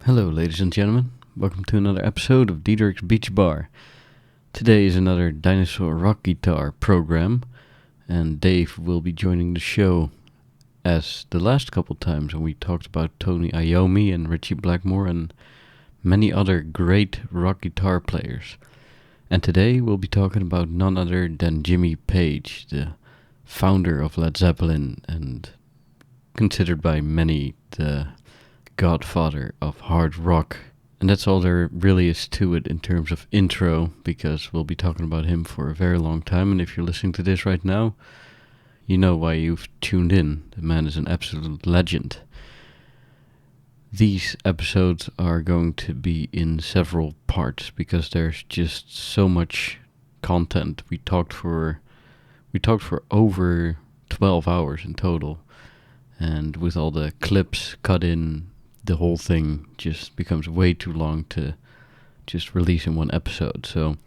Hello, ladies and gentlemen. Welcome to another episode of Diederik's Beach Bar. Today is another Dinosaur Rock Guitar program, and Dave will be joining the show as the last couple times when we talked about Tony Iommi and Ritchie Blackmore and many other great rock guitar players. And today we'll be talking about none other than Jimmy Page, the founder of Led Zeppelin and considered by many the godfather of hard rock. And that's all there really is to it in terms of intro, because we'll be talking about him for a very long time, and if you're listening to this right now, you know why you've tuned in. The man is an absolute legend. These episodes are going to be in several parts because there's just so much content. We talked for over 12 hours in total, and with all the clips cut in, the whole thing just becomes way too long to just release in one episode. So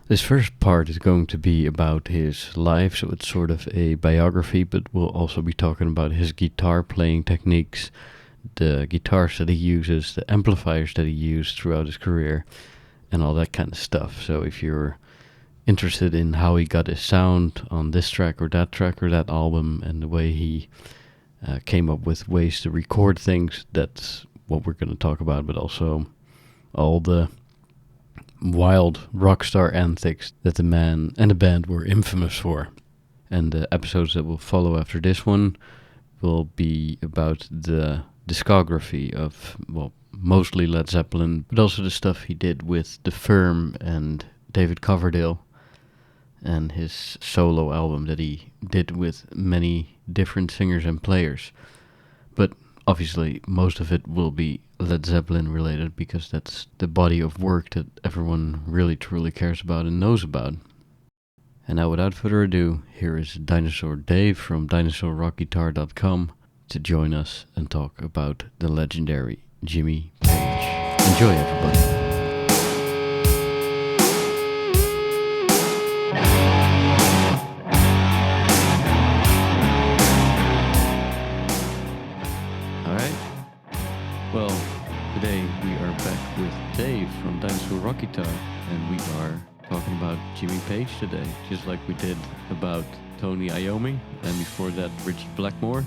this first part is going to be about his life, so it's sort of a biography, but we'll also be talking about his guitar playing techniques, the guitars that he uses, the amplifiers that he used throughout his career, and all that kind of stuff. So if you're interested in how he got his sound on this track or that album, and the way he came up with ways to record things, that's what we're going to talk about, but also all the wild rock star antics that the man and the band were infamous for. And the episodes that will follow after this one will be about the discography of, well, mostly Led Zeppelin, but also the stuff he did with The Firm and David Coverdale, and his solo album that he did with many different singers and players. But obviously most of it will be Led Zeppelin related, because that's the body of work that everyone really truly cares about and knows about. And now, without further ado, here is Dinosaur Dave from dinosaurrockguitar.com to join us and talk about the legendary Jimmy Page. Enjoy, everybody. Well, today we are back with Dave from Dinosaur Rock Guitar, and we are talking about Jimmy Page today, just like we did about Tony Iommi, and before that Ritchie Blackmore,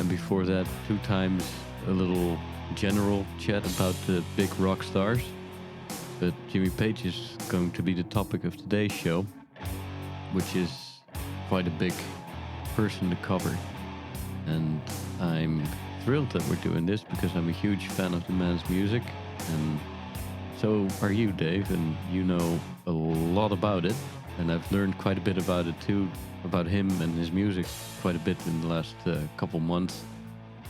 and before that 2 times a little general chat about the big rock stars. But Jimmy Page is going to be the topic of today's show, which is quite a big person to cover, and I'm thrilled that we're doing this because I'm a huge fan of the man's music, and so are you, Dave, and you know a lot about it, and I've learned quite a bit about it too, about him and his music quite a bit in the last couple months,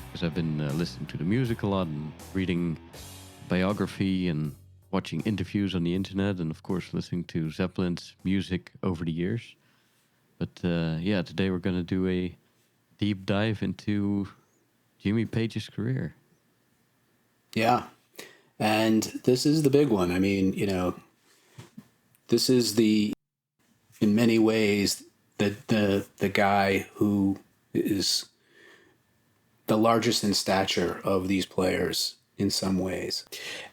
because I've been listening to the music a lot and reading Biography and watching interviews on the internet, and of course listening to Zeppelin's music over the years. But today we're going to do a deep dive into Jimmy Page's career. Yeah. And this is the big one. I mean, this is in many ways, the guy who is the largest in stature of these players in some ways.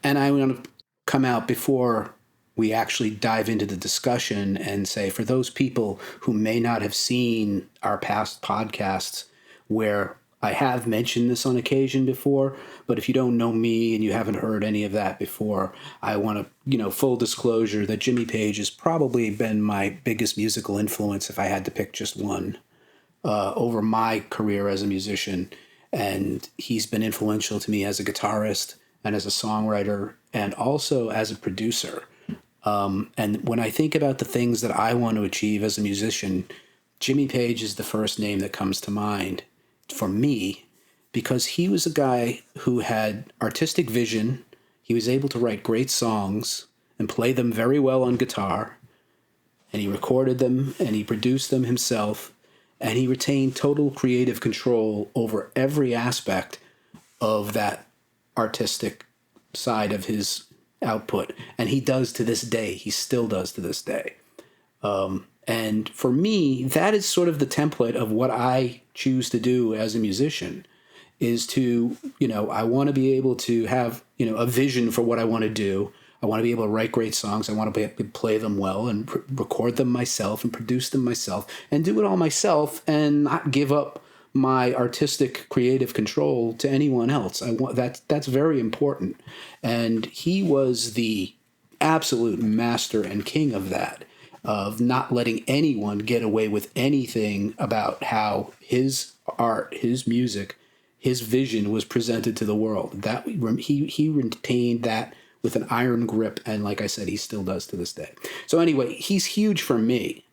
And I want to come out before we actually dive into the discussion and say, for those people who may not have seen our past podcasts where I have mentioned this on occasion before, but if you don't know me and you haven't heard any of that before, I want to, full disclosure that Jimmy Page has probably been my biggest musical influence, if I had to pick just one, over my career as a musician. And he's been influential to me as a guitarist and as a songwriter and also as a producer. And when I think about the things that I want to achieve as a musician, Jimmy Page is the first name that comes to mind for me, because he was a guy who had artistic vision. He was able to write great songs and play them very well on guitar, and he recorded them and he produced them himself, and he retained total creative control over every aspect of that artistic side of his output. And he does to this day. He still does to this day. And for me, that is sort of the template of what I choose to do as a musician, is to, I want to be able to have, a vision for what I want to do. I want to be able to write great songs. I want to be able to play them well and record them myself and produce them myself and do it all myself and not give up my artistic creative control to anyone else. That's very important. And he was the absolute master and king of that, of not letting anyone get away with anything about how his art, his music, his vision was presented to the world. That he retained that with an iron grip, and like I said, he still does to this day. So anyway, he's huge for me.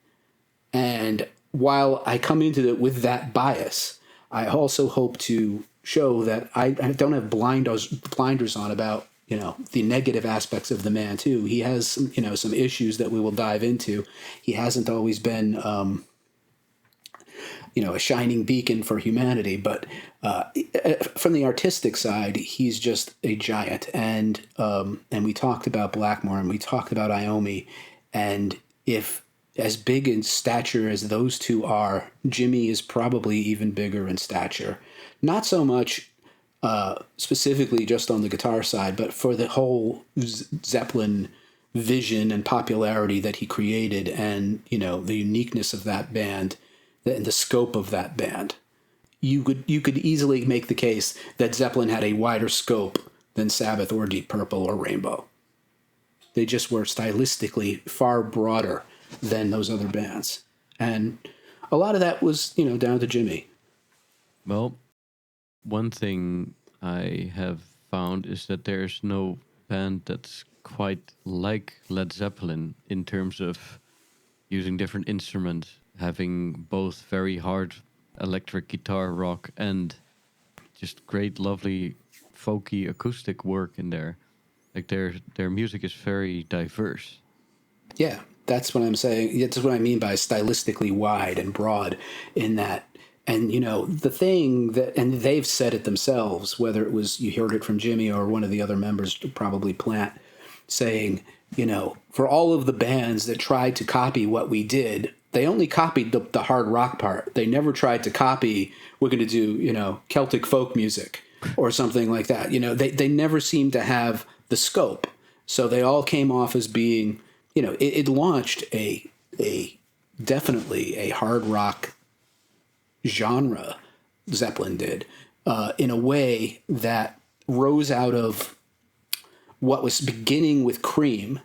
And while I come into it with that bias, I also hope to show that I don't have blinders on about, the negative aspects of the man too. He has, some issues that we will dive into. He hasn't always been, a shining beacon for humanity, but from the artistic side, he's just a giant. And we talked about Blackmore and we talked about Iommi, and if as big in stature as those two are, Jimmy is probably even bigger in stature. Not so much specifically just on the guitar side, but for the whole Zeppelin vision and popularity that he created, and the uniqueness of that band, and the scope of that band. You could easily make the case that Zeppelin had a wider scope than Sabbath or Deep Purple or Rainbow. They just were stylistically far broader than those other bands. And a lot of that was, down to Jimmy. Well, one thing I have found is that there's no band that's quite like Led Zeppelin in terms of using different instruments, having both very hard electric guitar rock and just great, lovely, folky acoustic work in there. Like their music is very diverse. Yeah, that's what I'm saying. That's what I mean by stylistically wide and broad in that. And, the thing that, and they've said it themselves, whether it was, you heard it from Jimmy or one of the other members, probably Plant, saying, for all of the bands that tried to copy what we did, they only copied the hard rock part. They never tried to copy, we're going to do, Celtic folk music or something like that. They never seemed to have the scope. So they all came off as being, it launched a definitely a hard rock genre, Zeppelin did, in a way that rose out of what was beginning with Cream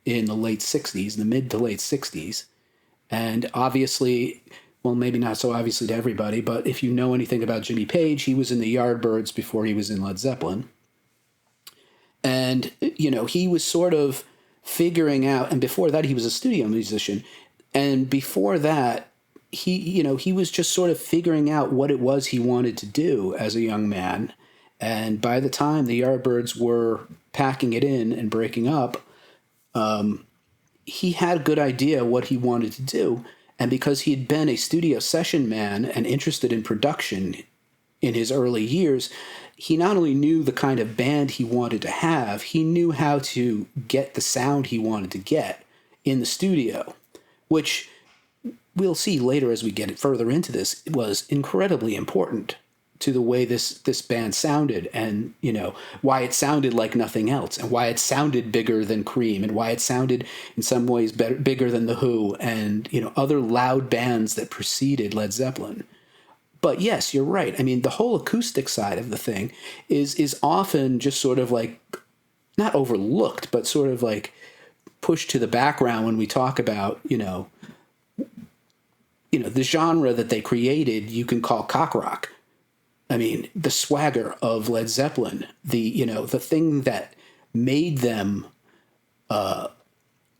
in the late 60s, the mid to late 60s. And obviously, well, maybe not so obviously to everybody, but if you know anything about Jimmy Page, he was in the Yardbirds before he was in Led Zeppelin. And, he was sort of figuring out, and before that he was a studio musician. And before that, he was just sort of figuring out what it was he wanted to do as a young man. And by the time the Yardbirds were packing it in and breaking up, he had a good idea what he wanted to do. And because he had been a studio session man and interested in production in his early years, he not only knew the kind of band he wanted to have, he knew how to get the sound he wanted to get in the studio, which we'll see later as we get further into this, was incredibly important to the way this band sounded, and why it sounded like nothing else, and why it sounded bigger than Cream, and why it sounded in some ways bigger than The Who, and other loud bands that preceded Led Zeppelin. But yes, you're right. I mean, the whole acoustic side of the thing is often just sort of like not overlooked, but sort of like pushed to the background when we talk about the genre that they created. You can call cock rock. I mean, the swagger of Led Zeppelin, the thing that made them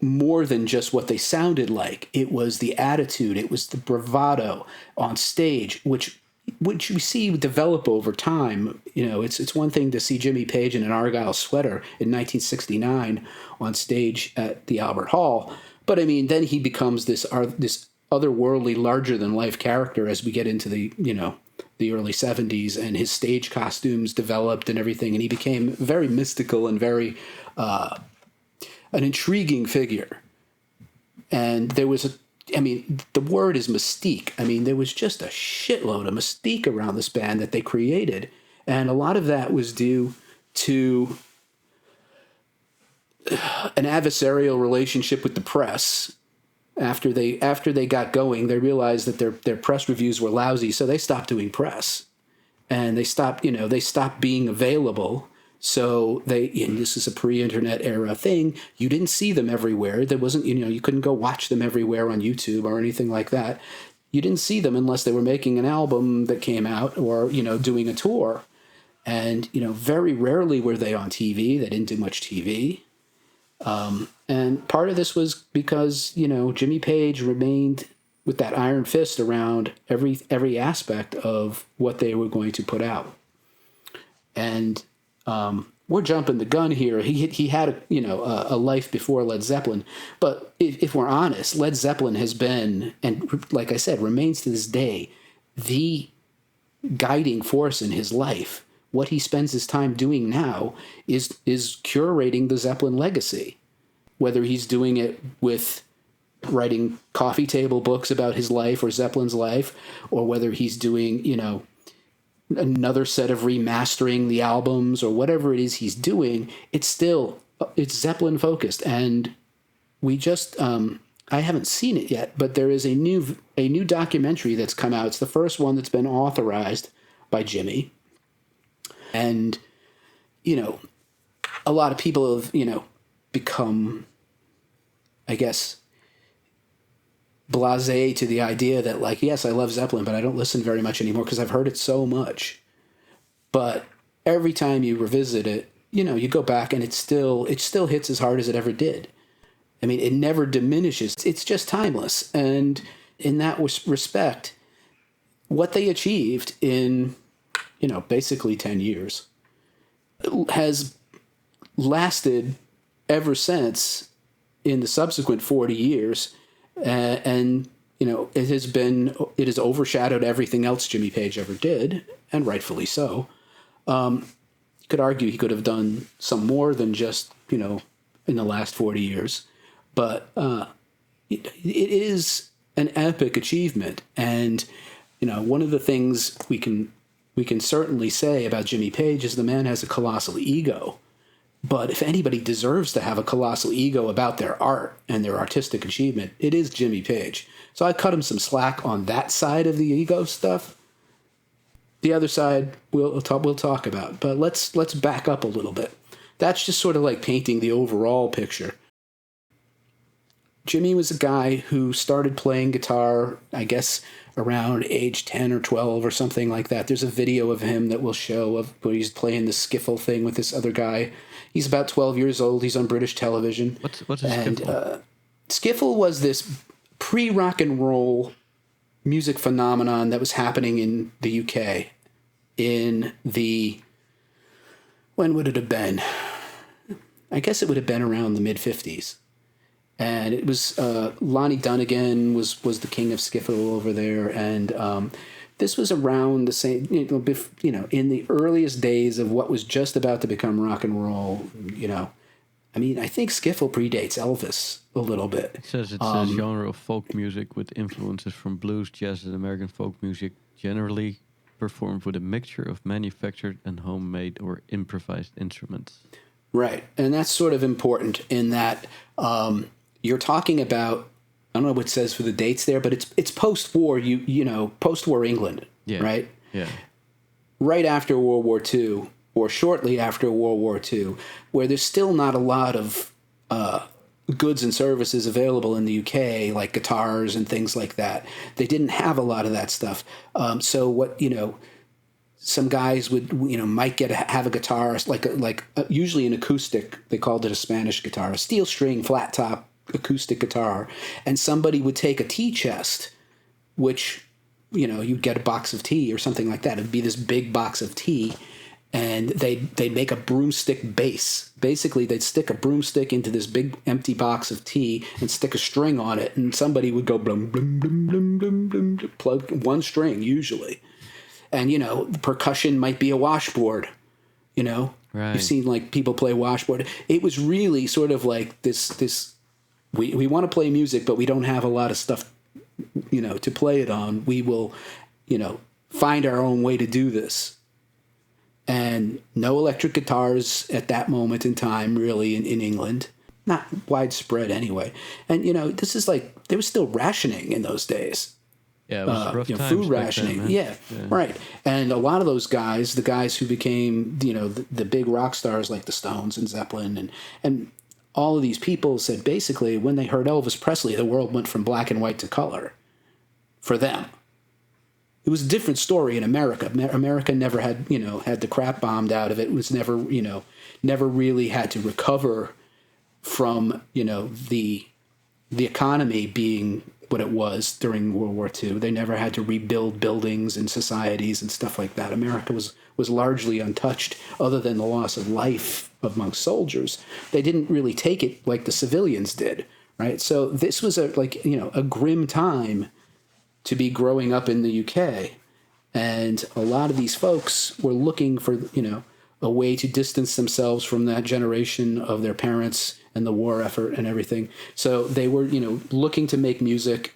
more than just what they sounded like. It was the attitude, it was the bravado on stage, which we see develop over time. It's one thing to see Jimmy Page in an Argyle sweater in 1969 on stage at the Albert Hall, but I mean, then he becomes this otherworldly, larger than life character as we get into the early 70s, and his stage costumes developed and everything, and he became very mystical and very an intriguing figure. And there was the word is mystique. I mean, there was just a shitload of mystique around this band that they created And a lot of that was due to an adversarial relationship with the press. After they got going, they realized that their press reviews were lousy, so they stopped doing press. And they stopped being available. So and this is a pre-internet era thing. You didn't see them everywhere. There wasn't, you couldn't go watch them everywhere on YouTube or anything like that. You didn't see them unless they were making an album that came out or, doing a tour. And, very rarely were they on TV. They didn't do much TV. And part of this was because, Jimmy Page remained with that iron fist around every aspect of what they were going to put out. And we're jumping the gun here. He had a life before Led Zeppelin, but if we're honest, Led Zeppelin has been, and like I said, remains to this day, the guiding force in his life. What he spends his time doing now is curating the Zeppelin legacy, whether he's doing it with writing coffee table books about his life or Zeppelin's life, or whether he's doing, another set of remastering the albums or whatever it is he's doing. It's Zeppelin focused. And we just, I haven't seen it yet, but there is a new documentary that's come out. It's the first one that's been authorized by Jimmy. And, a lot of people have, become, I guess, blasé to the idea that, like, yes, I love Zeppelin, but I don't listen very much anymore because I've heard it so much. But every time you revisit it, you go back and it still hits as hard as it ever did. I mean, it never diminishes. It's just timeless. And in that respect, what they achieved in, basically 10 years has lasted ever since in the subsequent 40 years. And it has overshadowed everything else Jimmy Page ever did, and rightfully so. You could argue he could have done some more than just, in the last 40 years. But it is an epic achievement. And, one of the things we can certainly say about Jimmy Page is the man has a colossal ego. But if anybody deserves to have a colossal ego about their art and their artistic achievement, it is Jimmy Page. So I cut him some slack on that side of the ego stuff. The other side we'll talk about. But let's back up a little bit. That's just sort of like painting the overall picture. Jimmy was a guy who started playing guitar, I guess, around age 10 or 12 or something like that. There's a video of him that will show of where he's playing the skiffle thing with this other guy. He's about 12 years old. He's on British television. What's a skiffle? Skiffle was this pre-rock and roll music phenomenon that was happening in the UK when would it have been? I guess it would have been around the mid-50s. And it was Lonnie Donegan was the king of skiffle over there, and this was around the same, in the earliest days of what was just about to become rock and roll. I mean, I think skiffle predates Elvis a little bit. It says it's a genre of folk music with influences from blues, jazz, and American folk music, generally performed with a mixture of manufactured and homemade or improvised instruments. Right, and that's sort of important in that. You're talking about, I don't know what it says for the dates there, but it's post-war, post-war England, right? Yeah. Right after World War II, or shortly after World War II, where there's still not a lot of goods and services available in the UK, like guitars and things like that. They didn't have a lot of that stuff. So what, some guys would, might have a guitar, usually an acoustic, they called it a Spanish guitar, a steel string, flat top, acoustic guitar, and somebody would take a tea chest, which, you'd get a box of tea or something like that. It'd be this big box of tea, and they'd make a broomstick bass. Basically, they'd stick a broomstick into this big empty box of tea and stick a string on it, and somebody would go blum, blum, blum, blum, blum, blum, plug one string, usually. And, the percussion might be a washboard, Right. You've seen, people play washboard. It was really sort of like this we want to play music, but we don't have a lot of stuff, to play it on. We will, find our own way to do this. and no electric guitars at that moment in time, really, in England. Not widespread anyway. And, this is like, there was still rationing in those days. Yeah, it was rough times food back rationing. then, Yeah, right. And a lot of those guys, the guys who became, the big rock stars like the Stones and Zeppelin and all of these people said basically when they heard Elvis Presley, the world went from black and white to color for them. It was a different story in America. America never had, had the crap bombed out of it. It was never, never really had to recover from, the economy being what it was during World War II. They never had to rebuild buildings and societies and stuff like that. America was largely untouched other than the loss of life amongst soldiers. They didn't really take it like the civilians did, right? So this was a grim time to be growing up in the UK. And a lot of these folks were looking for, a way to distance themselves from that generation of their parents and the war effort and everything. So they were, looking to make music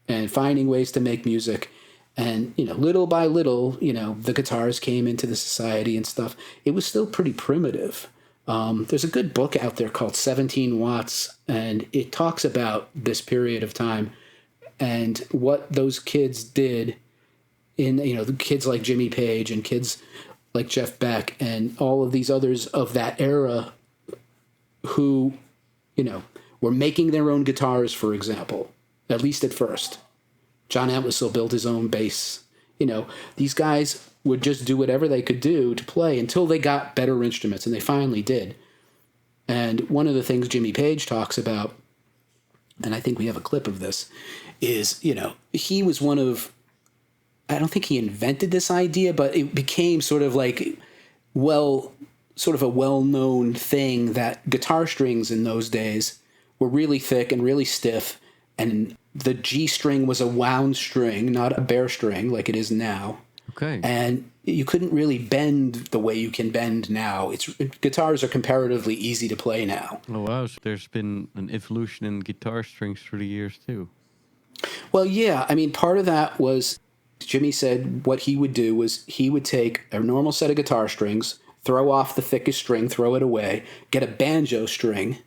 and finding ways to make music. And, little by little, the guitars came into the society and stuff. It was still pretty primitive. There's a good book out there called 17 Watts, and it talks about this period of time and what those kids did in, the kids like Jimmy Page and kids like Jeff Beck and all of these others of that era who, were making their own guitars, for example, at least at first. John Entwistle built his own bass. These guys would just do whatever they could do to play until they got better instruments, and they finally did. And one of the things Jimmy Page talks about, and I think we have a clip of this, is, he was one of, I don't think he invented this idea, but it became sort of like, sort of a well-known thing that guitar strings in those days were really thick and really stiff, and the G string was a wound string, not a bare string like it is now. Okay. And you couldn't really bend the way you can bend now. Guitars are comparatively easy to play now. Oh, wow. So there's been an evolution in guitar strings through the years, too. Well, yeah. I mean, part of that was Jimmy said what he would do was he would take a normal set of guitar strings, throw off the thickest string, throw it away, get a banjo string,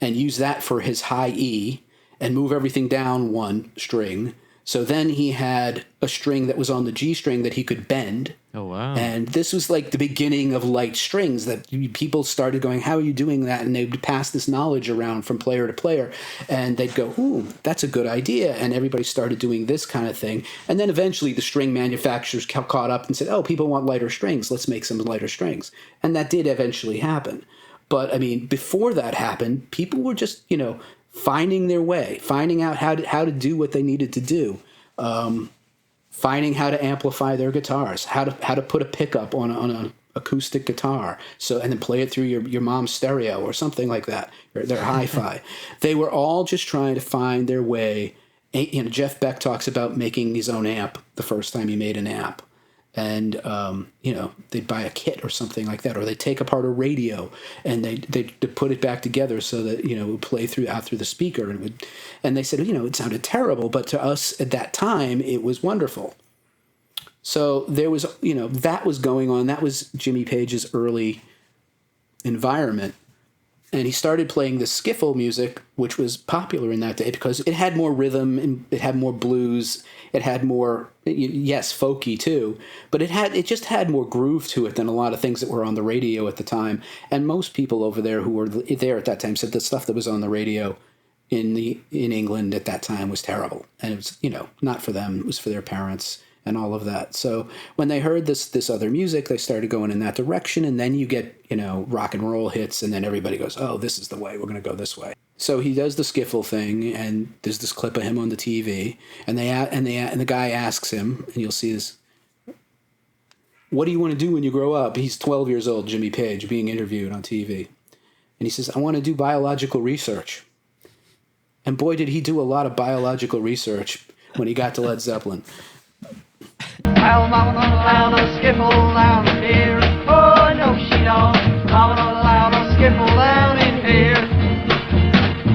and use that for his high E, and move everything down one string. So then he had a string that was on the G string that he could bend. Oh, wow. And this was like the beginning of light strings that people started going, how are you doing that? And they would pass this knowledge around from player to player. And they'd go, ooh, that's a good idea. And everybody started doing this kind of thing. And then eventually the string manufacturers caught up and said, oh, people want lighter strings. Let's make some lighter strings. And that did eventually happen. But, I mean, before that happened, people were just, finding their way, finding out how to do what they needed to do, finding how to amplify their guitars, how to put a pickup on an acoustic guitar, and then play it through your mom's stereo or something like that, or their hi-fi. They were all just trying to find their way. Jeff Beck talks about making his own amp the first time he made an amp. And, they'd buy a kit or something like that, or they'd take apart a radio and they'd put it back together so that, it would play out through the speaker. And they said, it sounded terrible, but to us at that time, it was wonderful. So there was, that was going on. That was Jimmy Page's early environment. And he started playing the skiffle music, which was popular in that day because it had more rhythm and it had more blues. It had more, yes, folky too, but it just had more groove to it than a lot of things that were on the radio at the time. And most people over there who were there at that time said the stuff that was on the radio in England at that time was terrible. And it was, not for them. It was for their parents and all of that. So when they heard this other music, they started going in that direction. And then you get, rock and roll hits. And then everybody goes, oh, this is the way. We're going to go this way. So he does the skiffle thing. And there's this clip of him on the TV. And the guy asks him, and you'll see this, what do you want to do when you grow up? He's 12 years old, Jimmy Page, being interviewed on TV. And he says, I want to do biological research. And boy, did he do a lot of biological research when he got to Led Zeppelin. Well, Mama don't allow no skiffle down here. Oh, no, she don't. Mama don't allow no skiffle down in here.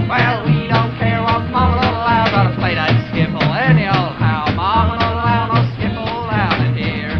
Well, we don't care what Mama don't allow. Gotta play that skiffle any old how. Mama don't allow no skiffle down in here.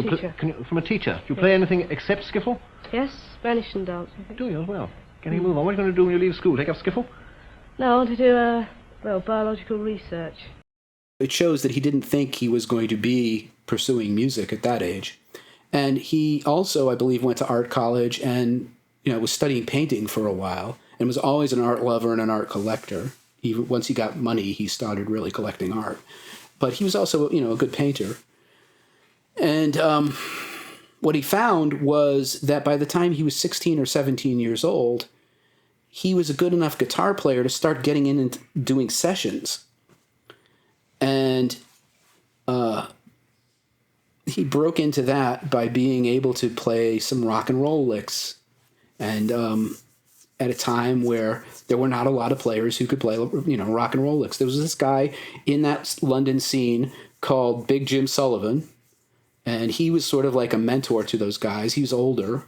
teacher. From a teacher? Do you play anything except skiffle? Yes, Spanish and dance, I think. Do you as well? Getting move on. What are you going to do when you leave school? Take up skiffle? No, I want to do, biological research. It shows that he didn't think he was going to be pursuing music at that age. And he also, I believe, went to art college and, was studying painting for a while and was always an art lover and an art collector. Even once he got money, he started really collecting art. But he was also, a good painter. And what he found was that by the time he was 16 or 17 years old, he was a good enough guitar player to start getting in and doing sessions. And he broke into that by being able to play some rock and roll licks. And at a time where there were not a lot of players who could play, rock and roll licks. There was this guy in that London scene called Big Jim Sullivan, and he was sort of like a mentor to those guys. He was older,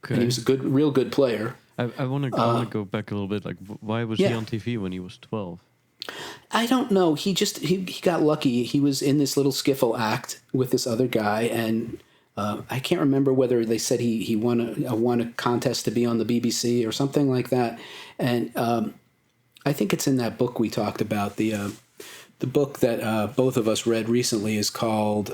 and he was a real good player. I want to go back a little bit. Like, why was he on TV when he was 12? I don't know. He got lucky. He was in this little skiffle act with this other guy, and I can't remember whether they said he won a contest to be on the BBC or something like that. And I think it's in that book we talked about. The book that both of us read recently is called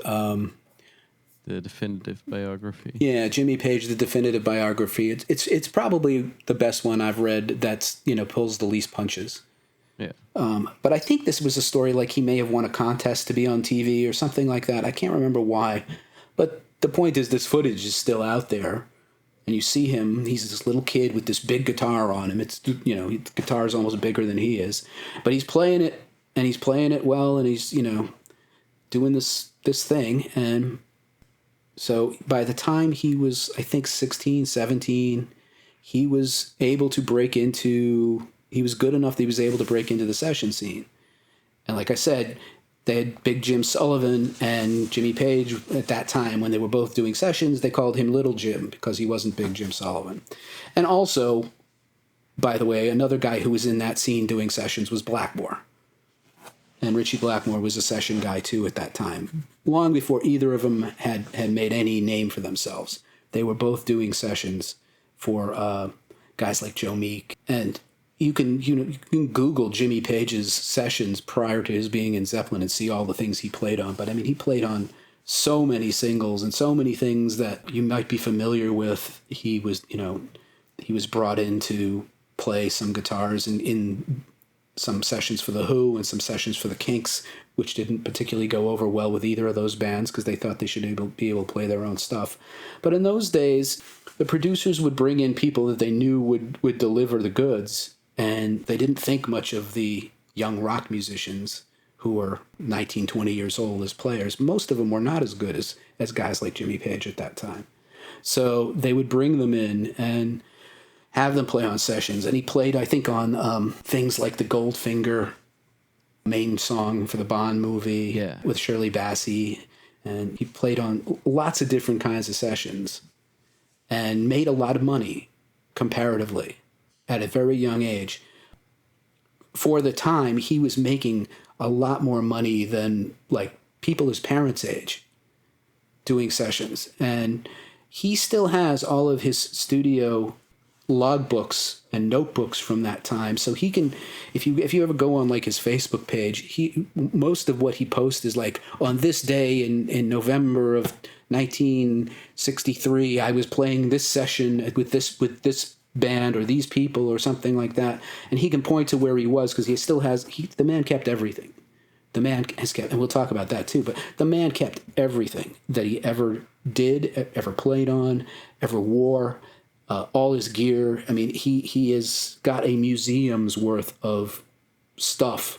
The Definitive Biography. Yeah, Jimmy Page, The Definitive Biography. It's probably the best one I've read that's, pulls the least punches. Yeah. But I think this was a story like he may have won a contest to be on TV or something like that. I can't remember why. But the point is this footage is still out there. And you see him, he's this little kid with this big guitar on him. It's, the guitar is almost bigger than he is. But he's playing it, and he's playing it well, and he's, doing this thing. And so by the time he was, I think, 16, 17, he was able to he was good enough that he was able to break into the session scene. And like I said, they had Big Jim Sullivan and Jimmy Page at that time when they were both doing sessions. They called him Little Jim because he wasn't Big Jim Sullivan. And also, by the way, another guy who was in that scene doing sessions was Blackmore. And Ritchie Blackmore was a session guy too at that time, long before either of them had made any name for themselves. They were both doing sessions for guys like Joe Meek. And you can Google Jimmy Page's sessions prior to his being in Zeppelin and see all the things he played on. But I mean, he played on so many singles and so many things that you might be familiar with. He was brought in to play some guitars in some sessions for The Who and some sessions for the Kinks, which didn't particularly go over well with either of those bands because they thought they should be able to play their own stuff. But in those days, the producers would bring in people that they knew would deliver the goods, and they didn't think much of the young rock musicians who were 19, 20 years old as players. Most of them were not as good as guys like Jimmy Page at that time. So they would bring them in and have them play on sessions. And he played, I think, on things like the Goldfinger main song for the Bond movie with Shirley Bassey. And he played on lots of different kinds of sessions and made a lot of money comparatively at a very young age. For the time, he was making a lot more money than like people his parents' age doing sessions. And he still has all of his studio logbooks and notebooks from that time. So he can, if you ever go on like his Facebook page, most of what he posts is like, on this day in November of 1963, I was playing this session with this band or these people or something like that. And he can point to where he was because he still has, the man kept everything. The man has kept, and we'll talk about that too, but the man kept everything that he ever did, ever played on, ever wore, all his gear. I mean, he has got a museum's worth of stuff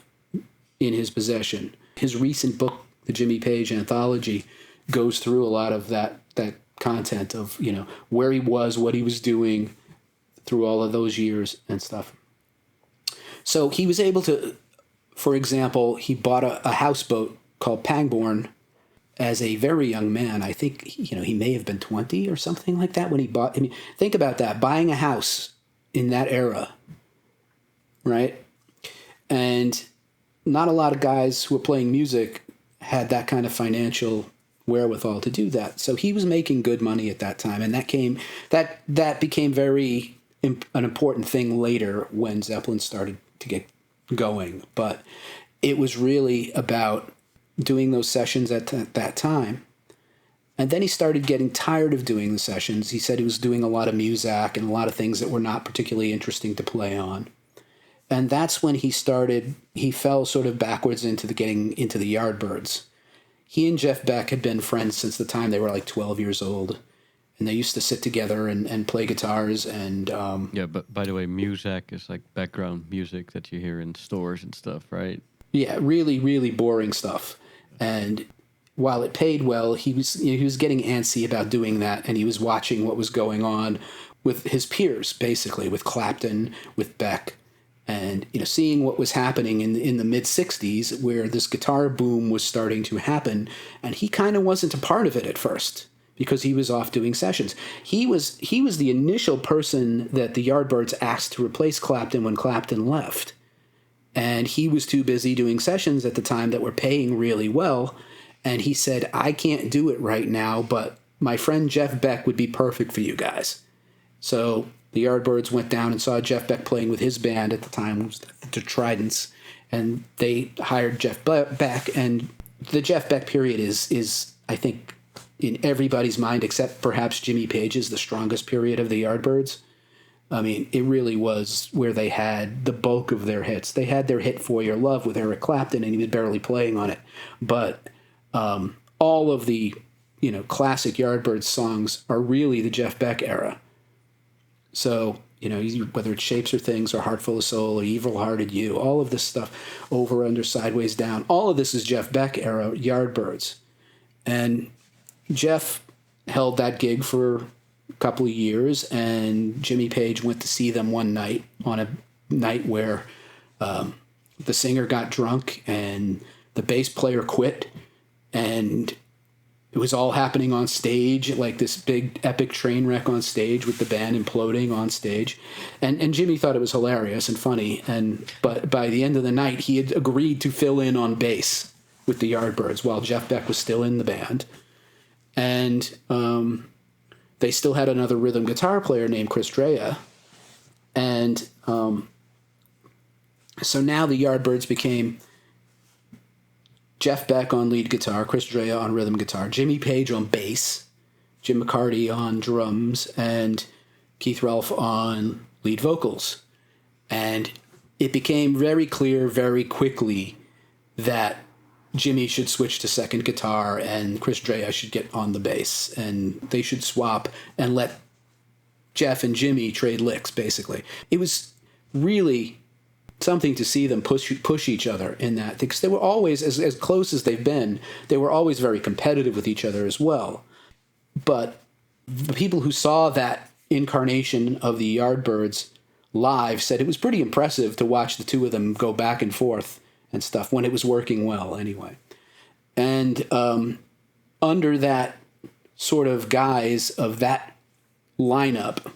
in his possession. His recent book, the Jimmy Page Anthology, goes through a lot of that content of, where he was, what he was doing through all of those years and stuff. So he was able to, for example, he bought a houseboat called Pangbourne as a very young man. I think, he may have been 20 or something like that when he bought. I mean, think about that, buying a house in that era, right? And not a lot of guys who were playing music had that kind of financial wherewithal to do that. So he was making good money at that time, and that became very an important thing later when Zeppelin started to get going. But it was really about doing those sessions at that time. And then he started getting tired of doing the sessions. He said he was doing a lot of Muzak and a lot of things that were not particularly interesting to play on. And that's when he fell sort of backwards into getting into the Yardbirds. He and Jeff Beck had been friends since the time they were like 12 years old. And they used to sit together and play guitars. And yeah, but by the way, Muzak is like background music that you hear in stores and stuff, right? Yeah, really, really boring stuff. And while it paid well, he was getting antsy about doing that, and he was watching what was going on with his peers, basically, with Clapton, with Beck, and seeing what was happening in the mid-'60s, where this guitar boom was starting to happen, and he kind of wasn't a part of it at first because he was off doing sessions. He was the initial person that the Yardbirds asked to replace Clapton when Clapton left, and he was too busy doing sessions at the time that were paying really well. And he said, I can't do it right now, but my friend Jeff Beck would be perfect for you guys. So the Yardbirds went down and saw Jeff Beck playing with his band at the time, the Tridents, and they hired Jeff Beck. And the Jeff Beck period is I think, in everybody's mind, except perhaps Jimmy Page's, the strongest period of the Yardbirds. I mean, it really was where they had the bulk of their hits. They had their hit For Your Love with Eric Clapton, and he was barely playing on it. But all of the, classic Yardbirds songs are really the Jeff Beck era. So, whether it's Shapes or Things or Heart Full of Soul or Evil Hearted You, all of this stuff, Over, Under, Sideways, Down, all of this is Jeff Beck era Yardbirds. And Jeff held that gig for a couple of years, and Jimmy Page went to see them one night, on a night where the singer got drunk and the bass player quit. And it was all happening on stage, like this big epic train wreck on stage with the band imploding on stage. And Jimmy thought it was hilarious and funny. But by the end of the night, he had agreed to fill in on bass with the Yardbirds while Jeff Beck was still in the band. And they still had another rhythm guitar player named Chris Drea. And so now the Yardbirds became Jeff Beck on lead guitar, Chris Drea on rhythm guitar, Jimmy Page on bass, Jim McCarty on drums, and Keith Relf on lead vocals. And it became very clear very quickly that Jimmy should switch to second guitar and Chris Drea should get on the bass, and they should swap and let Jeff and Jimmy trade licks, basically. It was really something to see them push each other in that, because they were always, as close as they've been, they were always very competitive with each other as well. But the people who saw that incarnation of the Yardbirds live said it was pretty impressive to watch the two of them go back and forth and stuff when it was working well anyway. And under that sort of guise of that lineup,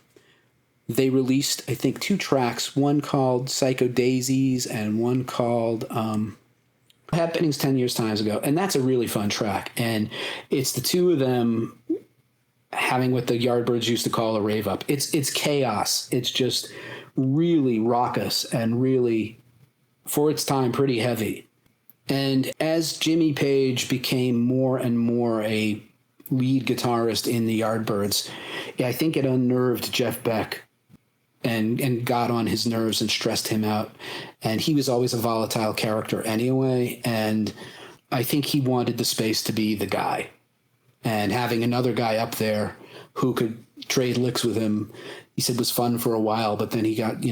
they released, I think, 2 tracks, one called Psycho Daisies and one called Happenings 10 Years Times Ago. And that's a really fun track. And it's the two of them having what the Yardbirds used to call a rave up. It's chaos. It's just really raucous and really, for its time, pretty heavy. And as Jimmy Page became more and more a lead guitarist in the Yardbirds, I think it unnerved Jeff Beck and got on his nerves and stressed him out. And he was always a volatile character anyway, and I think he wanted the space to be the guy. And having another guy up there who could trade licks with him, he said, was fun for a while, but then he got,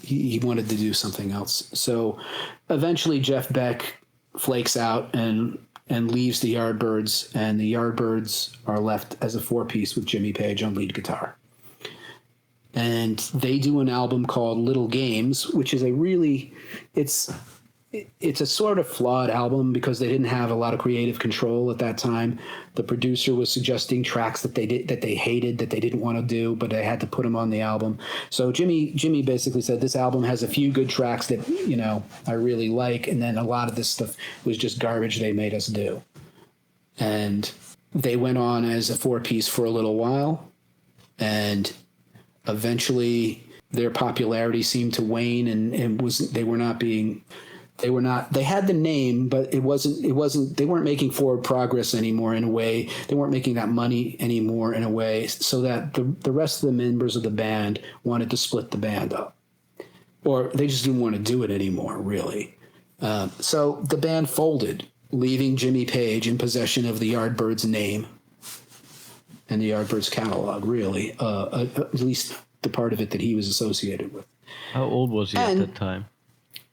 he wanted to do something else. So eventually Jeff Beck flakes out and leaves the Yardbirds, and the Yardbirds are left as a 4-piece with Jimmy Page on lead guitar. And they do an album called Little Games, which is it's a sort of flawed album because they didn't have a lot of creative control at that time. The producer was suggesting tracks that they hated, that they didn't want to do, but they had to put them on the album. So Jimmy basically said, this album has a few good tracks that, I really like, and then a lot of this stuff was just garbage they made us do. And they went on as a 4-piece for a little while, and eventually their popularity seemed to wane, and they had the name, but they weren't making forward progress anymore in a way. They weren't making that money anymore in a way, so that the rest of the members of the band wanted to split the band up, or they just didn't want to do it anymore, really. So the band folded, leaving Jimmy Page in possession of the Yardbirds name and the Yardbirds catalog, really, at least the part of it that he was associated with. How old was he at that time?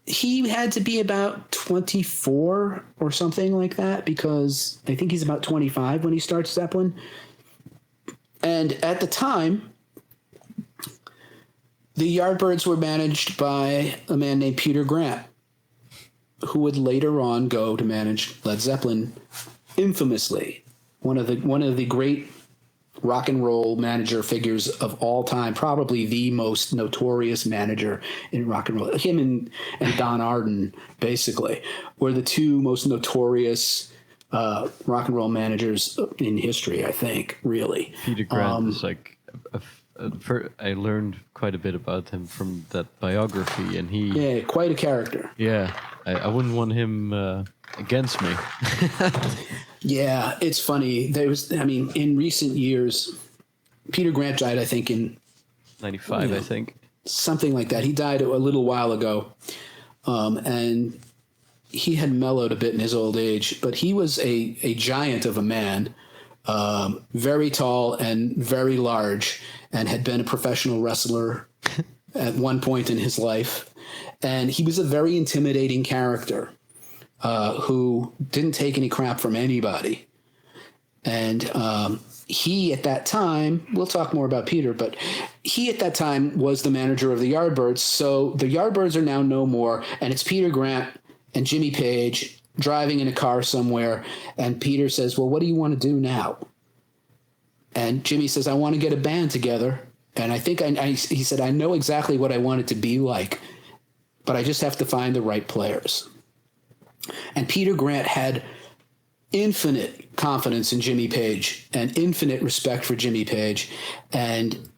He had to be about 24 or something like that, because I think he's about 25 when he starts Zeppelin. And at the time, the Yardbirds were managed by a man named Peter Grant, who would later on go to manage Led Zeppelin, infamously. One of the great rock and roll manager figures of all time, probably the most notorious manager in rock and roll. Him and Don Arden, basically, were the two most notorious rock and roll managers in history, I think, really. Peter Grant is like... I learned quite a bit about him from that biography, and he... Yeah, quite a character. Yeah, I wouldn't want him against me. Yeah, it's funny. In recent years, Peter Grant died, I think, in... 95, I think. Something like that. He died a little while ago, and he had mellowed a bit in his old age, but he was a giant of a man, very tall and very large, and had been a professional wrestler at one point in his life. And he was a very intimidating character who didn't take any crap from anybody. And he, at that time, we'll talk more about Peter, but he at that time was the manager of the Yardbirds. So the Yardbirds are now no more, and it's Peter Grant and Jimmy Page driving in a car somewhere. And Peter says, well, what do you want to do now? And Jimmy says, I want to get a band together. And I think he said, I know exactly what I want it to be like, but I just have to find the right players. And Peter Grant had infinite confidence in Jimmy Page and infinite respect for Jimmy Page. And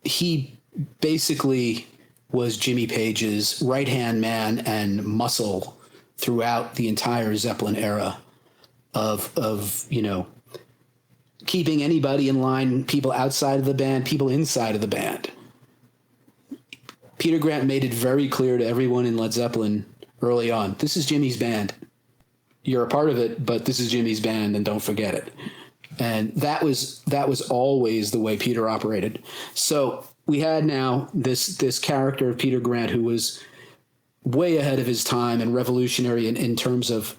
he basically was Jimmy Page's right-hand man and muscle throughout the entire Zeppelin era of keeping anybody in line, people outside of the band, people inside of the band. Peter Grant made it very clear to everyone in Led Zeppelin early on, this is Jimmy's band. You're a part of it, but this is Jimmy's band, and don't forget it. And that was always the way Peter operated. So we had now this character of Peter Grant who was way ahead of his time and revolutionary in terms of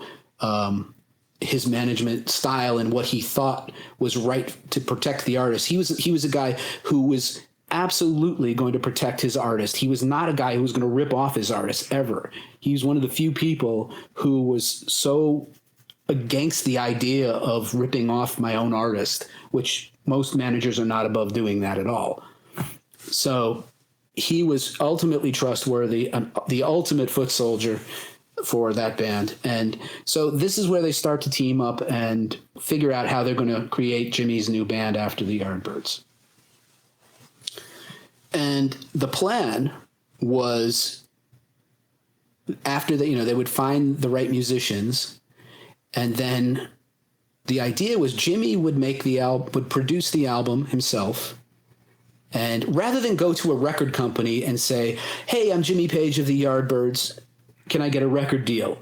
his management style and what he thought was right to protect the artist. He was a guy who was absolutely going to protect his artist. He was not a guy who was going to rip off his artist ever. He's one of the few people who was so against the idea of ripping off my own artist, which most managers are not above doing that at all. So he was ultimately trustworthy, the ultimate foot soldier for that band. And so this is where they start to team up and figure out how they're going to create Jimmy's new band after the Yardbirds. And the plan was, after they would find the right musicians, and then the idea was Jimmy would would produce the album himself. And rather than go to a record company and say, hey, I'm Jimmy Page of the Yardbirds, can I get a record deal?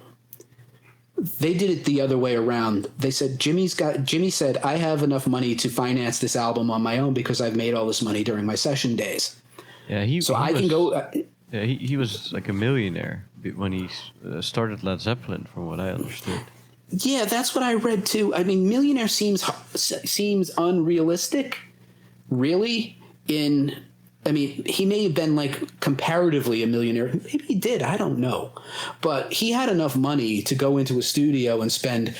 They did it the other way around. They said, Jimmy said, I have enough money to finance this album on my own because I've made all this money during my session days. Yeah, he was like a millionaire when he started Led Zeppelin, from what I understood. Yeah, that's what I read too. I mean, millionaire seems unrealistic, really. He may have been like comparatively a millionaire. Maybe he did. I don't know. But he had enough money to go into a studio and spend,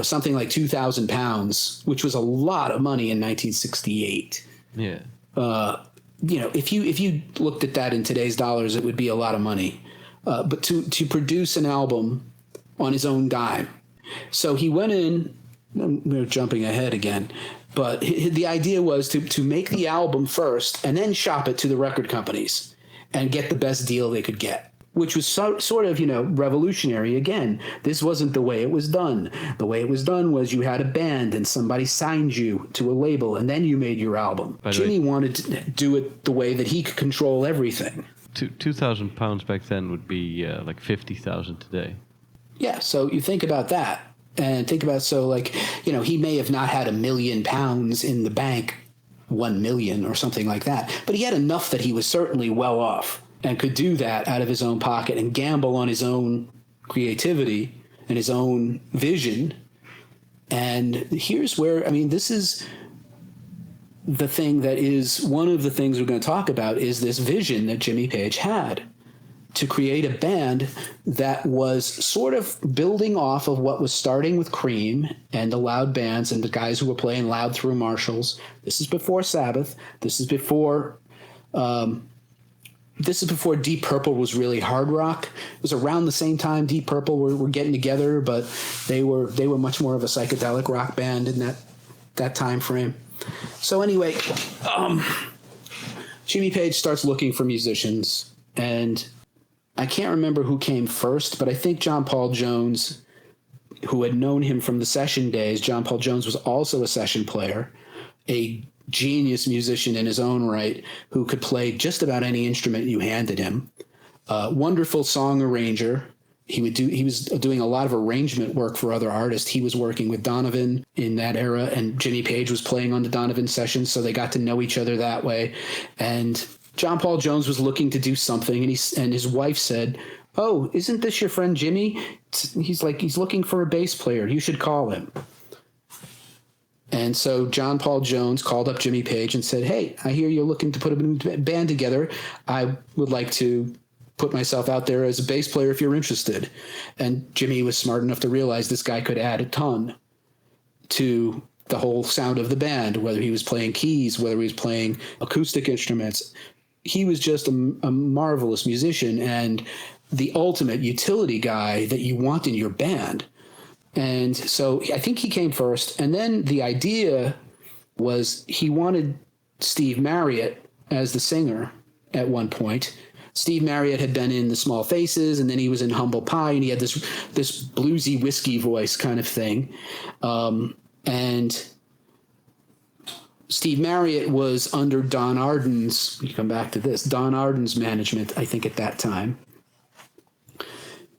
something like £2,000, which was a lot of money in 1968. Yeah. If you looked at that in today's dollars, it would be a lot of money. But to produce an album on his own dime. So he went in we're jumping ahead again, but the idea was to make the album first and then shop it to the record companies and get the best deal they could get, which was sort of, revolutionary. Again, this wasn't the way it was done. The way it was done was you had a band and somebody signed you to a label and then you made your album. Jimmy wanted to do it the way that he could control everything. £2,000 back then would be like 50,000 today. Yeah, so you think about that. And think about, he may have not had £1 million in the bank, 1 million or something like that, but he had enough that he was certainly well off and could do that out of his own pocket and gamble on his own creativity and his own vision. And here's where, this is the thing that is one of the things we're going to talk about, is this vision that Jimmy Page had to create a band that was sort of building off of what was starting with Cream and the loud bands and the guys who were playing loud through Marshalls. This is before Sabbath. This is before Deep Purple was really hard rock. It was around the same time Deep Purple were getting together, but they were much more of a psychedelic rock band in that time frame. So anyway, Jimmy Page starts looking for musicians, and I can't remember who came first, but I think John Paul Jones, who had known him from the session days. John Paul Jones was also a session player, a genius musician in his own right, who could play just about any instrument you handed him. Wonderful song arranger. He was doing a lot of arrangement work for other artists. He was working with Donovan in that era, and Jimmy Page was playing on the Donovan sessions, so they got to know each other that way. And John Paul Jones was looking to do something, and his wife said, "Oh, isn't this your friend Jimmy? He's looking for a bass player. You should call him." And so John Paul Jones called up Jimmy Page and said, "Hey, I hear you're looking to put a band together. I would like to put myself out there as a bass player if you're interested." And Jimmy was smart enough to realize this guy could add a ton to the whole sound of the band, whether he was playing keys, whether he was playing acoustic instruments. He was just a marvelous musician and the ultimate utility guy that you want in your band. And so I think he came first. And then the idea was he wanted Steve Marriott as the singer at one point. Steve Marriott had been in The Small Faces, and then he was in Humble Pie, and he had this bluesy whiskey voice kind of thing. And Steve Marriott was under Don Arden's, you come back to this, Don Arden's management, I think, at that time.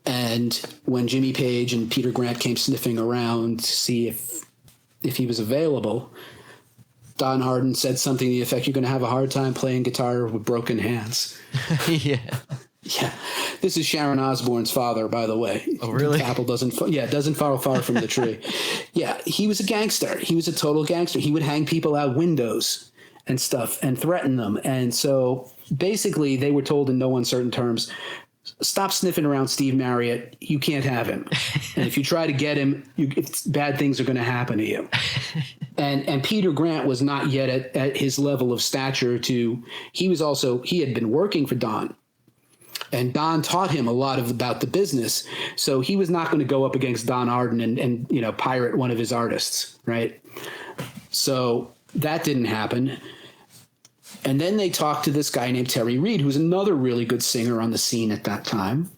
And when Jimmy Page and Peter Grant came sniffing around to see if he was available, Don Arden said something to the effect, "You're going to have a hard time playing guitar with broken hands." Yeah. Yeah. This is Sharon Osbourne's father, by the way. Oh, really? The apple doesn't fall far from the tree. Yeah, he was a gangster. He was a total gangster. He would hang people out windows and stuff and threaten them. And so basically they were told in no uncertain terms, "Stop sniffing around Steve Marriott. You can't have him. And if you try to get him, bad things are going to happen to you." And Peter Grant was not yet at his level of stature he had been working for Don. And Don taught him a lot about the business. So he was not going to go up against Don Arden and pirate one of his artists, right? So that didn't happen. And then they talked to this guy named Terry Reid, who's another really good singer on the scene at that time.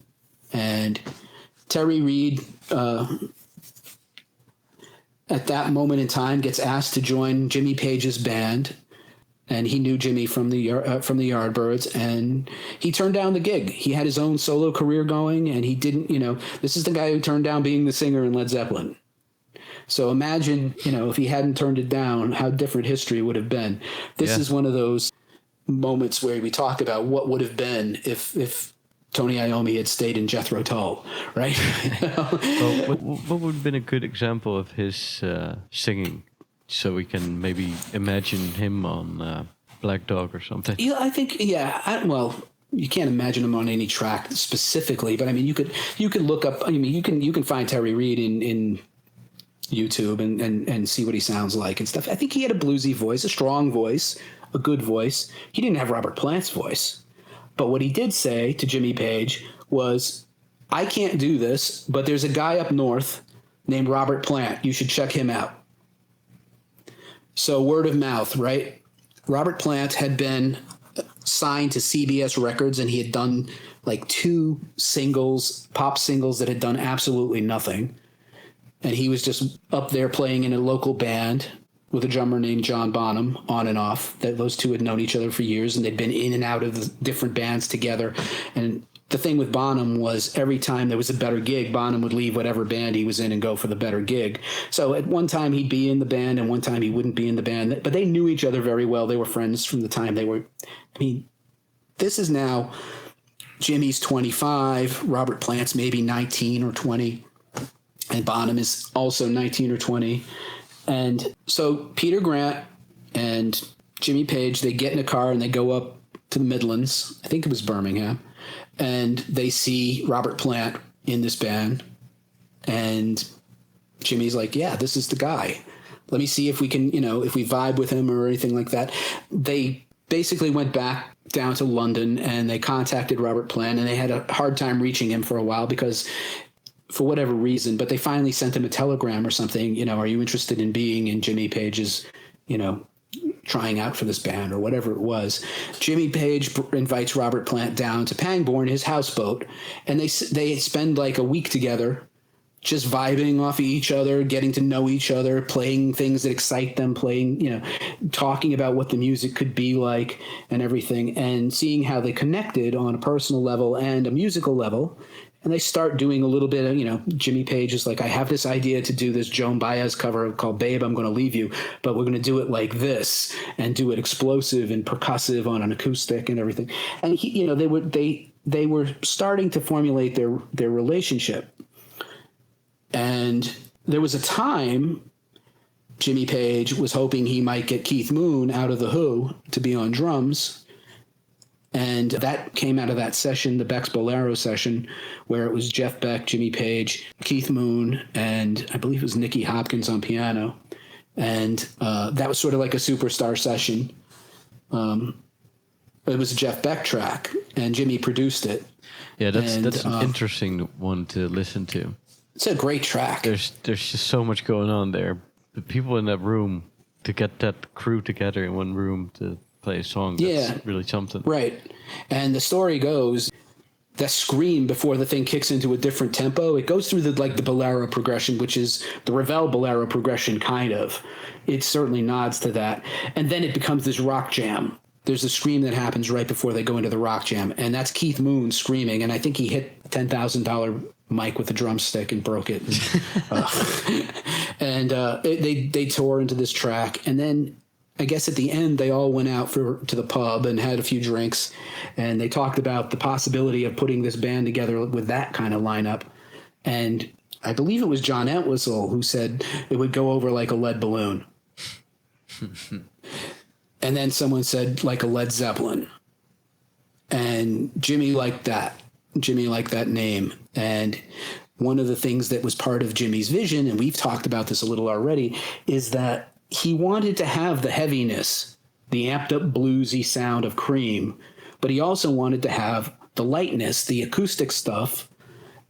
And Terry Reid, at that moment in time, gets asked to join Jimmy Page's band. And he knew Jimmy from the Yardbirds, and he turned down the gig. He had his own solo career going, and he didn't, this is the guy who turned down being the singer in Led Zeppelin. So imagine, if he hadn't turned it down, how different history would have been. This is one of those moments where we talk about what would have been if Tony Iommi had stayed in Jethro Tull, right? Well, what would have been a good example of his singing? So we can maybe imagine him on Black Dog or something. Yeah, I think, well, you can't imagine him on any track specifically, but I mean, you could look up. I mean, you can find Terry Reid in YouTube and see what he sounds like and stuff. I think he had a bluesy voice, a strong voice, a good voice. He didn't have Robert Plant's voice, but what he did say to Jimmy Page was, "I can't do this, but there's a guy up north named Robert Plant. You should check him out. So word of mouth, right? Robert Plant had been signed to CBS Records, and he had done like 2 singles, pop singles that had done absolutely nothing. And he was just up there playing in a local band with a drummer named John Bonham, on and off. That those two had known each other for years, and they'd been in and out of the different bands together. And the thing with Bonham was every time there was a better gig, Bonham would leave whatever band he was in and go for the better gig. So at one time he'd be in the band and one time he wouldn't be in the band. But they knew each other very well. They were friends from the time they were. I mean, this is now Jimmy's 25, Robert Plant's maybe 19 or 20, and Bonham is also 19 or 20. And so Peter Grant and Jimmy Page, they get in a car and they go up to the Midlands. I think it was Birmingham. And they see Robert Plant in this band. And Jimmy's like, yeah, this is the guy. Let me see if we can, if we vibe with him or anything like that. They basically went back down to London and they contacted Robert Plant, and they had a hard time reaching him for a while because for whatever reason, but they finally sent him a telegram or something, are you interested in being in Jimmy Page's, trying out for this band or whatever it was. Jimmy Page invites Robert Plant down to Pangbourne, his houseboat, and they spend like a week together just vibing off of each other, getting to know each other, playing things that excite them, talking about what the music could be like and everything, and seeing how they connected on a personal level and a musical level. And they start doing a little bit of, Jimmy Page is like, I have this idea to do this Joan Baez cover called Babe, I'm Going to Leave You, but we're going to do it like this and do it explosive and percussive on an acoustic and everything. And they were starting to formulate their relationship. And there was a time Jimmy Page was hoping he might get Keith Moon out of The Who to be on drums. And that came out of that session, the Beck's Bolero session, where it was Jeff Beck, Jimmy Page, Keith Moon, and I believe it was Nicky Hopkins on piano. And that was sort of like a superstar session. It was a Jeff Beck track, and Jimmy produced it. Yeah, that's an interesting one to listen to. It's a great track. There's just so much going on there. The people in that room, to get that crew together in one room to play a song, that's really something. Right. And the story goes, that scream before the thing kicks into a different tempo, it goes through the bolero progression, which is the Ravel bolero progression, kind of. It certainly nods to that. And then it becomes this rock jam. There's a scream that happens right before they go into the rock jam, and that's Keith Moon screaming, and I think he hit a $10,000 mic with a drumstick and broke it. They tore into this track, and then I guess at the end they all went out to the pub and had a few drinks, and they talked about the possibility of putting this band together with that kind of lineup. And I believe it was John Entwistle who said it would go over like a lead balloon. And then someone said like a Led Zeppelin. And Jimmy liked that. Jimmy liked that name. And one of the things that was part of Jimmy's vision, and we've talked about this a little already, is that he wanted to have the heaviness, the amped up bluesy sound of Cream, but he also wanted to have the lightness, the acoustic stuff,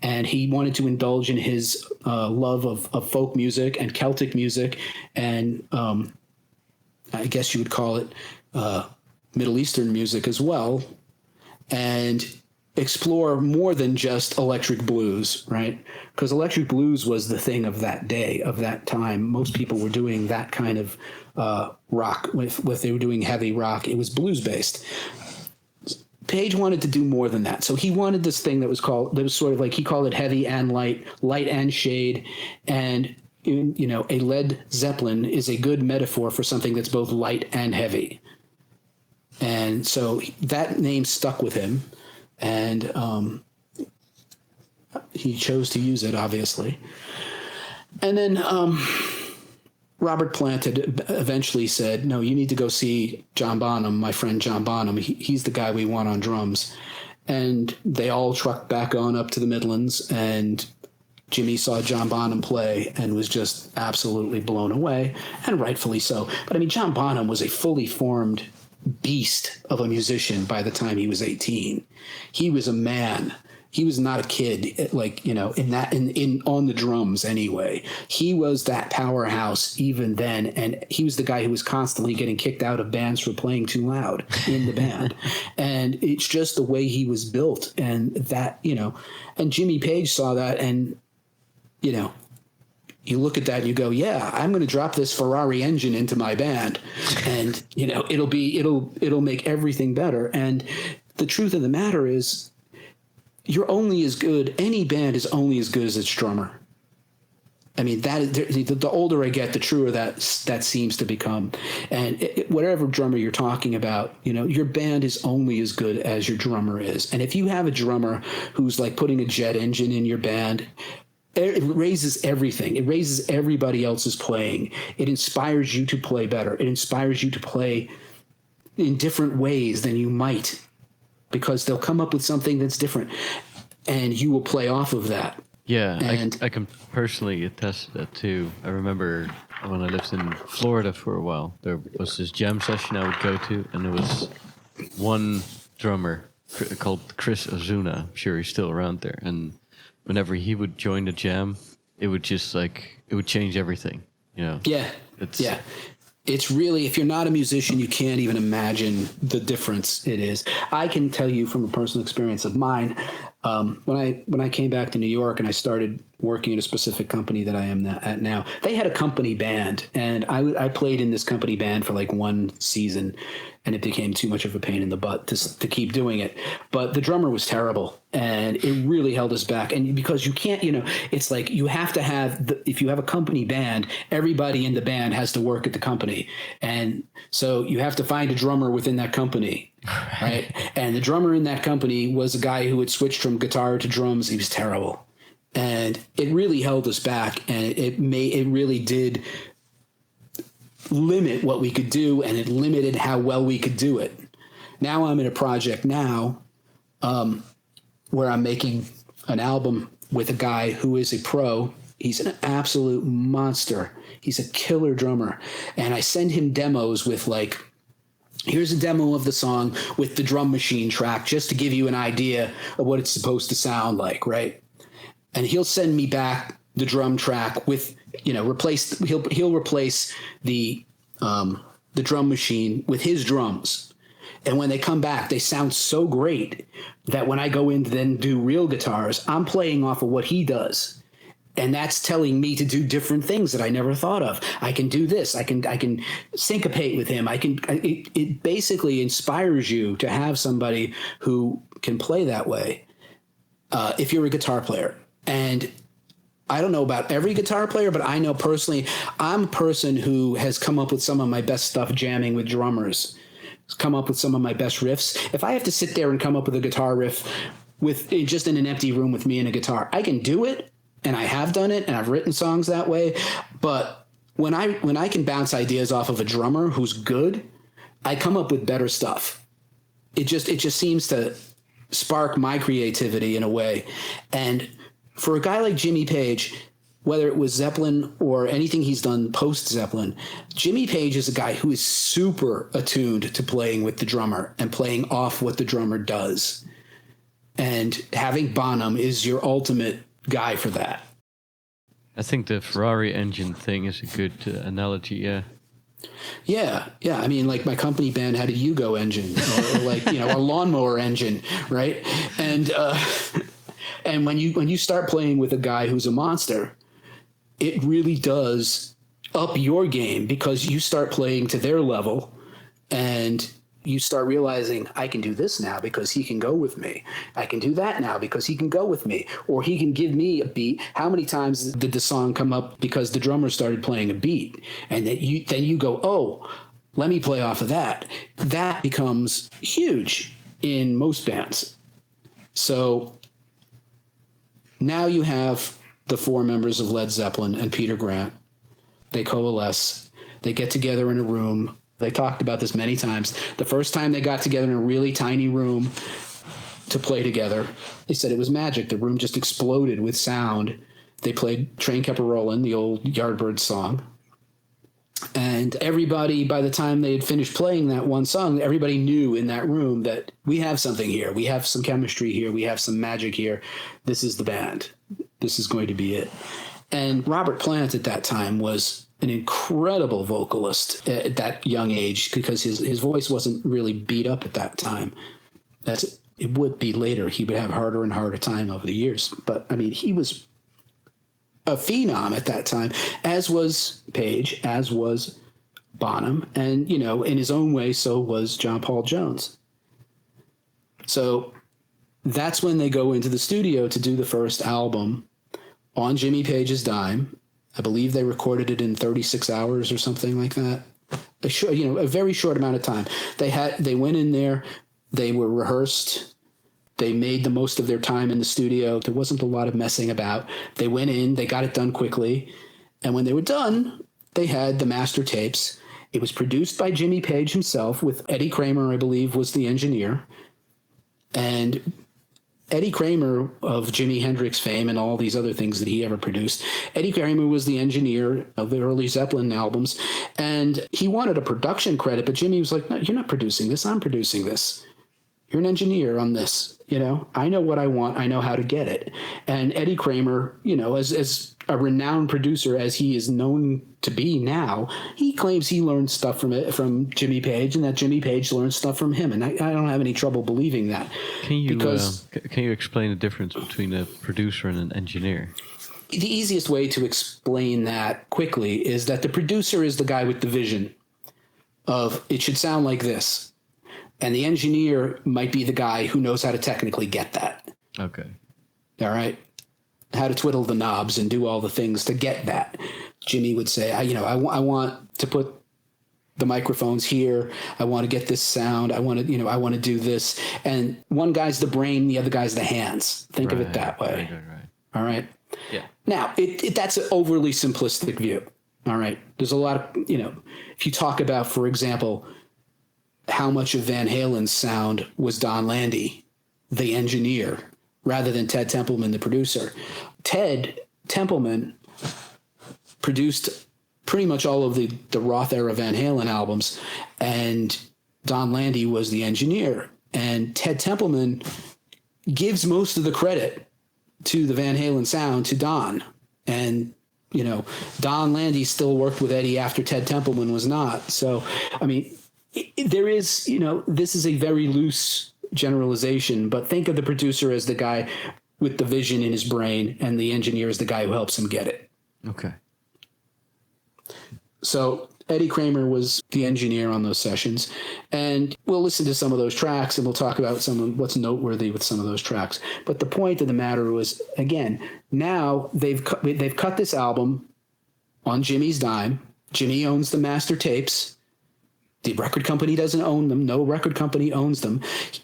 and he wanted to indulge in his love of folk music and Celtic music and I guess you would call it Middle Eastern music as well, and explore more than just electric blues, right? Because electric blues was the thing of that day, of that time. Most people were doing that kind of rock. If they were doing heavy rock, it was blues-based. Page wanted to do more than that. So he wanted this thing that was sort of like, he called it heavy and light and shade, and a Led Zeppelin is a good metaphor for something that's both light and heavy. And so that name stuck with him, and he chose to use it, obviously. And then Robert Plant had eventually said, no, you need to go see John Bonham, my friend John Bonham. He's the guy we want on drums. And they all trucked back on up to the Midlands, and Jimmy saw John Bonham play and was just absolutely blown away, and rightfully so. But I mean, John Bonham was a fully formed beast of a musician by the time he was 18. He was a man. he was not a kid, like, you know, in on the drums anyway. He was that powerhouse even then, and he was the guy who was constantly getting kicked out of bands for playing too loud in the band. And it's just the way he was built, and that, you know, and Jimmy Page saw that, and, you know, you look at that and you go, yeah, I'm going to drop this Ferrari engine into my band, and, you know, it'll make everything better. And the truth of the matter is, you're only as good. Any band is only as good as its drummer. I mean, the older I get, the truer that seems to become. And whatever drummer you're talking about, you know, your band is only as good as your drummer is. And if you have a drummer who's like putting a jet engine in your band, it raises everything. It raises everybody else's playing. It inspires you to play better. It inspires you to play in different ways than you might, because they'll come up with something that's different, and you will play off of that. Yeah, And I can personally attest to that too. I remember when I lived in Florida for a while, there was this jam session I would go to, and there was one drummer called Chris Ozuna. I'm sure he's still around there. And whenever he would join the jam, it would just like, it would change everything, you know? Yeah. It's really, if you're not a musician, you can't even imagine the difference it is. I can tell you from a personal experience of mine, when I came back to New York and I started working at a specific company that I am at now, they had a company band, and I played in this company band for like one season, and it became too much of a pain in the butt to keep doing it. But the drummer was terrible, and it really held us back. And because you can't, you know, it's like you have to have, if you have a company band, everybody in the band has to work at the company. And so you have to find a drummer within that company. Right. And the drummer in that company was a guy who had switched from guitar to drums. He was terrible. And it really held us back, and it really did limit what we could do, and it limited how well we could do it. Now I'm in a project now where I'm making an album with a guy who is a pro. He's an absolute monster. He's a killer drummer. And I send him demos with like, here's a demo of the song with the drum machine track, just to give you an idea of what it's supposed to sound like, right? And he'll send me back the drum track with, you know, he'll replace the drum machine with his drums. And when they come back, they sound so great that when I go in to then do real guitars, I'm playing off of what he does. And that's telling me to do different things that I never thought of. I can do this. I can syncopate with him. It basically inspires you to have somebody who can play that way if you're a guitar player. And I don't know about every guitar player, but I know personally, I'm a person who has come up with some of my best stuff jamming with drummers, come up with some of my best riffs. If I have to sit there and come up with a guitar riff with just in an empty room with me and a guitar, I can do it. And I have done it, and I've written songs that way. But when I can bounce ideas off of a drummer who's good, I come up with better stuff. It just seems to spark my creativity in a way. And for a guy like Jimmy Page, whether it was Zeppelin or anything he's done post Zeppelin, Jimmy Page is a guy who is super attuned to playing with the drummer and playing off what the drummer does. And having Bonham is your ultimate guy for that. I think the Ferrari engine thing is a good analogy, yeah. Yeah. I mean, like my company band had a Yugo engine, or like, you know, a lawnmower engine, right? And when you start playing with a guy who's a monster, it really does up your game, because you start playing to their level, and you start realizing, I can do this now because he can go with me. I can do that now because he can go with me, or he can give me a beat. How many times did the song come up because the drummer started playing a beat, and then you go, oh, let me play off of that. That becomes huge in most bands. So now you have the four members of Led Zeppelin and Peter Grant. They coalesce. They get together in a room. They talked about this many times. The first time they got together in a really tiny room to play together, they said it was magic. The room just exploded with sound. They played Train Kept A Rollin', the old Yardbirds song. And everybody, by the time they had finished playing that one song, everybody knew in that room that we have something here. We have some chemistry here. We have some magic here. This is the band. This is going to be it. And Robert Plant at that time was an incredible vocalist at that young age because his voice wasn't really beat up at that time. It would be later. He would have harder and harder time over the years. But, I mean, he was a phenom at that time, as was Page, as was Bonham, and, you know, in his own way, so was John Paul Jones. So that's when they go into the studio to do the first album on Jimmy Page's dime. I believe they recorded it in 36 hours or something like that. A very short amount of time. They went in there, they were rehearsed. They made the most of their time in the studio. There wasn't a lot of messing about. They went in, they got it done quickly. And when they were done, they had the master tapes. It was produced by Jimmy Page himself with Eddie Kramer, I believe, was the engineer. And Eddie Kramer of Jimi Hendrix fame and all these other things that he ever produced. Eddie Kramer was the engineer of the early Zeppelin albums. And he wanted a production credit, but Jimmy was like, no, you're not producing this. I'm producing this. You're an engineer on this. You know, I know what I want. I know how to get it. And Eddie Kramer, you know, as a renowned producer as he is known to be now, he claims he learned stuff from Jimmy Page, and that Jimmy Page learned stuff from him. And I don't have any trouble believing that. Can you explain the difference between a producer and an engineer? The easiest way to explain that quickly is that the producer is the guy with the vision of it should sound like this. And the engineer might be the guy who knows how to technically get that. Okay. All right. How to twiddle the knobs and do all the things to get that. Jimmy would say, I want to put the microphones here. I want to get this sound. I want to do this. And one guy's the brain, the other guy's the hands. Think of it that way. Right. All right. Yeah. Now, that's an overly simplistic view. All right. There's a lot of, if you talk about, for example, how much of Van Halen's sound was Don Landy, the engineer, rather than Ted Templeman, the producer. Ted Templeman produced pretty much all of the Roth era Van Halen albums, and Don Landy was the engineer. And Ted Templeman gives most of the credit to the Van Halen sound to Don. And, Don Landy still worked with Eddie after Ted Templeman was not. So, I mean, there is, this is a very loose generalization, but think of the producer as the guy with the vision in his brain and the engineer is the guy who helps him get it. Okay. So Eddie Kramer was the engineer on those sessions, and we'll listen to some of those tracks and we'll talk about some of what's noteworthy with some of those tracks. But the point of the matter was, again, now they've cut this album on Jimmy's dime. Jimmy owns the master tapes. The record company doesn't own them. No record company owns them.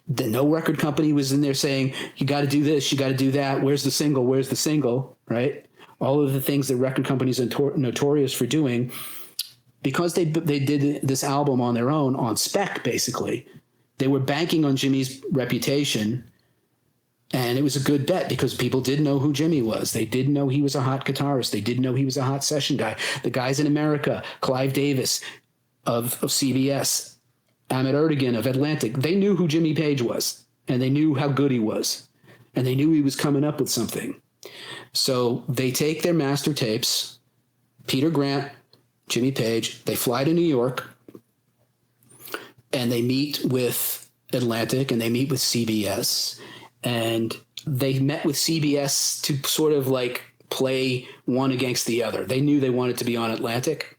No record company was in there saying, you got to do this, you got to do that. Where's the single? Where's the single? Right? All of the things that record companies are notorious for doing. Because they did this album on their own, on spec, basically. They were banking on Jimmy's reputation. And it was a good bet because people did know who Jimmy was. They did know he was a hot guitarist. They did know he was a hot session guy. The guys in America, Clive Davis of CBS, Ahmet Ertegun of Atlantic, they knew who Jimmy Page was, and they knew how good he was, and they knew he was coming up with something. So they take their master tapes, Peter Grant, Jimmy Page, they fly to New York, and they meet with Atlantic, and they meet with CBS, and they met with CBS to sort of like play one against the other. They knew they wanted to be on Atlantic.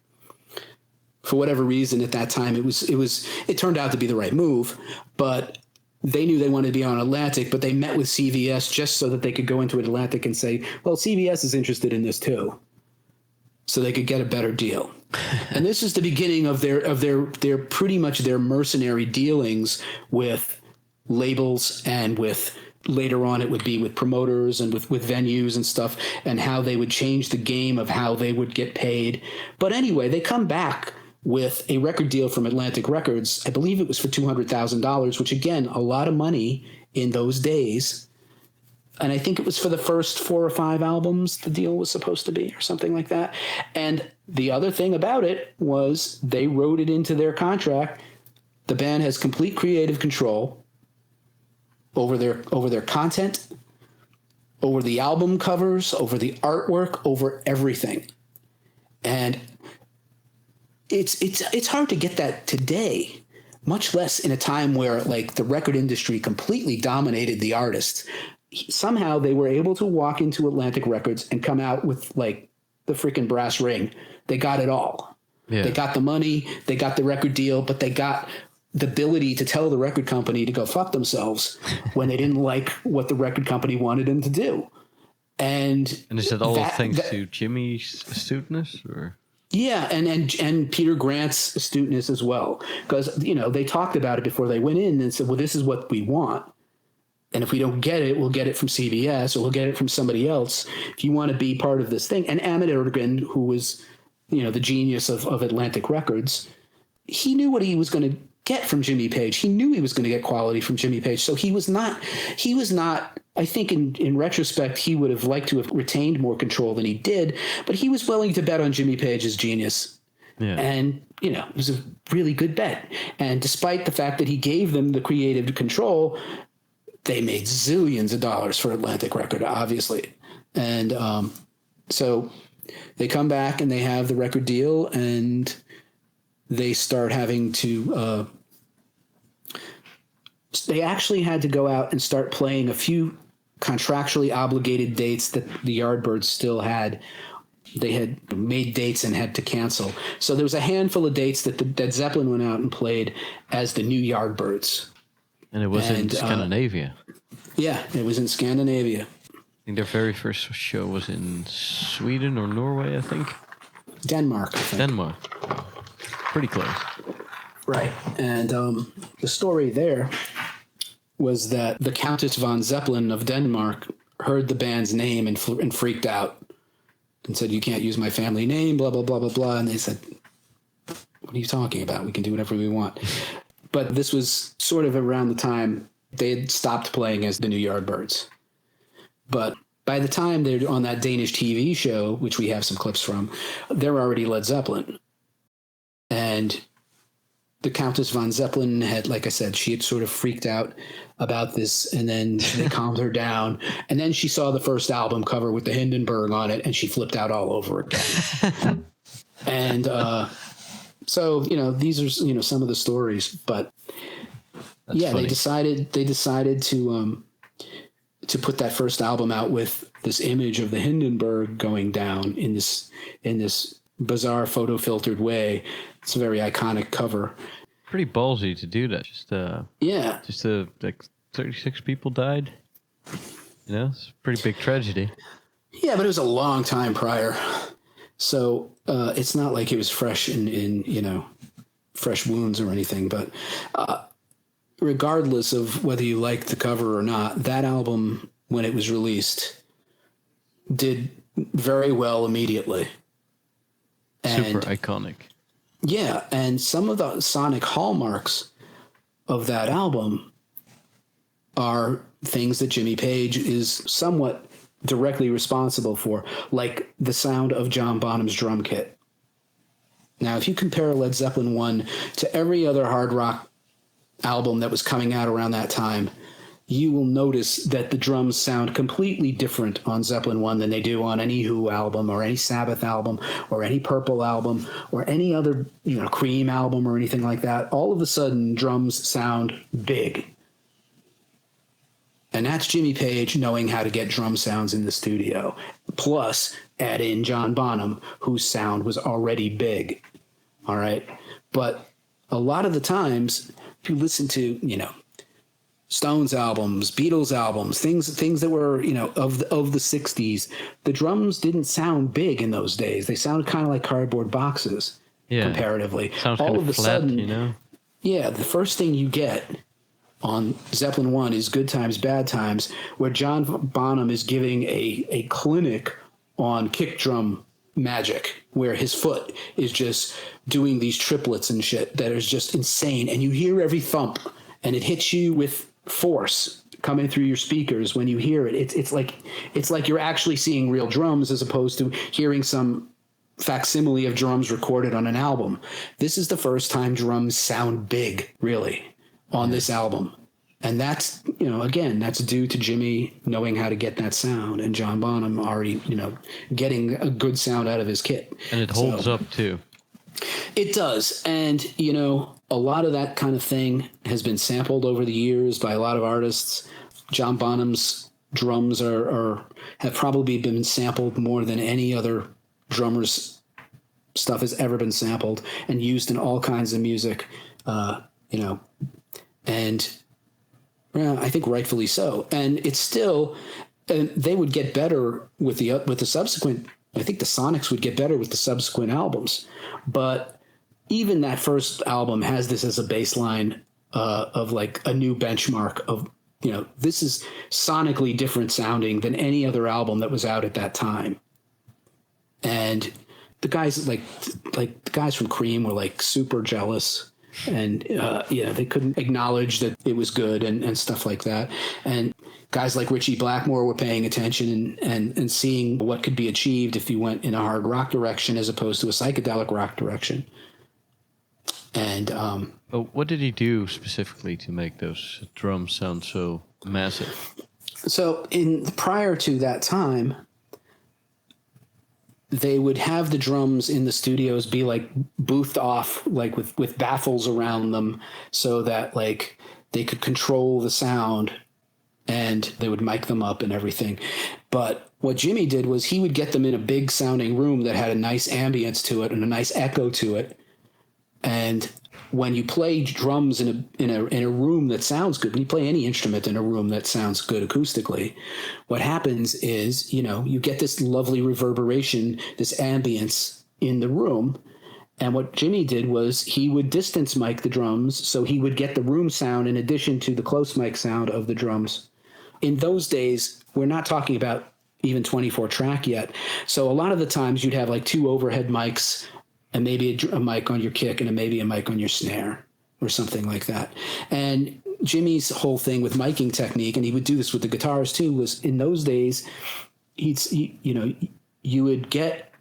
For whatever reason, at that time, it turned out to be the right move, but they knew they wanted to be on Atlantic, but they met with CBS just so that they could go into Atlantic and say, well, CBS is interested in this too, so they could get a better deal. And this is the beginning of their pretty much their mercenary dealings with labels and with, later on it would be with promoters and with venues and stuff, and how they would change the game of how they would get paid. But anyway, they come back with a record deal from Atlantic Records. I believe it was for $200,000, which, again, a lot of money in those days. And I think it was for the first 4 or 5 albums the deal was supposed to be, or something like that. And the other thing about it was they wrote it into their contract. The band has complete creative control over their content, over the album covers, over the artwork, over everything. And it's hard to get that today, much less in a time where like the record industry completely dominated the artists. Somehow they were able to walk into Atlantic Records and come out with like the freaking brass ring. They got it all. Yeah. They got the money, they got the record deal, but they got the ability to tell the record company to go fuck themselves when they didn't like what the record company wanted them to do. And is that all thanks to Jimmy's astuteness, or? Yeah, and Peter Grant's astuteness as well, because they talked about it before they went in and said, well, this is what we want. And if we don't get it, we'll get it from CBS or we'll get it from somebody else. If you want to be part of this thing. And Ahmet Ertegun, who was, the genius of Atlantic Records, he knew what he was going to get from Jimmy Page. He knew he was going to get quality from Jimmy Page. So he was not, I think in retrospect, he would have liked to have retained more control than he did, but he was willing to bet on Jimmy Page's genius. Yeah. And, it was a really good bet. And despite the fact that he gave them the creative control, they made zillions of dollars for Atlantic Record, obviously. And so they come back and they have the record deal, and they start having to they actually had to go out and start playing a few contractually obligated dates that the Yardbirds still had. They had made dates and had to cancel. So there was a handful of dates that Zeppelin went out and played as the new Yardbirds. And it was in Scandinavia. Yeah, it was in Scandinavia. I think their very first show was in Sweden or Norway, I think. Denmark, I think. Denmark. Pretty close. Right. And the story there was that the Countess von Zeppelin of Denmark heard the band's name and freaked out and said, you can't use my family name, blah, blah, blah, blah, blah. And they said, what are you talking about? We can do whatever we want. But this was sort of around the time they had stopped playing as the new Yardbirds. But by the time they're on that Danish TV show, which we have some clips from, they're already Led Zeppelin. And the Countess von Zeppelin had, like I said, she had sort of freaked out about this, and then they calmed her down. And then she saw the first album cover with the Hindenburg on it, and she flipped out all over again. And so, these are, some of the stories. But that's funny. they decided to put that first album out with this image of the Hindenburg going down in this bizarre photo filtered way. It's a very iconic cover. Pretty ballsy to do that. Just like 36 people died. It's a pretty big tragedy. Yeah, but it was a long time prior. So it's not like it was fresh in fresh wounds or anything. But regardless of whether you liked the cover or not, that album, when it was released, did very well immediately. Super iconic. Yeah, and some of the sonic hallmarks of that album are things that Jimmy Page is somewhat directly responsible for, like the sound of John Bonham's drum kit. Now, if you compare Led Zeppelin 1 to every other hard rock album that was coming out around that time, you will notice that the drums sound completely different on Zeppelin 1 than they do on any Who album or any Sabbath album or any Purple album or any other, Cream album or anything like that. All of a sudden, drums sound big. And that's Jimmy Page knowing how to get drum sounds in the studio. Plus, add in John Bonham, whose sound was already big. All right? But a lot of the times, if you listen to, Stones albums, Beatles albums, things that were, of the 60s, the drums didn't sound big in those days. They sounded kind of like cardboard boxes comparatively. Sounds all of a flat, sudden, Yeah, the first thing you get on Zeppelin 1 is Good Times, Bad Times, where John Bonham is giving a clinic on kick drum magic, where his foot is just doing these triplets and shit that is just insane. And you hear every thump, and it hits you with force coming through your speakers when you hear it. It's like you're actually seeing real drums as opposed to hearing some facsimile of drums recorded on an album. This is the first time drums sound big, really, on this album. And that's, again, that's due to Jimmy knowing how to get that sound and John Bonham already, getting a good sound out of his kit. And it holds up too. It does. And, a lot of that kind of thing has been sampled over the years by a lot of artists. John Bonham's drums have probably been sampled more than any other drummer's stuff has ever been sampled and used in all kinds of music, and I think rightfully so. And it's still, and they would get better with the subsequent. I think the Sonics would get better with the subsequent albums, but even that first album has this as a baseline of like a new benchmark of, this is sonically different sounding than any other album that was out at that time. And the guys like the guys from Cream were like super jealous, and they couldn't acknowledge that it was good and stuff like that. And guys like Ritchie Blackmore were paying attention and seeing what could be achieved if you went in a hard rock direction as opposed to a psychedelic rock direction. And what did he do specifically to make those drums sound so massive? So prior to that time, they would have the drums in the studios be like boothed off, like with baffles around them, so that like they could control the sound, and they would mic them up and everything. But what Jimmy did was he would get them in a big sounding room that had a nice ambience to it and a nice echo to it. And when you play drums in a room that sounds good, when you play any instrument in a room that sounds good acoustically, what happens is, you get this lovely reverberation, this ambience in the room. And what Jimmy did was he would distance mic the drums, so he would get the room sound in addition to the close mic sound of the drums. In those days, we're not talking about even 24 track yet. So a lot of the times you'd have like two overhead mics and maybe a mic on your kick and maybe a mic on your snare or something like that. And Jimmy's whole thing with miking technique, and he would do this with the guitars too, was in those days, you would get,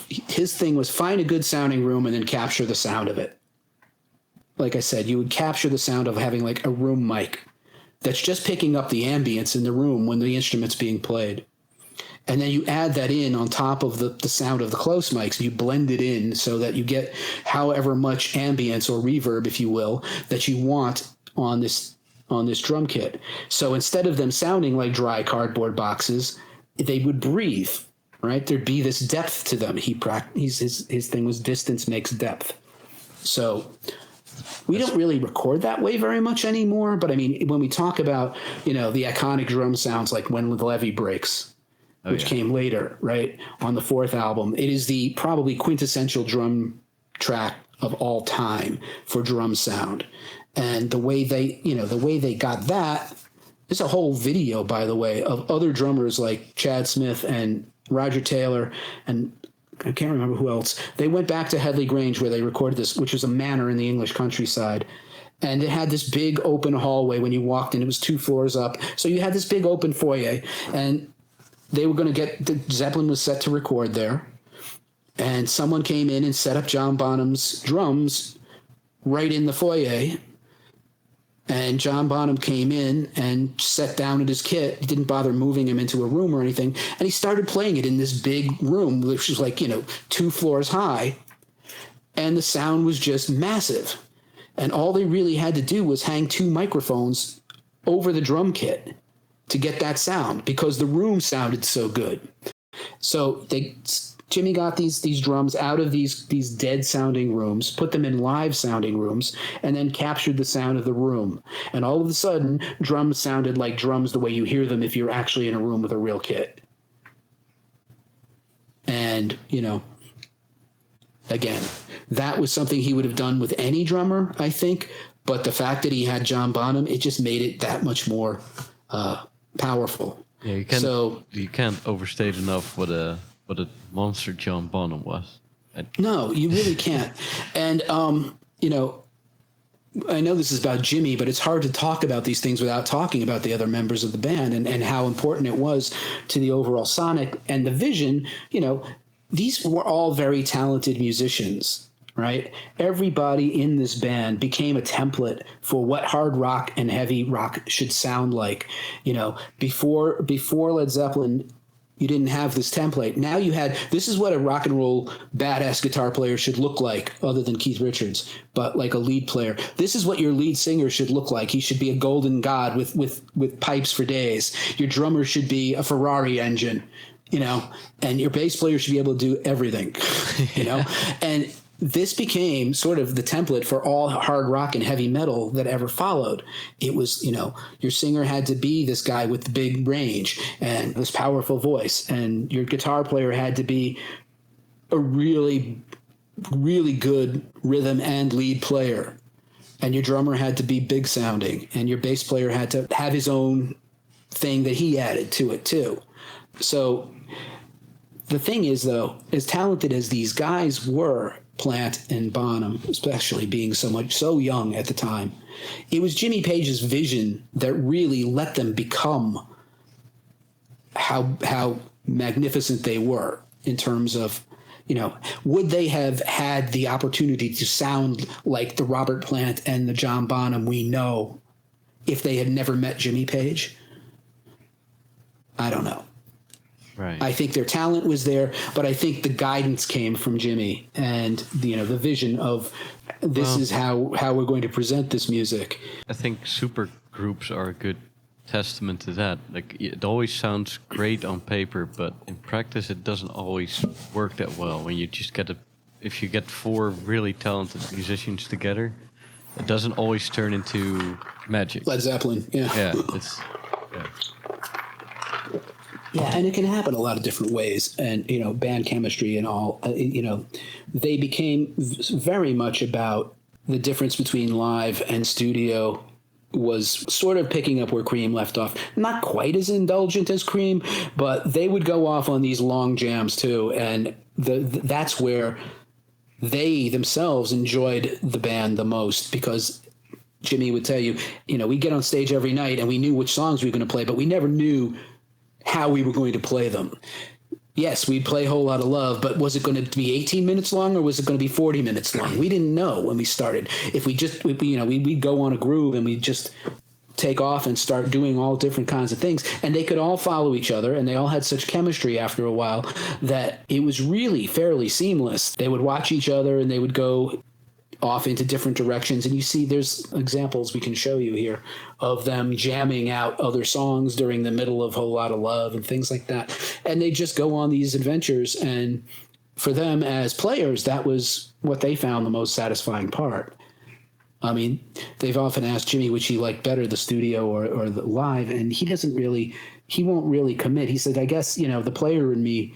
his thing was find a good sounding room and then capture the sound of it. Like I said, you would capture the sound of having like a room mic that's just picking up the ambience in the room when the instrument's being played. And then you add that in on top of the sound of the close mics. You blend it in so that you get however much ambience or reverb, if you will, that you want on this drum kit. So instead of them sounding like dry cardboard boxes, they would breathe, right? There'd be this depth to them. His thing was distance makes depth. So we don't really record that way very much anymore. But I mean, when we talk about, the iconic drum sounds like When the Levee Breaks, which came later, right, on the fourth album. It is the probably quintessential drum track of all time for drum sound. And the way they got that, there's a whole video, by the way, of other drummers like Chad Smith and Roger Taylor, and I can't remember who else. They went back to Headley Grange where they recorded this, which was a manor in the English countryside. And it had this big open hallway when you walked in. It was 2 floors up. So you had this big open foyer, and they were going to the Zeppelin was set to record there, and someone came in and set up John Bonham's drums right in the foyer. And John Bonham came in and sat down at his kit. He didn't bother moving him into a room or anything. And he started playing it in this big room, which was like, 2 floors high. And the sound was just massive. And all they really had to do was hang 2 microphones over the drum kit to get that sound, because the room sounded so good. So Jimmy got these drums out of these dead sounding rooms, put them in live sounding rooms, and then captured the sound of the room. And all of a sudden, drums sounded like drums the way you hear them if you're actually in a room with a real kit. And, again, that was something he would have done with any drummer, I think. But the fact that he had John Bonham, it just made it that much more powerful. Yeah, you can't overstate enough what a monster John Bonham was. No, you really can't. And I know this is about Jimmy, but it's hard to talk about these things without talking about the other members of the band and how important it was to the overall sonic and the vision. You know, these were all very talented musicians, right? Everybody in this band became a template for what hard rock and heavy rock should sound like. You know, before Led Zeppelin, you didn't have this template. Now you had, this is what a rock and roll badass guitar player should look like, other than Keith Richards, but like a lead player. This is what your lead singer should look like. He should be a golden god with pipes for days. Your drummer should be a Ferrari engine, you know, and your bass player should be able to do everything, you know, and this became sort of the template for all hard rock and heavy metal that ever followed. It was, you know, your singer had to be this guy with the big range and this powerful voice, and your guitar player had to be a really, really good rhythm and lead player, and your drummer had to be big sounding, and your bass player had to have his own thing that he added to it too. So the thing is, though, as talented as these guys were, Plant and Bonham, especially being so young at the time, it was Jimmy Page's vision that really let them become how magnificent they were in terms of, you know, would they have had the opportunity to sound like the Robert Plant and the John Bonham we know if they had never met Jimmy Page? I don't know. Right. I think their talent was there, but I think the guidance came from Jimmy and, you know, the vision of this is how we're going to present this music. I think super groups are a good testament to that. Like, it always sounds great on paper, but in practice it doesn't always work that well. When you just get if you get four really talented musicians together, it doesn't always turn into magic. Led Zeppelin, yeah. Yeah, Yeah, and it can happen a lot of different ways, and, you know, band chemistry and all, you know, they became very much about the difference between live and studio was sort of picking up where Cream left off. Not quite as indulgent as Cream, but they would go off on these long jams too, and that's where they themselves enjoyed the band the most, because Jimmy would tell you, you know, we get on stage every night and we knew which songs we were going to play, but we never knew how we were going to play them. Yes, we'd play Whole Lotta Love, but was it going to be 18 minutes long or was it going to be 40 minutes long? We didn't know when we started. If we'd go on a groove and we'd just take off and start doing all different kinds of things, and they could all follow each other, and they all had such chemistry after a while that it was really fairly seamless. They would watch each other and they would go off into different directions, and you see there's examples we can show you here of them jamming out other songs during the middle of Whole Lotta Love and things like that, and they just go on these adventures, and for them as players, that was what they found the most satisfying part. I mean, they've often asked Jimmy which he liked better, the studio or the live, and he won't really commit. He said, I guess, you know, the player in me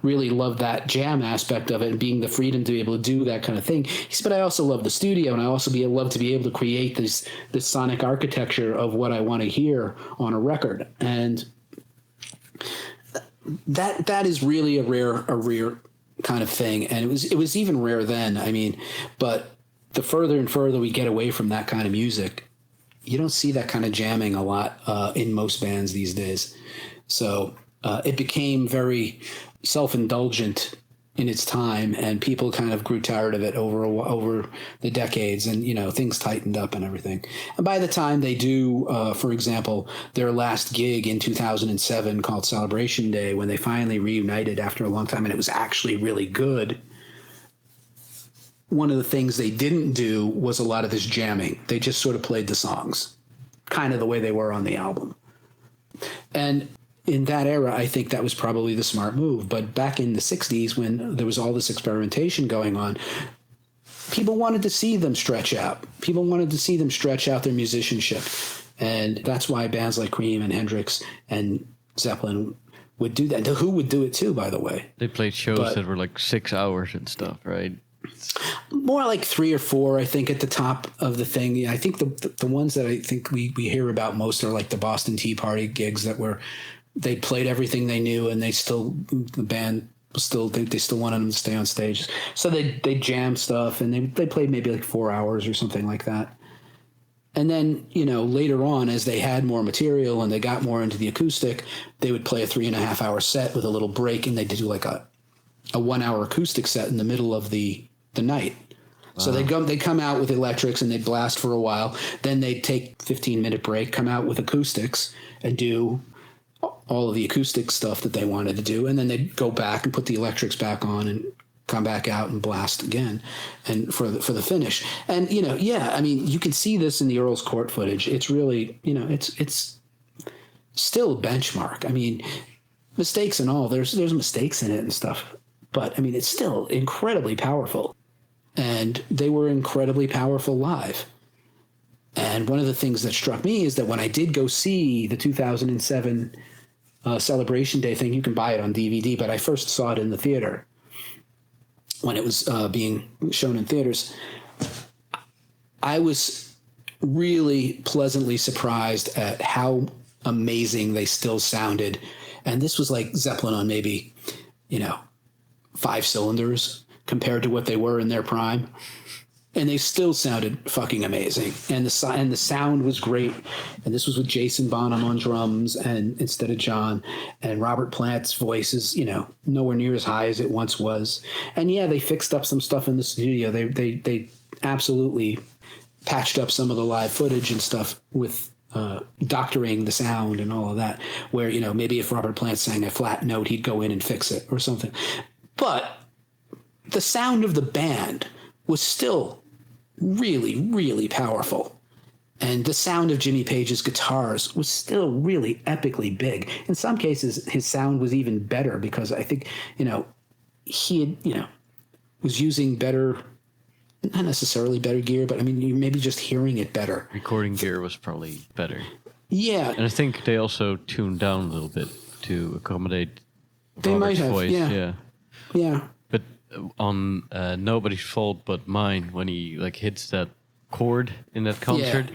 really loved that jam aspect of it and being the freedom to be able to do that kind of thing. He said, but I also love the studio, and I also love to be able to create this sonic architecture of what I want to hear on a record. And that is really a rare kind of thing. And it was even rare then. I mean, but the further and further we get away from that kind of music, you don't see that kind of jamming a lot in most bands these days. So it became very self-indulgent in its time, and people kind of grew tired of it over the decades, and, you know, things tightened up and everything. And by the time they do, for example, their last gig in 2007 called Celebration Day, when they finally reunited after a long time, and it was actually really good, one of the things they didn't do was a lot of this jamming. They just sort of played the songs, kind of the way they were on the album. And in that era, I think that was probably the smart move. But back in the 60s, when there was all this experimentation going on, people wanted to see them stretch out. People wanted to see them stretch out their musicianship. And that's why bands like Cream and Hendrix and Zeppelin would do that. The Who would do it too, by the way. They played shows that were like 6 hours and stuff, right? More like 3 or 4, I think, at the top of the thing. Yeah, I think the ones that I think we hear about most are like the Boston Tea Party gigs that were, they played everything they knew, and the band they still wanted him to stay on stage. So they jammed stuff, and they played maybe like 4 hours or something like that. And then, later on, as they had more material and they got more into the acoustic, they would play a 3.5 hour set with a little break, and they'd do like a 1 hour acoustic set in the middle of the night. Wow. So they'd come out with electrics and they'd blast for a while. Then they'd take 15-minute break, come out with acoustics and do all of the acoustic stuff that they wanted to do. And then they'd go back and put the electrics back on and come back out and blast again, and for the finish. And you can see this in the Earl's Court footage. It's really, it's still a benchmark. I mean, mistakes and all. There's mistakes in it and stuff, but I mean, it's still incredibly powerful. And they were incredibly powerful live. And one of the things that struck me is that when I did go see the 2007 Celebration Day thing, you can buy it on DVD, but I first saw it in the theater when it was being shown in theaters. I was really pleasantly surprised at how amazing they still sounded. And this was like Zeppelin on maybe, 5 cylinders compared to what they were in their prime. And they still sounded fucking amazing. And the sound was great. And this was with Jason Bonham on drums and instead of John. And Robert Plant's voice is, nowhere near as high as it once was. And yeah, they fixed up some stuff in the studio. They absolutely patched up some of the live footage and stuff with doctoring the sound and all of that. Where, maybe if Robert Plant sang a flat note, he'd go in and fix it or something. But the sound of the band was still really, really powerful. And the sound of Jimmy Page's guitars was still really epically big. In some cases, his sound was even better because I think, he had, was using better, not necessarily better gear, but I mean, you maybe just hearing it better. Recording gear was probably better. Yeah. And I think they also tuned down a little bit to accommodate they Robert's might have, voice. Yeah. Yeah. But on Nobody's Fault But Mine, when he hits that chord in that concert,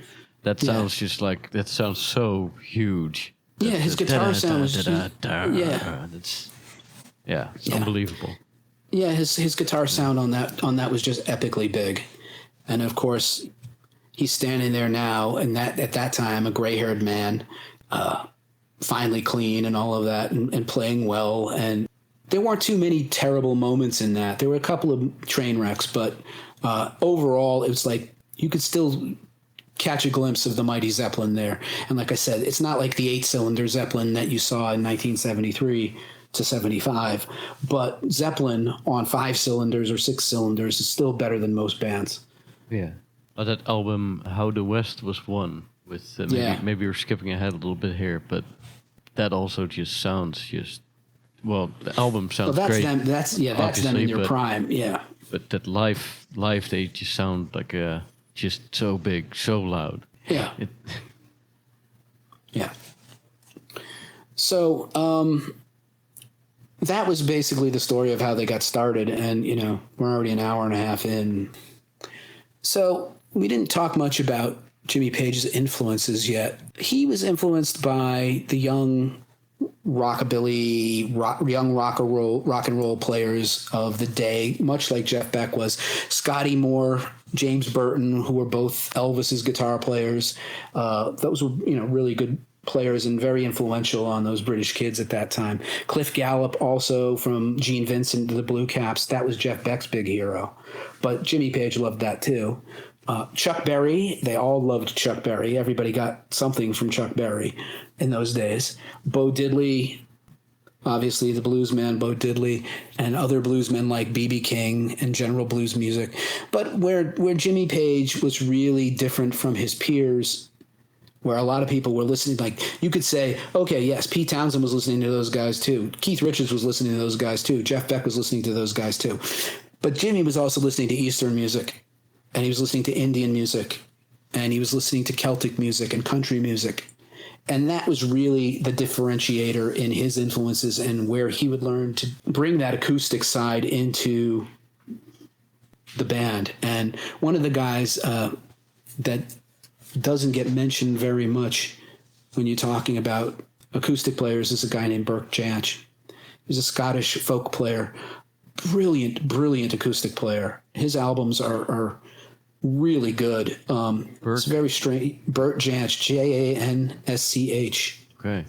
that sounds just that sounds so huge. Yeah, his guitar sound was it's unbelievable. Yeah, his guitar sound on that was just epically big. And of course, he's standing there now, and that at that time a gray-haired man, finally clean and all of that, and playing well. And there weren't too many terrible moments in that. There were a couple of train wrecks, but overall, it was like you could still catch a glimpse of the mighty Zeppelin there. And like I said, it's not like the 8-cylinder Zeppelin that you saw in 1973 to 75, but Zeppelin on 5 cylinders or 6 cylinders is still better than most bands. Yeah. That album, How the West Was Won, with maybe we're skipping ahead a little bit here, but that also just sounds well, the album sounds great. That's them in their prime, yeah. But that live, they just sound like just so big, so loud. Yeah. Yeah. So that was basically the story of how they got started, and we're already an hour and a half in. So we didn't talk much about Jimmy Page's influences yet. He was influenced by the young rockabilly, young rock and roll players of the day, much like Jeff Beck was. Scotty Moore, James Burton, who were both Elvis's guitar players. Those were really good players and very influential on those British kids at that time. Cliff Gallup, also from Gene Vincent to the Blue Caps, that was Jeff Beck's big hero. But Jimmy Page loved that too. Chuck Berry, they all loved Chuck Berry. Everybody got something from Chuck Berry in those days. Bo Diddley, obviously the blues man Bo Diddley, and other bluesmen like B.B. King and general blues music. But where Jimmy Page was really different from his peers, where a lot of people were listening, you could say, okay, yes, Pete Townsend was listening to those guys too. Keith Richards was listening to those guys too. Jeff Beck was listening to those guys too. But Jimmy was also listening to Eastern music, and he was listening to Indian music, and he was listening to Celtic music and country music. And that was really the differentiator in his influences and where he would learn to bring that acoustic side into the band. And one of the guys that doesn't get mentioned very much when you're talking about acoustic players is a guy named Burke Jansch. He's a Scottish folk player, brilliant acoustic player. His albums are really good. It's very strange. Bert Jansch, Jansch. Okay.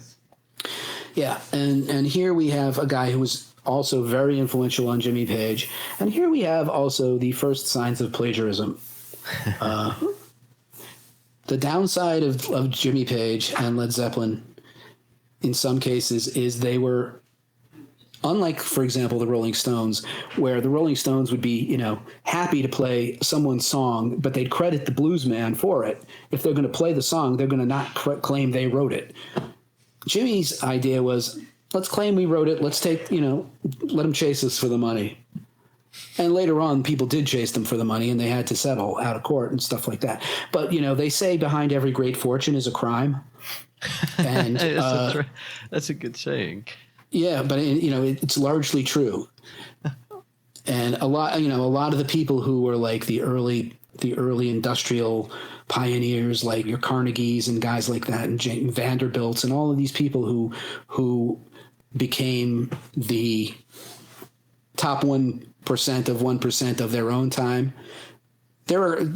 Yeah, and here we have a guy who was also very influential on Jimmy Page, and here we have also the first signs of plagiarism. The downside of Jimmy Page and Led Zeppelin, in some cases, is they were, unlike, for example, the Rolling Stones, where the Rolling Stones would be, happy to play someone's song, but they'd credit the blues man for it. If they're going to play the song, they're going to not claim they wrote it. Jimmy's idea was, let's claim we wrote it. Let's take, let them chase us for the money. And later on, people did chase them for the money, and they had to settle out of court and stuff like that. But, they say behind every great fortune is a crime. And that's a good saying. Yeah, but it's largely true. And a lot of the people who were like the early industrial pioneers, like your Carnegies and guys like that, and Vanderbilts, and all of these people who became the top 1% of 1% of their own time. There are, at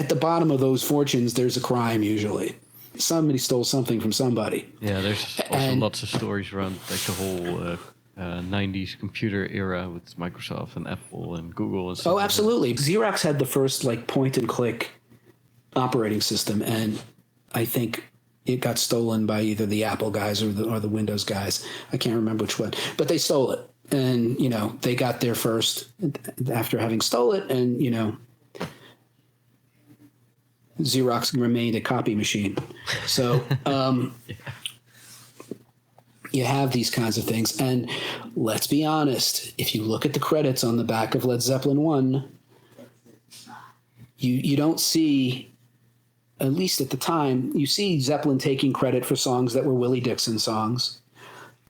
the bottom of those fortunes, there's a crime usually. Somebody stole something from somebody. Yeah, there's also lots of stories around like the whole 90s computer era with Microsoft and Apple and Google and stuff. Oh, absolutely. Xerox had the first like point and click operating system, and I think it got stolen by either the Apple guys or the Windows guys. I can't remember which one, but they stole it, and they got there first after having stole it, and Xerox remained a copy machine. So you have these kinds of things. And let's be honest, if you look at the credits on the back of Led Zeppelin 1, you don't see, at least at the time, you see Zeppelin taking credit for songs that were Willie Dixon songs.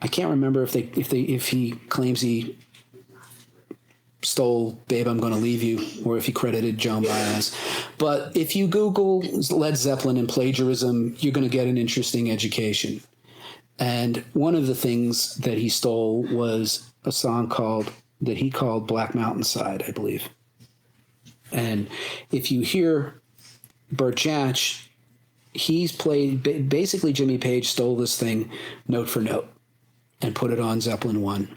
I can't remember if he claims he stole Babe, I'm Gonna Leave You, or if he credited Joan Baez. But if you Google Led Zeppelin and plagiarism, you're going to get an interesting education. And one of the things that he stole was a song that he called Black Mountainside, I believe. And if you hear Bert Jansch, he's played, basically Jimmy Page stole this thing note for note and put it on Zeppelin 1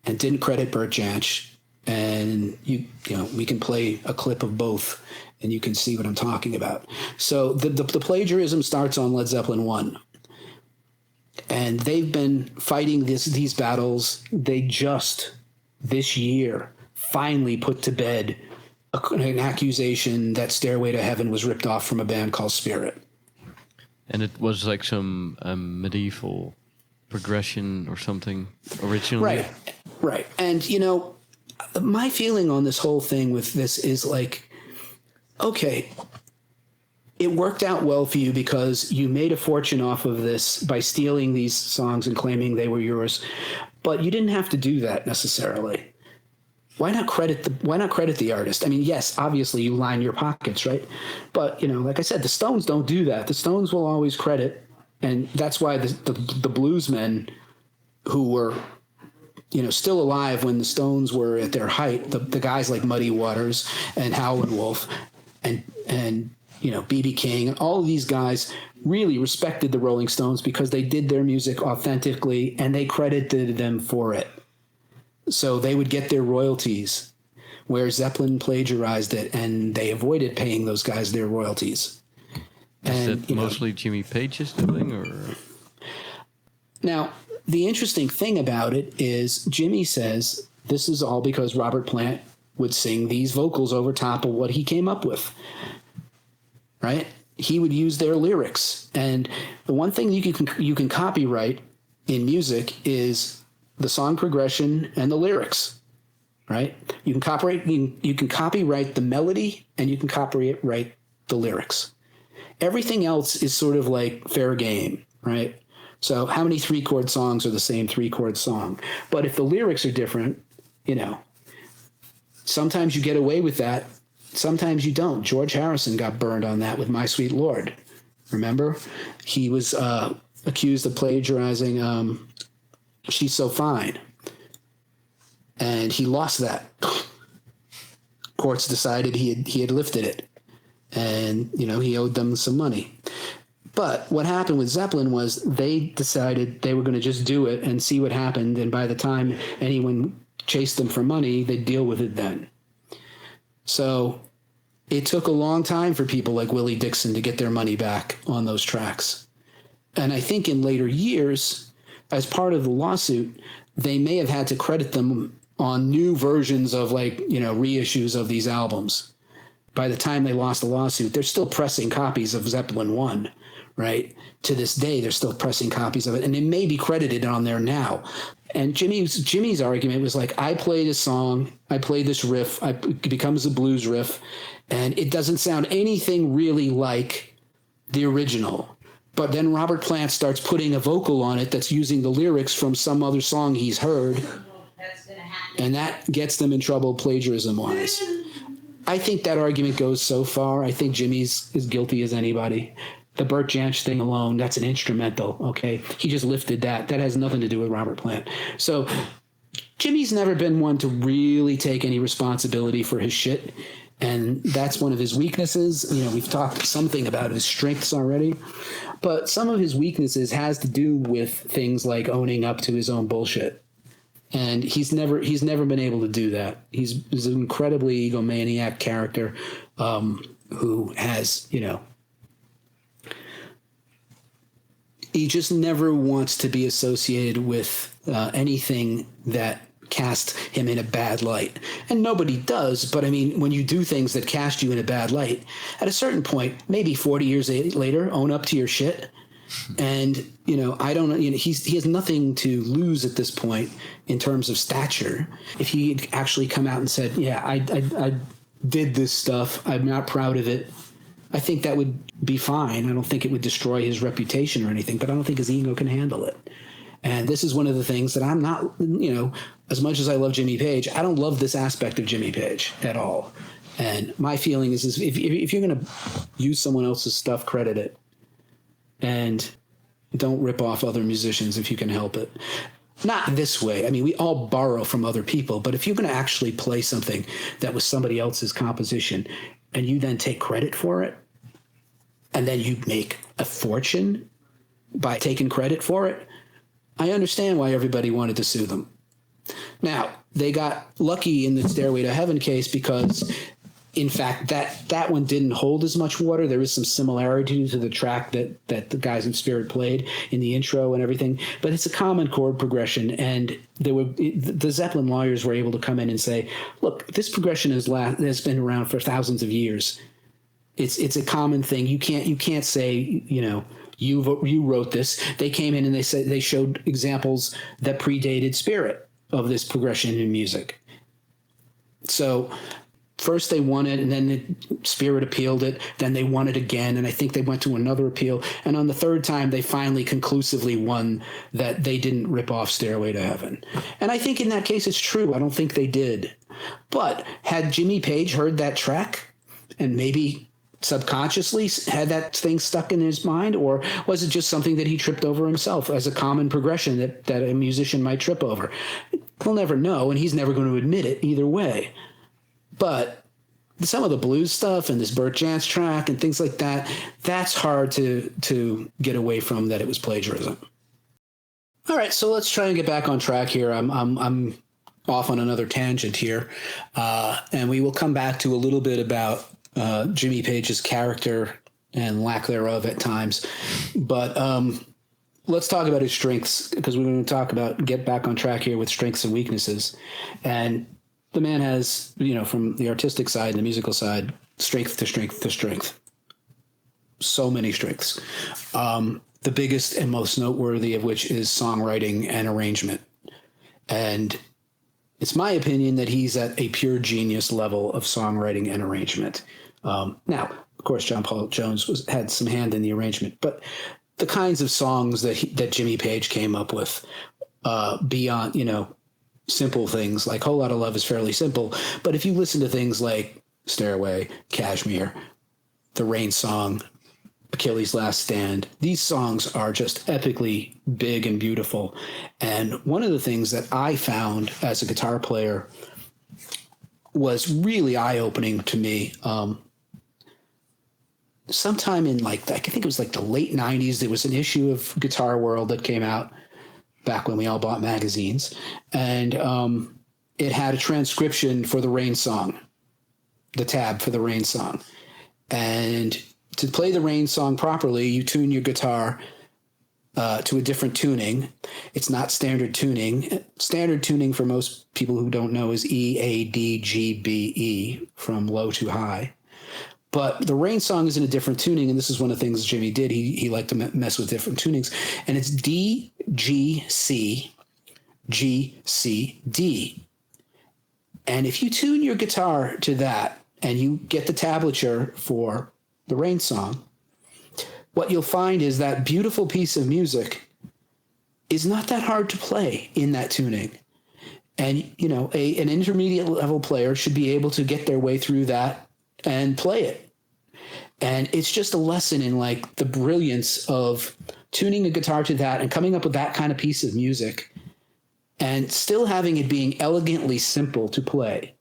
and didn't credit Bert Jansch. And we can play a clip of both, and you can see what I'm talking about. So the plagiarism starts on Led Zeppelin 1, and they've been fighting these battles. They just this year finally put to bed an accusation that Stairway to Heaven was ripped off from a band called Spirit. And it was like some medieval progression or something originally. Right. And my feeling on this whole thing with this is like, okay, it worked out well for you because you made a fortune off of this by stealing these songs and claiming they were yours, but you didn't have to do that necessarily. Why not credit the artist? I mean, yes, obviously you line your pockets, right? But like I said, the Stones don't do that. The Stones will always credit, and that's why the bluesmen who were still alive when the Stones were at their height, the guys like Muddy Waters and Howlin' Wolf and B.B. King, and all of these guys really respected the Rolling Stones because they did their music authentically and they credited them for it. So they would get their royalties, where Zeppelin plagiarized it and they avoided paying those guys their royalties. Is that mostly Jimmy Page's doing, or? Now, the interesting thing about it is Jimmy says this is all because Robert Plant would sing these vocals over top of what he came up with, right? He would use their lyrics. And the one thing you can copyright in music is the song progression and the lyrics, right? You can copyright the melody and you can copyright the lyrics. Everything else is sort of like fair game, right? So how many 3-chord songs are the same 3-chord song? But if the lyrics are different, sometimes you get away with that. Sometimes you don't. George Harrison got burned on that with My Sweet Lord. Remember? He was accused of plagiarizing She's So Fine. And he lost that. Courts decided he had lifted it. And, he owed them some money. But what happened with Zeppelin was they decided they were going to just do it and see what happened. And by the time anyone chased them for money, they'd deal with it then. So it took a long time for people like Willie Dixon to get their money back on those tracks. And I think in later years, as part of the lawsuit, they may have had to credit them on new versions of reissues of these albums. By the time they lost the lawsuit, they're still pressing copies of Zeppelin 1, right? To this day, they're still pressing copies of it, and it may be credited on there now. And Jimmy's argument was like, I played a song, I played this riff, it becomes a blues riff, and it doesn't sound anything really like the original. But then Robert Plant starts putting a vocal on it that's using the lyrics from some other song he's heard, and that gets them in trouble plagiarism-wise. I think that argument goes so far. I think Jimmy's as guilty as anybody. The Burt Jansch thing alone, that's an instrumental, okay? He just lifted that. That has nothing to do with Robert Plant. So Jimmy's never been one to really take any responsibility for his shit, and that's one of his weaknesses. We've talked something about his strengths already, but some of his weaknesses has to do with things like owning up to his own bullshit. And he's never been able to do that. He's an incredibly egomaniac character who has, he just never wants to be associated with anything that cast him in a bad light. And nobody does, but I mean, when you do things that cast you in a bad light, at a certain point, maybe 40 years later, own up to your shit. And, I don't know, he has nothing to lose at this point in terms of stature. If he had actually come out and said, yeah, I did this stuff, I'm not proud of it, I think that would be fine. I don't think it would destroy his reputation or anything, but I don't think his ego can handle it. And this is one of the things that I'm not, as much as I love Jimmy Page, I don't love this aspect of Jimmy Page at all. And my feeling is if you're going to use someone else's stuff, credit it. And don't rip off other musicians if you can help it. Not this way. I mean, we all borrow from other people, but if you're going to actually play something that was somebody else's composition and you then take credit for it, and then you make a fortune by taking credit for it, I understand why everybody wanted to sue them. Now, they got lucky in the Stairway to Heaven case because, in fact, that one didn't hold as much water. There is some similarity to the track that the guys in Spirit played in the intro and everything, but it's a common chord progression. And the Zeppelin lawyers were able to come in and say, look, this progression has been around for thousands of years. It's a common thing. You can't say, you wrote this. They came in and they showed examples that predated Spirit of this progression in music. So first they won it, and then Spirit appealed it. Then they won it again, and I think they went to another appeal. And on the third time, they finally conclusively won that they didn't rip off Stairway to Heaven. And I think in that case it's true. I don't think they did. But had Jimmy Page heard that track and maybe subconsciously had that thing stuck in his mind, or was it just something that he tripped over himself as a common progression that a musician might trip over? We'll never know, and he's never going to admit it either way. But some of the blues stuff and this Burt Jansch track and things like that, that's hard to get away from that it was plagiarism. All right, so let's try and get back on track here. I'm off on another tangent here, and we will come back to a little bit about Jimmy Page's character and lack thereof at times. But let's talk about his strengths, because we're going to get back on track here with strengths and weaknesses. And the man has, from the artistic side and the musical side, strength to strength to strength. So many strengths. The biggest and most noteworthy of which is songwriting and arrangement. And it's my opinion that he's at a pure genius level of songwriting and arrangement. Now, of course, John Paul Jones had some hand in the arrangement, but the kinds of songs that Jimmy Page came up with, beyond, simple things like Whole Lotta Love is fairly simple, but if you listen to things like Stairway, Kashmir, The Rain Song, Achilles' Last Stand. These songs are just epically big and beautiful. And one of the things that I found as a guitar player was really eye-opening to me. Sometime in I think it was the late 90s, there was an issue of Guitar World that came out back when we all bought magazines. And it had a transcription for the Rain song, the tab for the Rain song. And to play the Rain song properly, you tune your guitar to a different tuning. It's not standard tuning. Standard tuning, for most people who don't know, is E, A, D, G, B, E, from low to high. But the Rain song is in a different tuning, and this is one of the things Jimmy did. He liked to mess with different tunings. And it's D, G, C, G, C, D. And if you tune your guitar to that, and you get the tablature for the Rain song, what you'll find is that beautiful piece of music is not that hard to play in that tuning. And, an intermediate level player should be able to get their way through that and play it. And it's just a lesson in the brilliance of tuning a guitar to that and coming up with that kind of piece of music and still having it being elegantly simple to play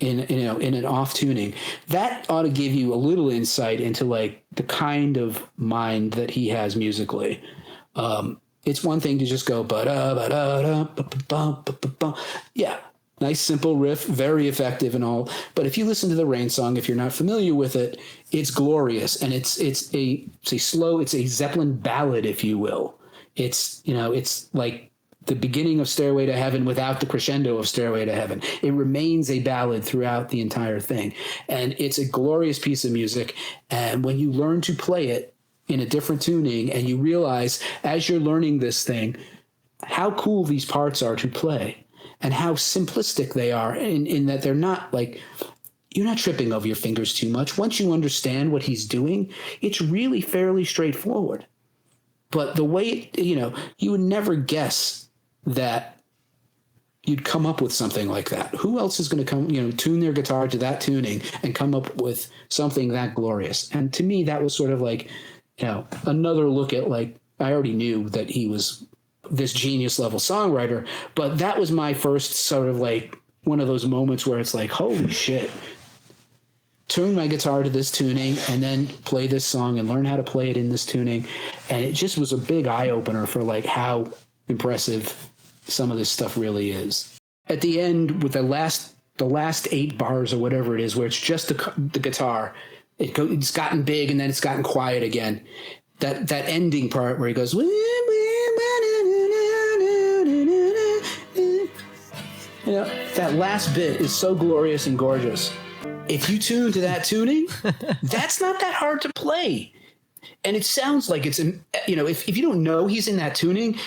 in an off tuning. That ought to give you a little insight into the kind of mind that he has musically. It's one thing to just go yeah, nice simple riff, very effective and all. But if you listen to the Rain song, if you're not familiar with it, it's glorious, and it's a Zeppelin ballad, if you will. It's like the beginning of Stairway to Heaven without the crescendo of Stairway to Heaven. It remains a ballad throughout the entire thing. And it's a glorious piece of music. And when you learn to play it in a different tuning, and you realize as you're learning this thing, how cool these parts are to play and how simplistic they are in that they're not you're not tripping over your fingers too much. Once you understand what he's doing, it's really fairly straightforward. But the way, you would never guess that you'd come up with something like that. Who else is going to tune their guitar to that tuning and come up with something that glorious? And to me, that was sort of another look at I already knew that he was this genius level songwriter, but that was my first sort of one of those moments where it's holy shit, tune my guitar to this tuning and then play this song and learn how to play it in this tuning. And it just was a big eye opener for how impressive some of this stuff really is. At the end, with the last 8 bars or whatever it is, where it's just the guitar, it's gotten big and then it's gotten quiet again. That ending part where he goes, that last bit is so glorious and gorgeous. If you tune to that tuning, that's not that hard to play. And it sounds like it's, if you don't know he's in that tuning,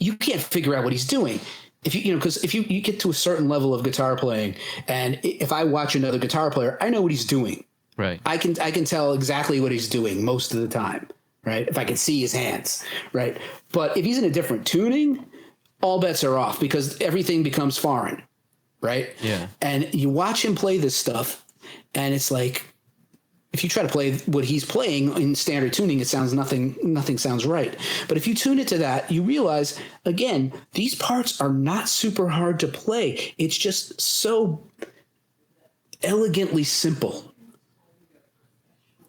you can't figure out what he's doing. If because if you get to a certain level of guitar playing, and if I watch another guitar player, I know what he's doing. Right. I can tell exactly what he's doing most of the time. Right. If I can see his hands. Right. But if he's in a different tuning, all bets are off because everything becomes foreign. Right. Yeah. And you watch him play this stuff, and it's if you try to play what he's playing in standard tuning, it sounds nothing sounds right. But if you tune it to that, you realize, again, these parts are not super hard to play. It's just so elegantly simple.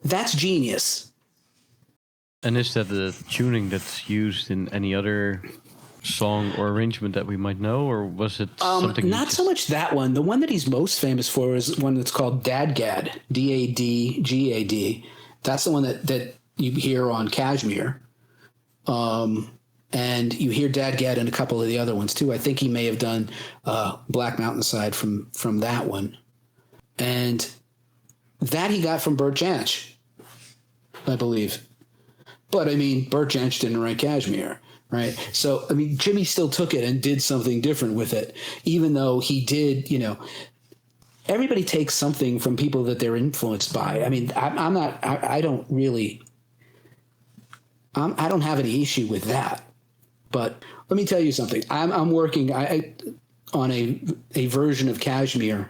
That's genius. And is that the tuning that's used in any other song or arrangement that we might know, or was it something? Not so much that one. The one that he's most famous for is one that's called Dadgad, Dadgad. That's the one that you hear on Kashmir, and you hear Dadgad in a couple of the other ones too. I think he may have done Black Mountainside from that one, and that he got from Bert Jansch, I believe. But I mean, Bert Jansch didn't write Kashmir. Right. So, I mean, Jimmy still took it and did something different with it, even though he did, everybody takes something from people that they're influenced by. I mean, I don't have any issue with that. But let me tell you something. I'm working on a version of Kashmir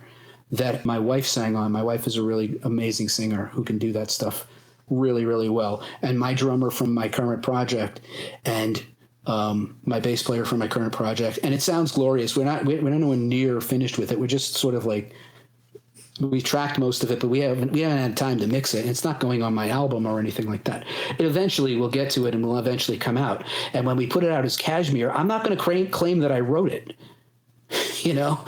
that my wife sang on. My wife is a really amazing singer who can do that stuff really, really well. And my drummer from my current project and my bass player from my current project, and it sounds glorious. We're not nowhere near finished with it. We're just sort of like, we tracked most of it, but we haven't had time to mix it. It's not going on my album or anything like that. It eventually we'll get to it and will eventually come out. And when we put it out as Kashmir, I'm not going to claim that I wrote it. You know,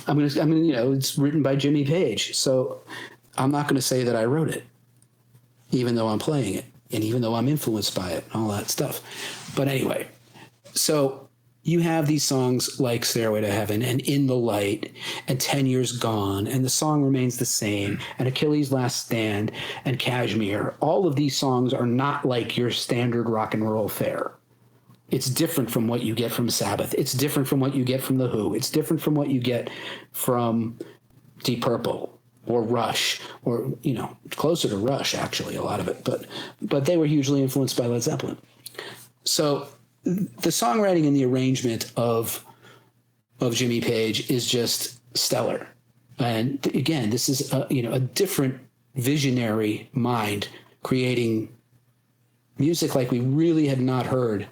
I'm gonna, you know, it's written by Jimmy Page, so I'm not going to say that I wrote it, even though I'm playing it and even though I'm influenced by it and all that stuff. But anyway, so you have these songs like Stairway to Heaven and In the Light and 10 Years Gone, and the song remains the same, and Achilles' Last Stand and Kashmir. All of these songs are not like your standard rock and roll fare. It's different from what you get from Sabbath. It's different from what you get from The Who. It's different from what you get from Deep Purple or Rush, or, you know, closer to Rush, actually, a lot of it. But they were hugely influenced by Led Zeppelin. So the songwriting and the arrangement of Jimmy Page is just stellar. And again, this is a different visionary mind creating music like we really had not heard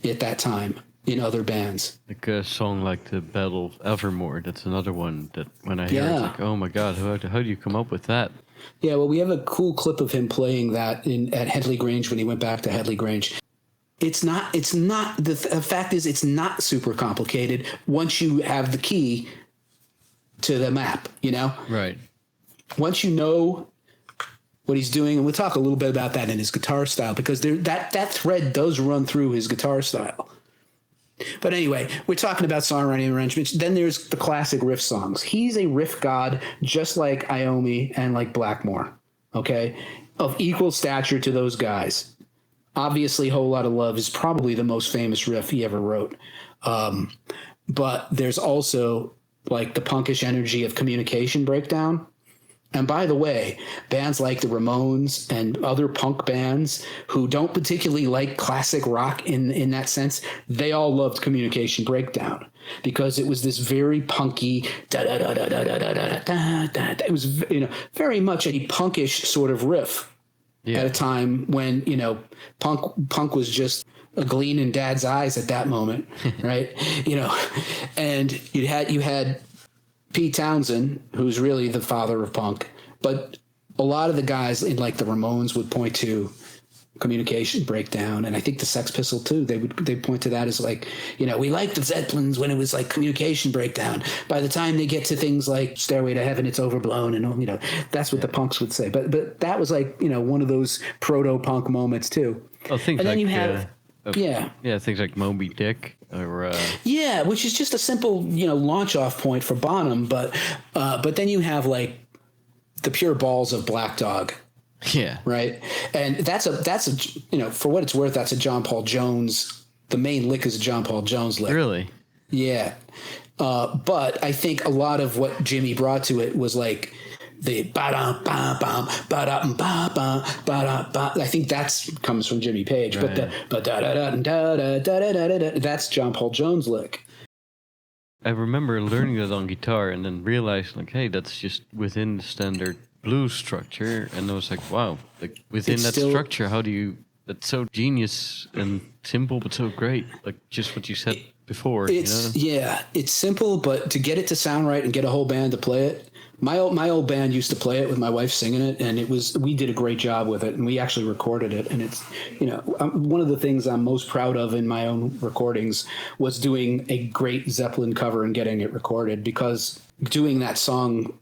at that time in other bands. Like a song like the Battle of Evermore, that's another one that when I hear it, it's like, oh my God, how do you come up with that? Yeah, well, we have a cool clip of him playing that at Headley Grange when he went back to Headley Grange. It's not, the fact is, it's not super complicated once you have the key to the map, you know? Right. Once you know what he's doing, and we'll talk a little bit about that in his guitar style, because that thread does run through his guitar style. But anyway, we're talking about songwriting and arrangements. Then there's the classic riff songs. He's a riff god, just like Iommi and like Blackmore, okay? Of equal stature to those guys. Obviously, Whole Lotta Love is probably the most famous riff he ever wrote. But there's also like the punkish energy of Communication Breakdown. And by the way, bands like the Ramones and other punk bands who don't particularly like classic rock in that sense, they all loved Communication Breakdown because it was this very punky da da da da da da da da da. It was, you know, very much a punkish sort of riff at a time when, you know, punk was just a gleam in Dad's eyes at that moment, right? You know, and you had Pete Townsend, who's really the father of punk, but a lot of the guys in like the Ramones would point to Communication Breakdown, and I think the Sex Pistols too. They point to that as like, you know, we liked the Zeppelins when it was like Communication Breakdown. By the time they get to things like Stairway to Heaven, it's overblown, and you know, that's what the punks would say. But that was like, you know, one of those proto-punk moments too. Oh, things and then like you have things like Moby Dick or which is just a simple, you know, launch off point for Bonham, but then you have like the pure balls of Black Dog. Yeah. Right. And that's a, you know, for what it's worth, that's a John Paul Jones. The main lick is a John Paul Jones lick. Really? Yeah. But I think a lot of what Jimmy brought to it was like the ba-dum-ba-bum, ba-dum-ba-bum, ba-dum-ba. I think that comes from Jimmy Page. Right. But da-da-da-da-da-da-da-da-da, that's John Paul Jones lick. I remember learning that on guitar and then realizing like, hey, that's just within the standard blues structure, and I was like, wow, like within that structure, how do you, that's so genius and simple but so great, like just what you said before. It's, you know? Yeah, it's simple, but to get it to sound right and get a whole band to play it, my old band used to play it with my wife singing it, and we did a great job with it, and we actually recorded it. And it's, you know, one of the things I'm most proud of in my own recordings was doing a great Zeppelin cover and getting it recorded, because doing that song,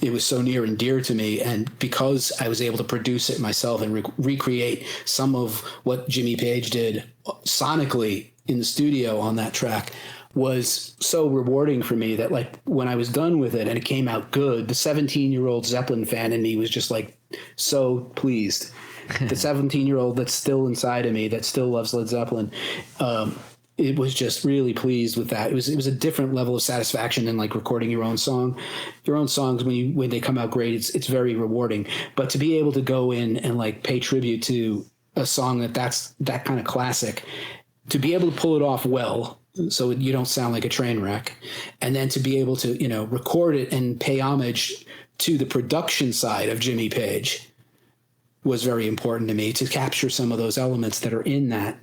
it was so near and dear to me. And because I was able to produce it myself and recreate some of what Jimmy Page did sonically in the studio on that track, was so rewarding for me that like when I was done with it and it came out good, the 17-year-old Zeppelin fan in me was just like so pleased. The 17-year-old that's still inside of me, that still loves Led Zeppelin, it was just really pleased with that. It was a different level of satisfaction than like recording your own song. Your own songs, when they come out great, it's very rewarding. But to be able to go in and like pay tribute to a song that's that kind of classic, to be able to pull it off well, so you don't sound like a train wreck, and then to be able to, you know, record it and pay homage to the production side of Jimmy Page was very important to me, to capture some of those elements that are in that.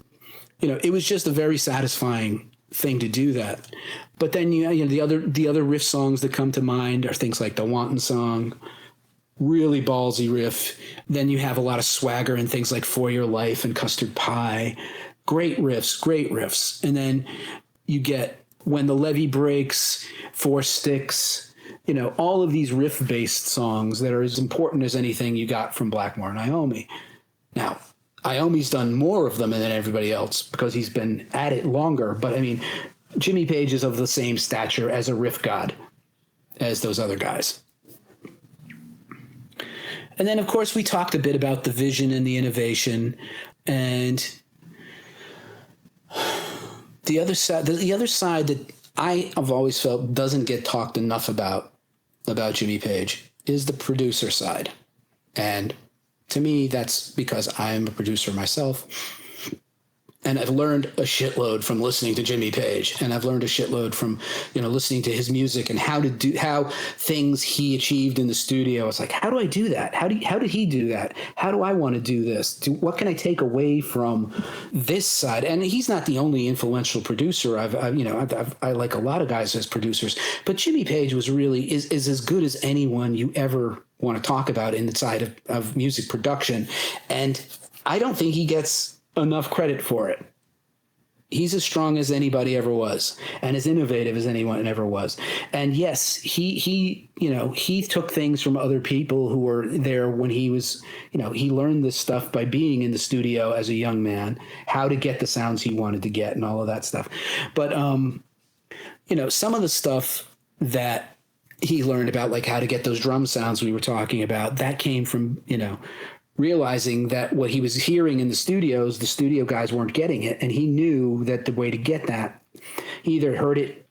It was just a very satisfying thing to do that. But then the other riff songs that come to mind are things like the Wanton Song, really ballsy riff. Then you have a lot of swagger and things like For Your Life and Custard Pie. Great riffs. And then you get When the Levee Breaks, Four Sticks, all of these riff-based songs that are as important as anything you got from Blackmore and Iommi. Now, Iommi's done more of them than everybody else because he's been at it longer. But, I mean, Jimmy Page is of the same stature as a riff god as those other guys. And then, of course, we talked a bit about the vision and the innovation. And the other side that I have always felt doesn't get talked enough about Jimmy Page is the producer side. And to me, that's because I'm a producer myself. And I've learned a shitload from listening to Jimmy Page, and I've learned a shitload from, listening to his music and how things he achieved in the studio. It's like, how do I do that? How did he do that? How do I want to do this? What can I take away from this side? And he's not the only influential producer. I like a lot of guys as producers, but Jimmy Page was really is as good as anyone you ever want to talk about in the side of music production. And I don't think he gets enough credit for it. He's as strong as anybody ever was, and as innovative as anyone ever was. And yes, he took things from other people who were there when he was, he learned this stuff by being in the studio as a young man, how to get the sounds he wanted to get and all of that stuff. But, some of the stuff that he learned about, like how to get those drum sounds we were talking about, that came from, realizing that what he was hearing in the studios, the studio guys weren't getting it. And he knew that the way to get that, he either heard it,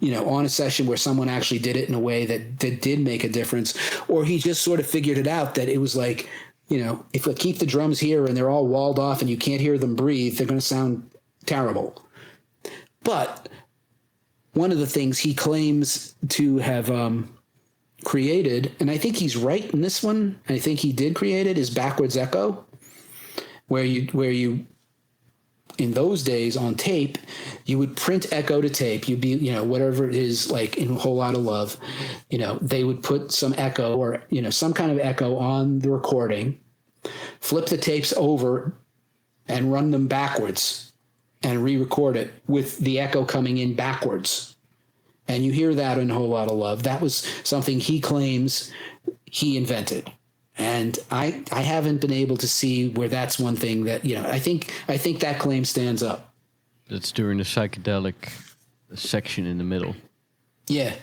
on a session where someone actually did it in a way that did make a difference, or he just sort of figured it out that it was like, if we keep the drums here and they're all walled off and you can't hear them breathe, they're going to sound terrible. But one of the things he claims to have, created, and I think he's right in this one, I think he did create it, is backwards echo, where you in those days on tape, you would print echo to tape. You'd be, whatever it is, like in A Whole Lot of Love, they would put some echo or, some kind of echo on the recording, flip the tapes over and run them backwards and re-record it with the echo coming in backwards. And you hear that in A Whole Lot of Love. That was something he claims he invented. And I haven't been able to see where that's one thing that, I think that claim stands up. That's during the psychedelic section in the middle. Yeah.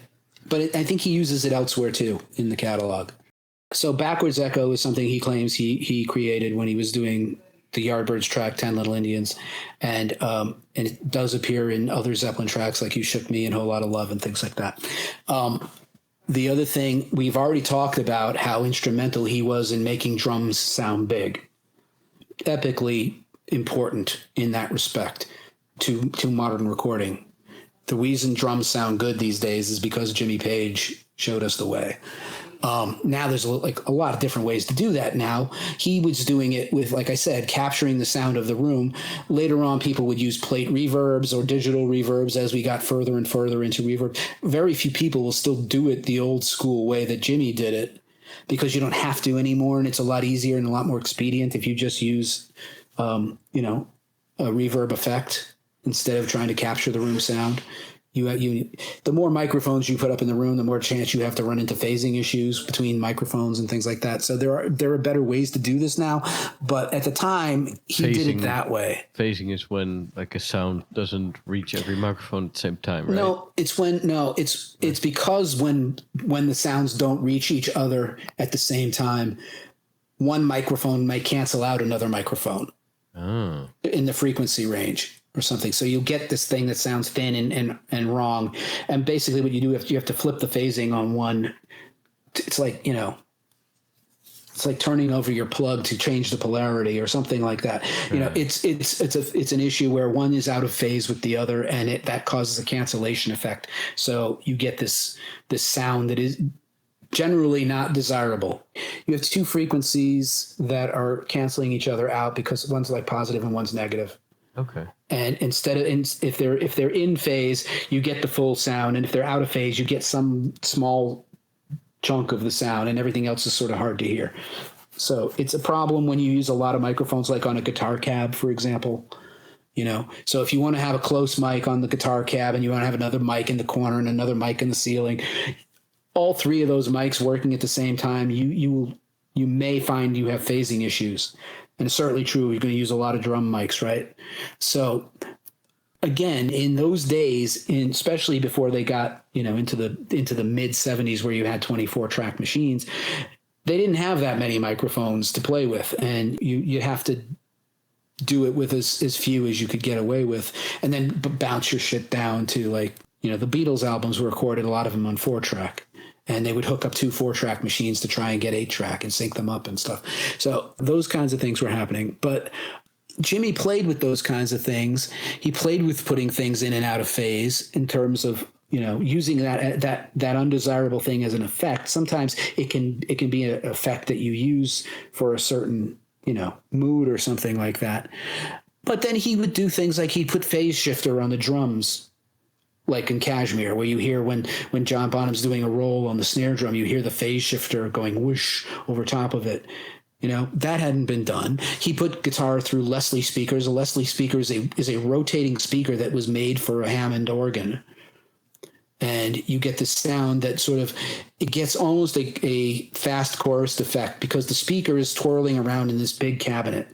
But I think he uses it elsewhere too in the catalog. So backwards echo is something he claims he created when he was doing the Yardbirds track, 10 Little Indians. And it does appear in other Zeppelin tracks like You Shook Me and A Whole Lot of Love and things like that. The other thing, we've already talked about how instrumental he was in making drums sound big. Epically important in that respect to modern recording. The reason drums sound good these days is because Jimmy Page showed us the way. Now there's a lot of different ways to do that now. He was doing it with, like I said, capturing the sound of the room. Later on, people would use plate reverbs or digital reverbs as we got further and further into reverb. Very few people will still do it the old school way that Jimmy did it, because you don't have to anymore, and it's a lot easier and a lot more expedient if you just use, a reverb effect instead of trying to capture the room sound. The more microphones you put up in the room, the more chance you have to run into phasing issues between microphones and things like that. So there are better ways to do this now, but at the time he did it that way. Phasing is when like a sound doesn't reach every microphone at the same time, right? It's because when the sounds don't reach each other at the same time, one microphone might cancel out another microphone in the frequency range or something. So you'll get this thing that sounds thin and wrong. And basically what you do, you have to flip the phasing on one. It's like, it's like turning over your plug to change the polarity or something like that. It's an issue where one is out of phase with the other, and that causes a cancellation effect. So you get this sound that is generally not desirable. You have two frequencies that are canceling each other out because one's like positive and one's negative. Okay. And instead of if they're in phase, you get the full sound, and if they're out of phase, you get some small chunk of the sound, and everything else is sort of hard to hear. So it's a problem when you use a lot of microphones, like on a guitar cab, for example. You know, so if you want to have a close mic on the guitar cab and you want to have another mic in the corner and another mic in the ceiling, all three of those mics working at the same time, you may find you have phasing issues. And it's certainly true. You're going to use a lot of drum mics, right? So again, in those days, especially before they got, you know, into the mid 70s where you had 24 track machines, they didn't have that many microphones to play with, and you have to do it with as few as you could get away with, and then bounce your shit down to, like, you know, the Beatles albums were recorded, a lot of them on 4-track, and they would hook up 2 4-track machines to try and get 8-track and sync them up and stuff. So those kinds of things were happening. But Jimmy played with those kinds of things. He played with putting things in and out of phase in terms of, you know, using that undesirable thing as an effect. Sometimes it can be an effect that you use for a certain, you know, mood or something like that. But then he would do things like he'd put phase shifter on the drums, like in Kashmir, where you hear when John Bonham's doing a roll on the snare drum, you hear the phase shifter going whoosh over top of it. You know, that hadn't been done. He put guitar through Leslie speakers. A Leslie speaker is a rotating speaker that was made for a Hammond organ. And you get this sound that sort of, it gets almost a fast chorus effect because the speaker is twirling around in this big cabinet.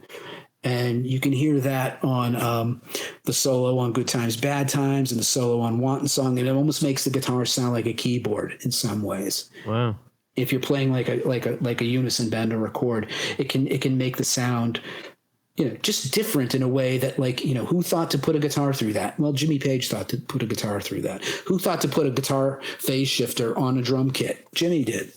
And you can hear that on the solo on Good Times, Bad Times, and the solo on Wanton Song. And it almost makes the guitar sound like a keyboard in some ways. Wow. If you're playing like a unison bend or a chord, it can make the sound, you know, just different in a way that, like, you know, who thought to put a guitar through that? Well, Jimmy Page thought to put a guitar through that. Who thought to put a guitar phase shifter on a drum kit? Jimmy did.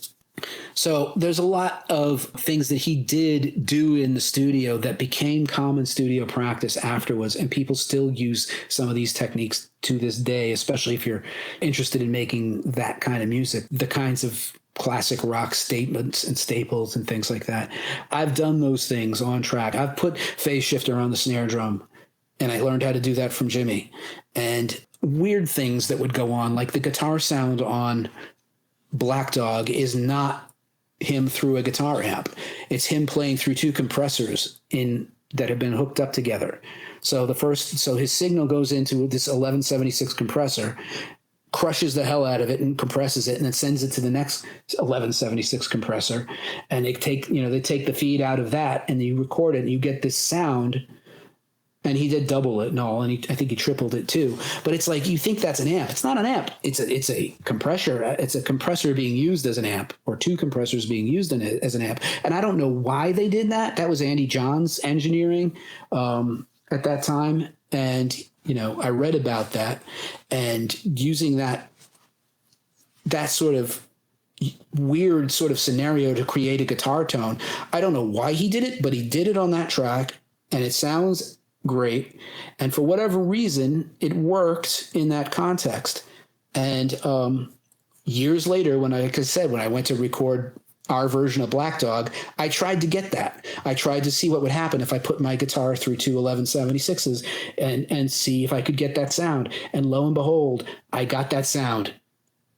So there's a lot of things that he did do in the studio that became common studio practice afterwards, and people still use some of these techniques to this day, especially if you're interested in making that kind of music, the kinds of classic rock statements and staples and things like that. I've done those things on track. I've put phase shifter on the snare drum, and I learned how to do that from Jimmy. And weird things that would go on, like the guitar sound on Black Dog is not him through a guitar amp. It's him playing through 2 compressors that have been hooked up together. So his signal goes into this 1176 compressor, crushes the hell out of it and compresses it, and then sends it to the next 1176 compressor. And they take the feed out of that, and you record it, and you get this sound. And he did double it and all, and I think he tripled it too. But it's like, you think that's an amp. It's not an amp. It's a compressor. It's a compressor being used as an amp, or 2 compressors being used as an amp. And I don't know why they did that. That was Andy John's engineering at that time. And, you know, I read about that, and using that sort of weird sort of scenario to create a guitar tone. I don't know why he did it, but he did it on that track, and it sounds great. And for whatever reason, it worked in that context. And years later, when I went to record our version of Black Dog, I tried to get that. I tried to see what would happen if I put my guitar through 2 1176s and see if I could get that sound. And lo and behold, I got that sound.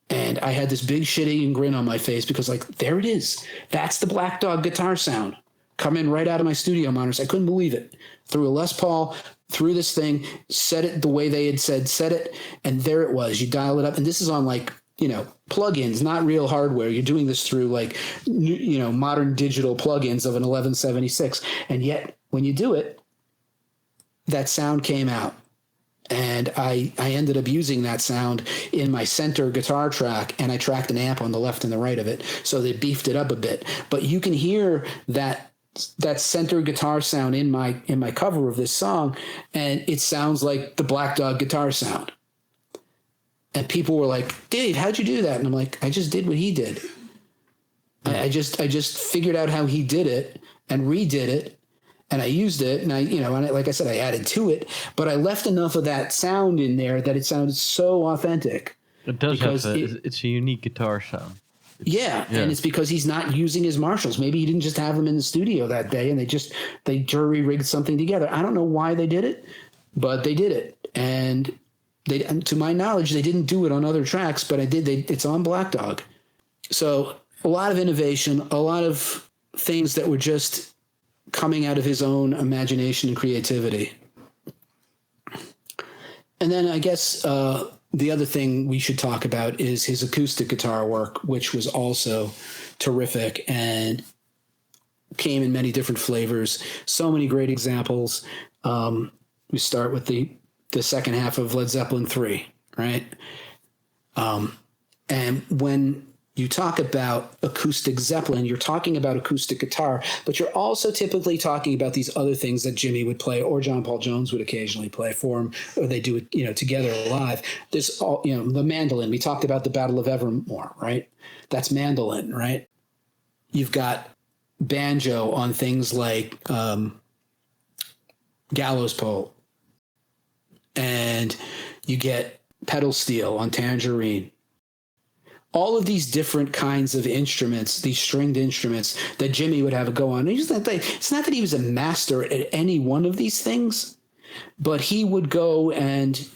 And I had this big shit-eating grin on my face because, like, there it is. That's the Black Dog guitar sound coming right out of my studio monitors. I couldn't believe it. Through a Les Paul, through this thing, set it the way they had said set it, and there it was. You dial it up, and this is on, like, you know, plugins, not real hardware. You're doing this through, like, you know, modern digital plugins of an 1176, and yet when you do it, that sound came out. And I ended up using that sound in my center guitar track, and I tracked an amp on the left and the right of it, so they beefed it up a bit. But you can hear that center guitar sound in my cover of this song, and it sounds like the Black Dog guitar sound. And people were like, "Dave, how'd you do that?" And I'm like, "I just did what he did. I just figured out how he did it and redid it, and I used it, and like I said, I added to it, but I left enough of that sound in there that it sounded so authentic." It does it's a unique guitar sound. Yeah, and it's because he's not using his Marshalls. Maybe he didn't just have them in the studio that day, and they jury rigged something together. I don't know why they did it, but they did it, and to my knowledge, they didn't do it on other tracks, but it's on Black Dog. So a lot of innovation, a lot of things that were just coming out of his own imagination and creativity. And then I guess the other thing we should talk about is his acoustic guitar work, which was also terrific and came in many different flavors. So many great examples. We start with the second half of Led Zeppelin 3, right? And when you talk about acoustic Zeppelin, you're talking about acoustic guitar, but you're also typically talking about these other things that Jimmy would play or John Paul Jones would occasionally play for him, or they do it, together live. There's all, the mandolin. We talked about the Battle of Evermore, right? That's mandolin, right? You've got banjo on things like Gallows Pole, and you get pedal steel on Tangerine. All of these different kinds of instruments, these stringed instruments that Jimmy would have a go on. It's not that he was a master at any one of these things, but he would go and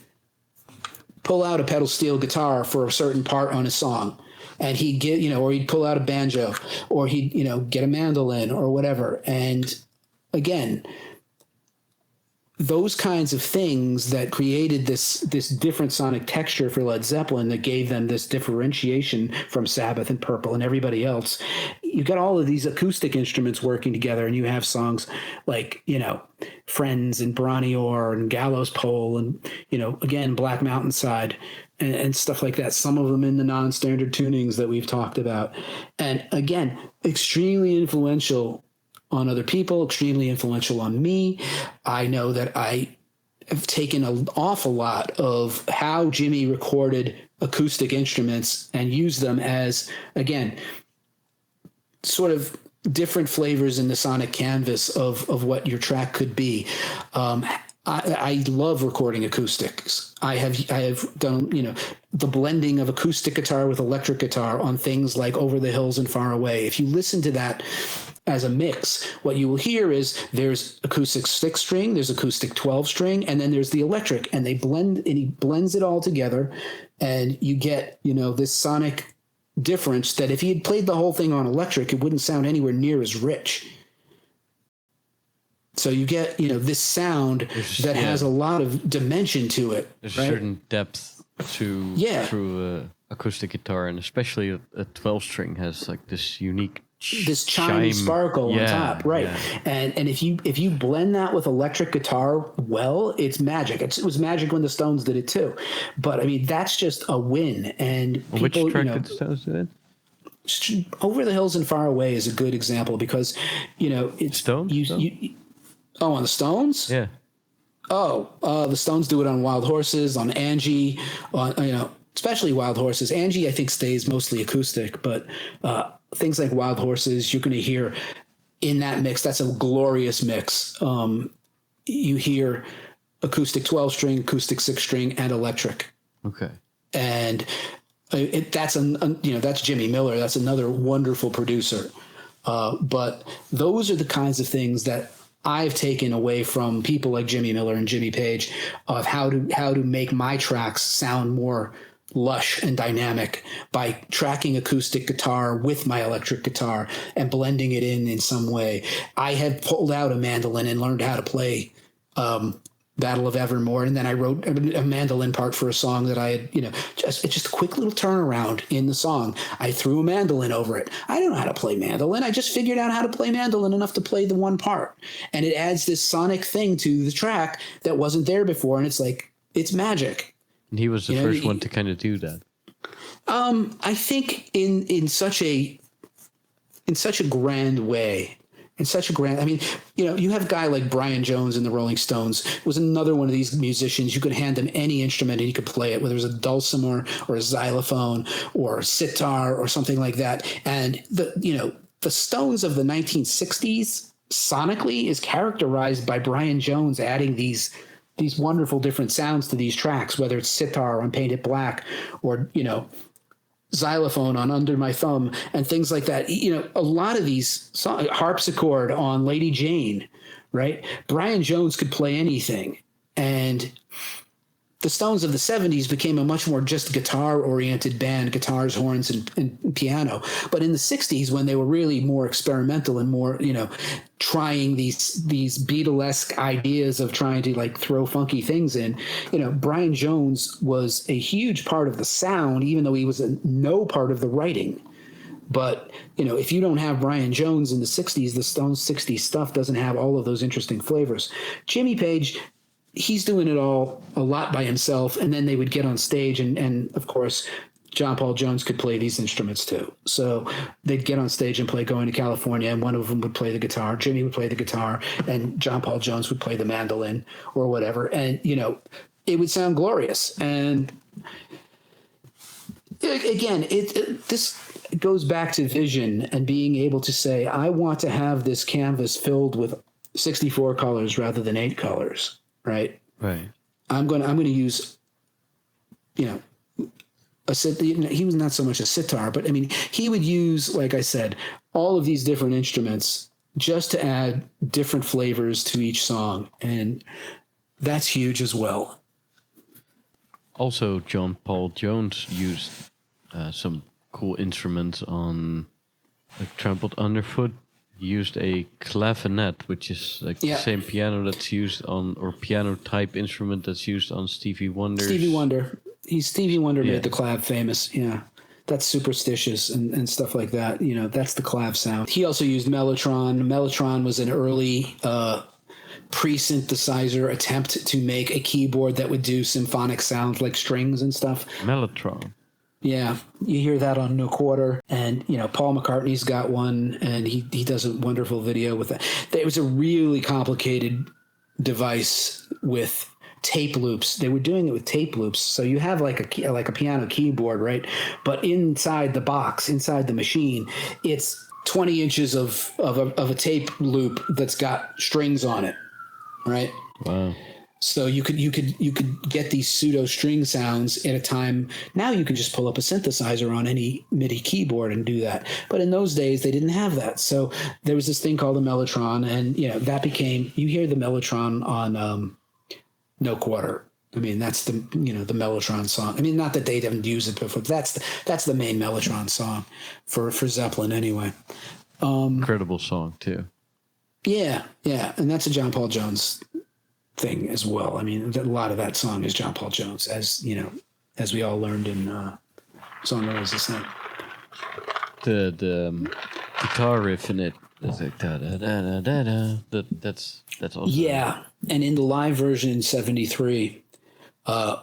pull out a pedal steel guitar for a certain part on a song. And he'd get, or he'd pull out a banjo, or he'd, get a mandolin or whatever. And again, those kinds of things that created this different sonic texture for Led Zeppelin that gave them this differentiation from Sabbath and Purple and everybody else. You got all of these acoustic instruments working together, and you have songs like, Friends and Brawny Orr and Gallows Pole and, again, Black Mountainside and stuff like that. Some of them in the non-standard tunings that we've talked about. And again, extremely influential on other people, extremely influential on me. I know that I have taken an awful lot of how Jimmy recorded acoustic instruments and used them as, again, sort of different flavors in the sonic canvas of what your track could be. I love recording acoustics. I have done, the blending of acoustic guitar with electric guitar on things like Over the Hills and Far Away. If you listen to that as a mix, what you will hear is there's acoustic 6-string, there's acoustic 12-string, and then there's the electric, and they blend, and he blends it all together, and you get, this sonic difference that if he had played the whole thing on electric, it wouldn't sound anywhere near as rich. So you get, this sound that has a lot of dimension to it. There's a certain depth through acoustic guitar, and especially a 12-string has like this unique this chime sparkle on top, right? Yeah. And if you blend that with electric guitar, well, it's magic. It was magic when the Stones did it too. But I mean, that's just a win. And people, which track did the Stones do it? Over the Hills and Far Away is a good example because it's Stones. On the Stones, yeah. The Stones do it on Wild Horses, on Angie, on especially Wild Horses. Angie, I think, stays mostly acoustic, but things like Wild Horses, you're going to hear in that mix. That's a glorious mix. You hear acoustic 12-string, acoustic 6-string, and electric. Okay. And that's Jimmy Miller. That's another wonderful producer. But those are the kinds of things that I've taken away from people like Jimmy Miller and Jimmy Page of how to make my tracks sound more lush and dynamic by tracking acoustic guitar with my electric guitar and blending it in some way. I had pulled out a mandolin and learned how to play Battle of Evermore, and then I wrote a mandolin part for a song that I had, just a quick little turnaround in the song. I threw a mandolin over it. I don't know how to play mandolin. I just figured out how to play mandolin enough to play the one part, and it adds this sonic thing to the track that wasn't there before, and it's like it's magic. And he was the first one to kind of do that. I think in such a grand way. I mean, you have a guy like Brian Jones in the Rolling Stones was another one of these musicians. You could hand him any instrument and he could play it, whether it was a dulcimer or a xylophone or a sitar or something like that. And the Stones of the 1960s sonically is characterized by Brian Jones adding these wonderful different sounds to these tracks, whether it's sitar on Paint It Black or, xylophone on Under My Thumb and things like that. You know, a lot of these songs, harpsichord on Lady Jane, right? Brian Jones could play anything. And the Stones of the 70s became a much more just guitar-oriented band, guitars, horns, and piano. But in the 60s, when they were really more experimental and more, you know, trying these Beatlesque ideas of trying to like throw funky things in, you know, Brian Jones was a huge part of the sound, even though he was no part of the writing. But, you know, if you don't have Brian Jones in the 60s, the Stones 60s stuff doesn't have all of those interesting flavors. Jimmy Page, he's doing it all a lot by himself, and then they would get on stage, and of course, John Paul Jones could play these instruments too. So they'd get on stage and play Going to California, and one of them would play the guitar, Jimmy would play the guitar, and John Paul Jones would play the mandolin or whatever. And, you know, it would sound glorious. And again, this goes back to vision and being able to say, I want to have this canvas filled with 64 colors rather than 8 colors. Right. I'm going to use, you know, he was not so much a sitar, but I mean, he would use, like I said, all of these different instruments just to add different flavors to each song. And that's huge as well. Also, John Paul Jones used some cool instruments on like Trampled Underfoot. He used a clavinet, which is like the same piano that's used on, or piano type instrument that's used on Stevie Wonder. Stevie Wonder made the clav famous. Yeah. That's superstitious and stuff like that. You know, that's the clav sound. He also used Mellotron. Mellotron was an early pre-synthesizer attempt to make a keyboard that would do symphonic sounds like strings and stuff. Mellotron. Yeah, you hear that on No Quarter, and you know Paul McCartney's got one, and he does a wonderful video with that. It was a really complicated device with tape loops. They were doing it with tape loops, so you have like a piano keyboard, right? But inside the box, inside the machine, it's 20 inches of a tape loop that's got strings on it, right? Wow. So you could get these pseudo string sounds at a time. Now you can just pull up a synthesizer on any MIDI keyboard and do that. But in those days they didn't have that. So there was this thing called a Mellotron, and you know that became, you hear the Mellotron on No Quarter. I mean that's the the Mellotron song. I mean not that they didn't use it before. That's the main Mellotron song for Zeppelin anyway. Incredible song too. Yeah, and that's a John Paul Jones thing as well. I mean, a lot of that song is John Paul Jones, as you know, as we all learned in Song No Is the Same. The guitar riff in it is like da da da da da. That's also and in the live version in '73,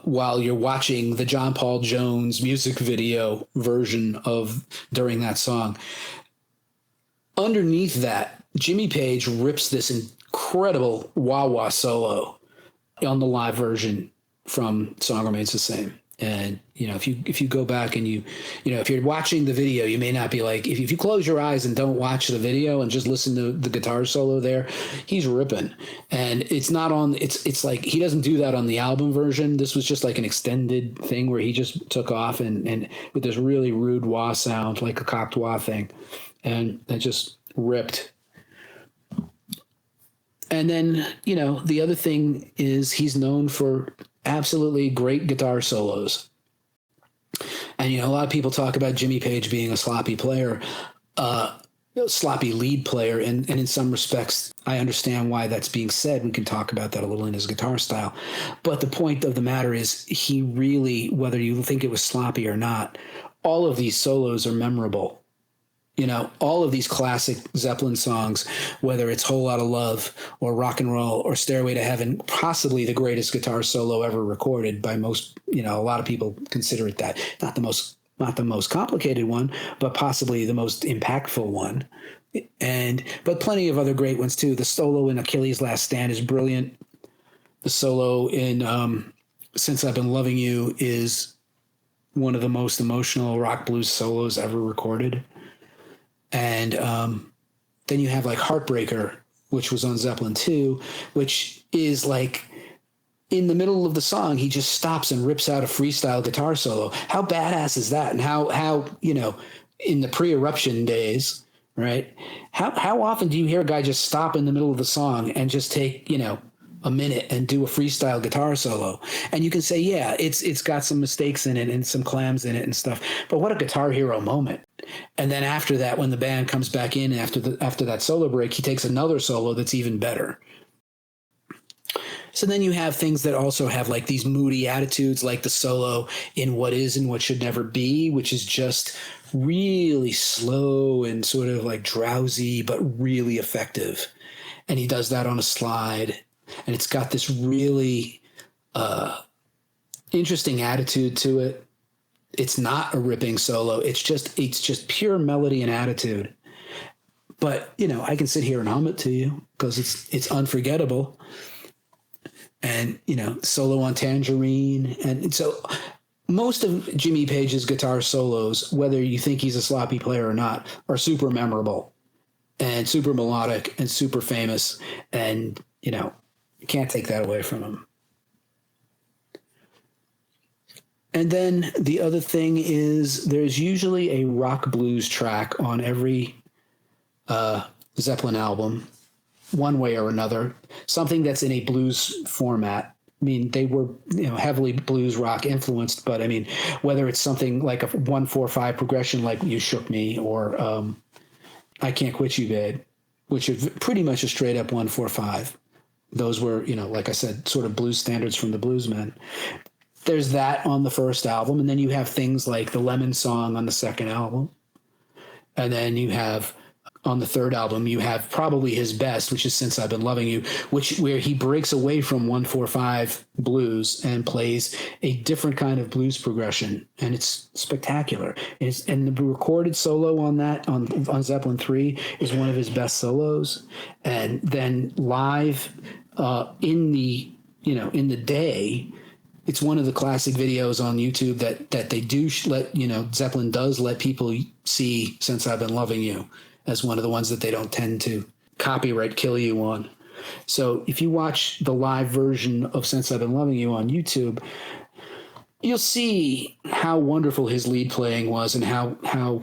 while you're watching the John Paul Jones music video version of during that song, underneath that, Jimmy Page rips this incredible wah-wah solo on the live version from Song Remains the Same. And, you know, if you go back and you know, if you're watching the video, you may not be like, if you close your eyes and don't watch the video and just listen to the guitar solo there, he's ripping. And it's not on, it's like, he doesn't do that on the album version. This was just like an extended thing where he just took off and with this really rude wah sound, like a cocked wah thing. And that just ripped. And then, you know, the other thing is he's known for absolutely great guitar solos. And, you know, a lot of people talk about Jimmy Page being a sloppy player, sloppy lead player. And in some respects, I understand why that's being said. We can talk about that a little in his guitar style. But the point of the matter is he really, whether you think it was sloppy or not, all of these solos are memorable. You know, all of these classic Zeppelin songs, whether it's Whole Lotta Love or Rock and Roll or Stairway to Heaven, possibly the greatest guitar solo ever recorded by most, you know, a lot of people consider it that. Not the most complicated one, but possibly the most impactful one. But plenty of other great ones too. The solo in Achilles' Last Stand is brilliant. The solo in Since I've Been Loving You is one of the most emotional rock blues solos ever recorded. And then you have like Heartbreaker, which was on Zeppelin 2, which is like, in the middle of the song, he just stops and rips out a freestyle guitar solo. How badass is that? And how in the pre-eruption days, right? How often do you hear a guy just stop in the middle of the song and just take, a minute and do a freestyle guitar solo? And you can say, yeah, it's got some mistakes in it and some clams in it and stuff. But what a Guitar Hero moment. And then after that, when the band comes back in after that solo break, he takes another solo that's even better. So then you have things that also have like these moody attitudes, like the solo in What Is and What Should Never Be, which is just really slow and sort of like drowsy, but really effective. And he does that on a slide. And it's got this really interesting attitude to it. It's not a ripping solo. It's just pure melody and attitude. But, I can sit here and hum it to you because it's unforgettable. And, solo on Tangerine. And so most of Jimmy Page's guitar solos, whether you think he's a sloppy player or not, are super memorable and super melodic and super famous. And, you can't take that away from him. And then the other thing is there's usually a rock blues track on every Zeppelin album, one way or another, something that's in a blues format. I mean, they were heavily blues rock influenced, but I mean, whether it's something like a 1-4-5 progression like You Shook Me or I Can't Quit You, Babe, which are pretty much a straight up 1-4-5. Those were, like I said, sort of blues standards from the bluesmen. There's that on the first album. And then you have things like the Lemon Song on the second album. And then you have on the third album, you have probably his best, which is Since I've Been Loving You, where he breaks away from 1-4-5 blues and plays a different kind of blues progression. And it's spectacular. And the recorded solo on that, on Zeppelin 3, is one of his best solos. And then live in the day, it's one of the classic videos on YouTube that they do Zeppelin does let people see Since I've Been Loving You as one of the ones that they don't tend to copyright kill you on. So if you watch the live version of Since I've Been Loving You on YouTube, you'll see how wonderful his lead playing was and how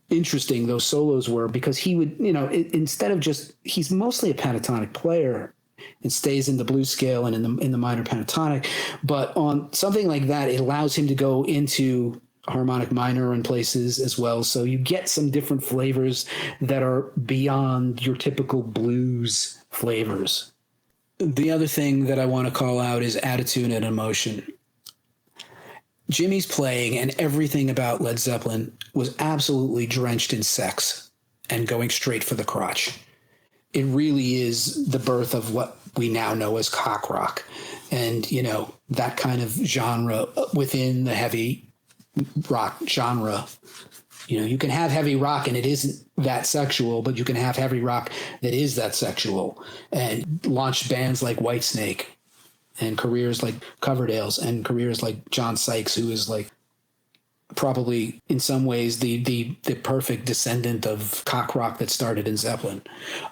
interesting those solos were, because he would, instead of he's mostly a pentatonic player and stays in the blues scale and in the minor pentatonic, but on something like that, it allows him to go into harmonic minor in places as well. So you get some different flavors that are beyond your typical blues flavors. The other thing that I want to call out is attitude and emotion. Jimmy's playing and everything about Led Zeppelin was absolutely drenched in sex and going straight for the crotch. It really is the birth of what we now know as cock rock. And, that kind of genre within the heavy rock genre. You can have heavy rock and it isn't that sexual, but you can have heavy rock that is that sexual, and launched bands like Whitesnake and careers like Coverdale's and careers like John Sykes, who is like probably in some ways the perfect descendant of cock rock that started in Zeppelin.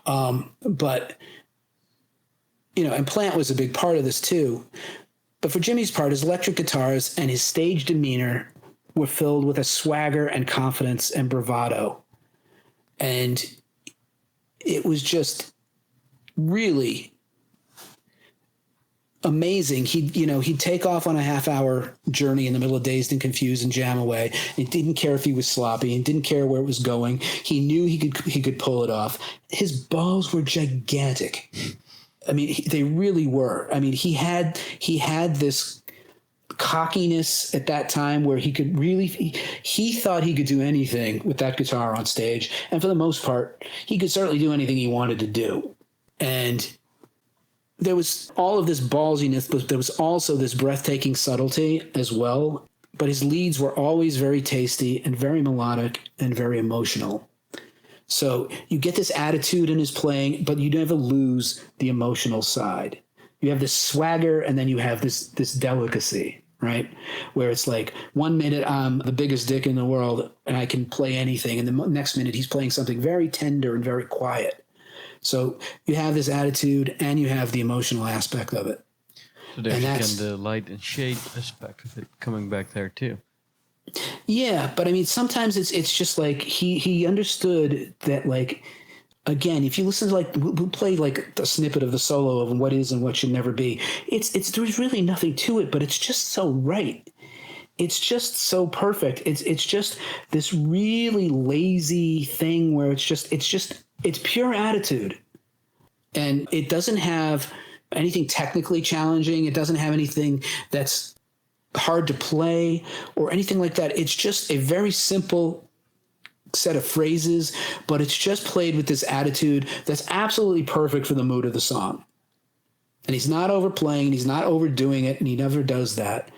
But and Plant was a big part of this too. But for Jimmy's part, his electric guitars and his stage demeanor were filled with a swagger and confidence and bravado. And it was just really amazing. He'd take off on a half-hour journey in the middle of Dazed and Confused and jam away. He didn't care if he was sloppy and didn't care where it was going. He knew he could pull it off. His balls were gigantic. I mean, they really were. I mean, he had this cockiness at that time where he could really, he thought he could do anything with that guitar on stage. And for the most part, he could certainly do anything he wanted to do. And there was all of this ballsiness, but there was also this breathtaking subtlety as well. But his leads were always very tasty and very melodic and very emotional. So you get this attitude in his playing, but you never lose the emotional side. You have this swagger, and then you have this delicacy, right? Where it's like 1 minute I'm the biggest dick in the world and I can play anything, and the next minute he's playing something very tender and very quiet. So you have this attitude and you have the emotional aspect of it. So there's And again that's the light and shade aspect of it coming back there too. yeah, but I mean sometimes it's just like he understood that, like, again, if you listen to, like, we'll play like a snippet of the solo of what is and what should never be. It's there's really nothing to it, but it's just so right. It's just so perfect. It's just this really lazy thing where it's pure attitude. And it doesn't have anything technically challenging. It doesn't have anything that's hard to play or anything like that. It's just a very simple set of phrases, but it's just played with this attitude that's absolutely perfect for the mood of the song. And he's not overplaying, he's not overdoing it, and he never does that.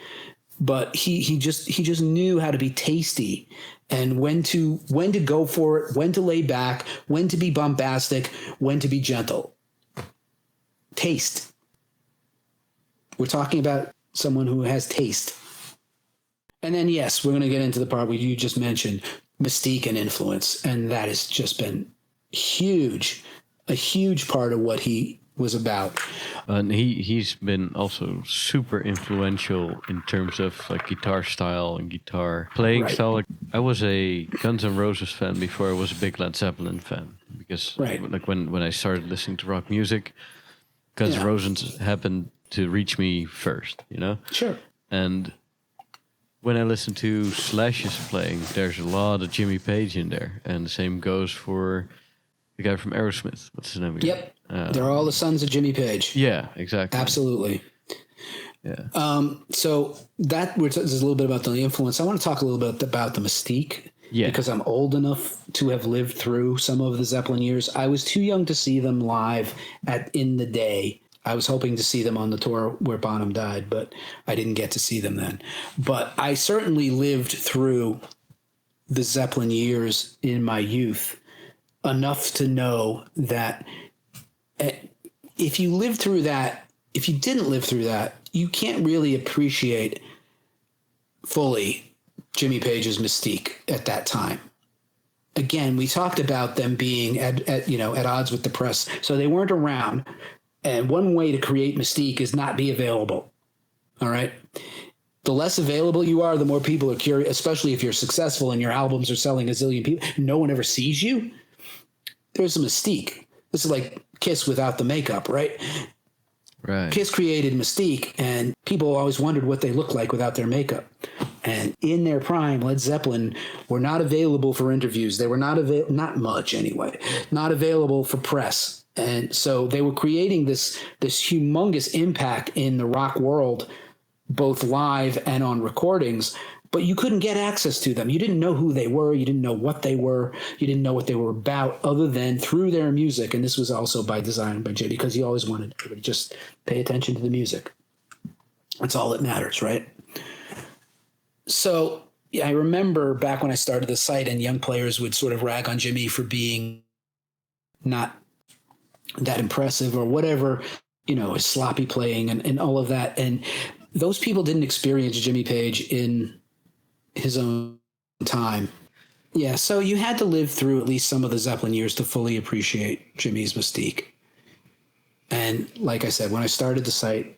But he just knew how to be tasty and when to go for it, when to lay back, when to be bombastic, when to be gentle. Taste. We're talking about someone who has taste. And then, yes, we're going to get into the part where you just mentioned mystique and influence. And that has just been a huge part of what he was about. And he's been also super influential in terms of like guitar style and guitar playing Right. style. Like, I was a Guns N' Roses fan before I was a big Led Zeppelin fan, because Right. like when I started listening to rock music, Guns N' Yeah. Roses happened to reach me first, you know? Sure. And when I listen to Slash's playing, there's a lot of Jimmy Page in there. And the same goes for the guy from Aerosmith. What's his name again? Yep. They're all the sons of Jimmy Page. Yeah, exactly. Absolutely. Yeah. So that is a little bit about the influence. I want to talk a little bit about the mystique. Yeah. Because I'm old enough to have lived through some of the Zeppelin years. I was too young to see them live in the day. I was hoping to see them on the tour where Bonham died, but I didn't get to see them then. But I certainly lived through the Zeppelin years in my youth enough to know that if you lived through that, if you didn't live through that, you can't really appreciate fully Jimmy Page's mystique at that time. Again, we talked about them being at odds with the press, so they weren't around. And one way to create mystique is not be available. All right. The less available you are, the more people are curious, especially if you're successful and your albums are selling a zillion people. No one ever sees you. There's a mystique. This is like Kiss without the makeup, right? Right. Kiss created mystique, and people always wondered what they looked like without their makeup. And in their prime, Led Zeppelin were not available for interviews. They were not much anyway, not available for press. And so they were creating this humongous impact in the rock world, both live and on recordings, but you couldn't get access to them. You didn't know who they were. You didn't know what they were. You didn't know what they were about other than through their music. And this was also by design by Jay, because he always wanted everybody to just pay attention to the music. That's all that matters, right? So yeah, I remember back when I started the site and young players would sort of rag on Jimmy for being not that impressive or whatever, his sloppy playing and all of that. And those people didn't experience Jimmy Page in his own time. Yeah, so you had to live through at least some of the Zeppelin years to fully appreciate Jimmy's mystique. And like I said, when I started the site,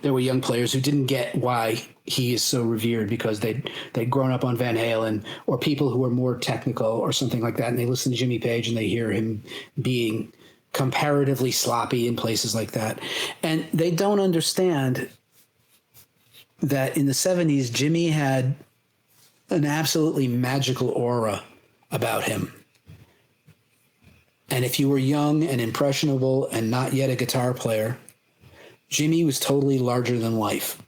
there were young players who didn't get why he is so revered, because they'd grown up on Van Halen, or people who were more technical or something like that, and they listen to Jimmy Page and they hear him being comparatively sloppy in places like that. And they don't understand that in the 70s, Jimmy had an absolutely magical aura about him. And if you were young and impressionable and not yet a guitar player, Jimmy was totally larger than life.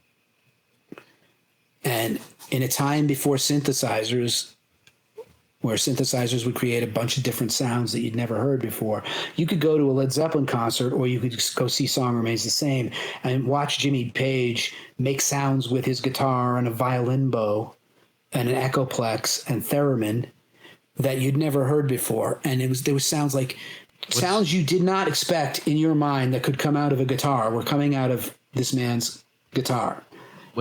And in a time before synthesizers, where synthesizers would create a bunch of different sounds that you'd never heard before, you could go to a Led Zeppelin concert, or you could just go see Song Remains the Same and watch Jimmy Page make sounds with his guitar and a violin bow and an echoplex and theremin that you'd never heard before. And there was sounds you did not expect in your mind that could come out of a guitar were coming out of this man's guitar.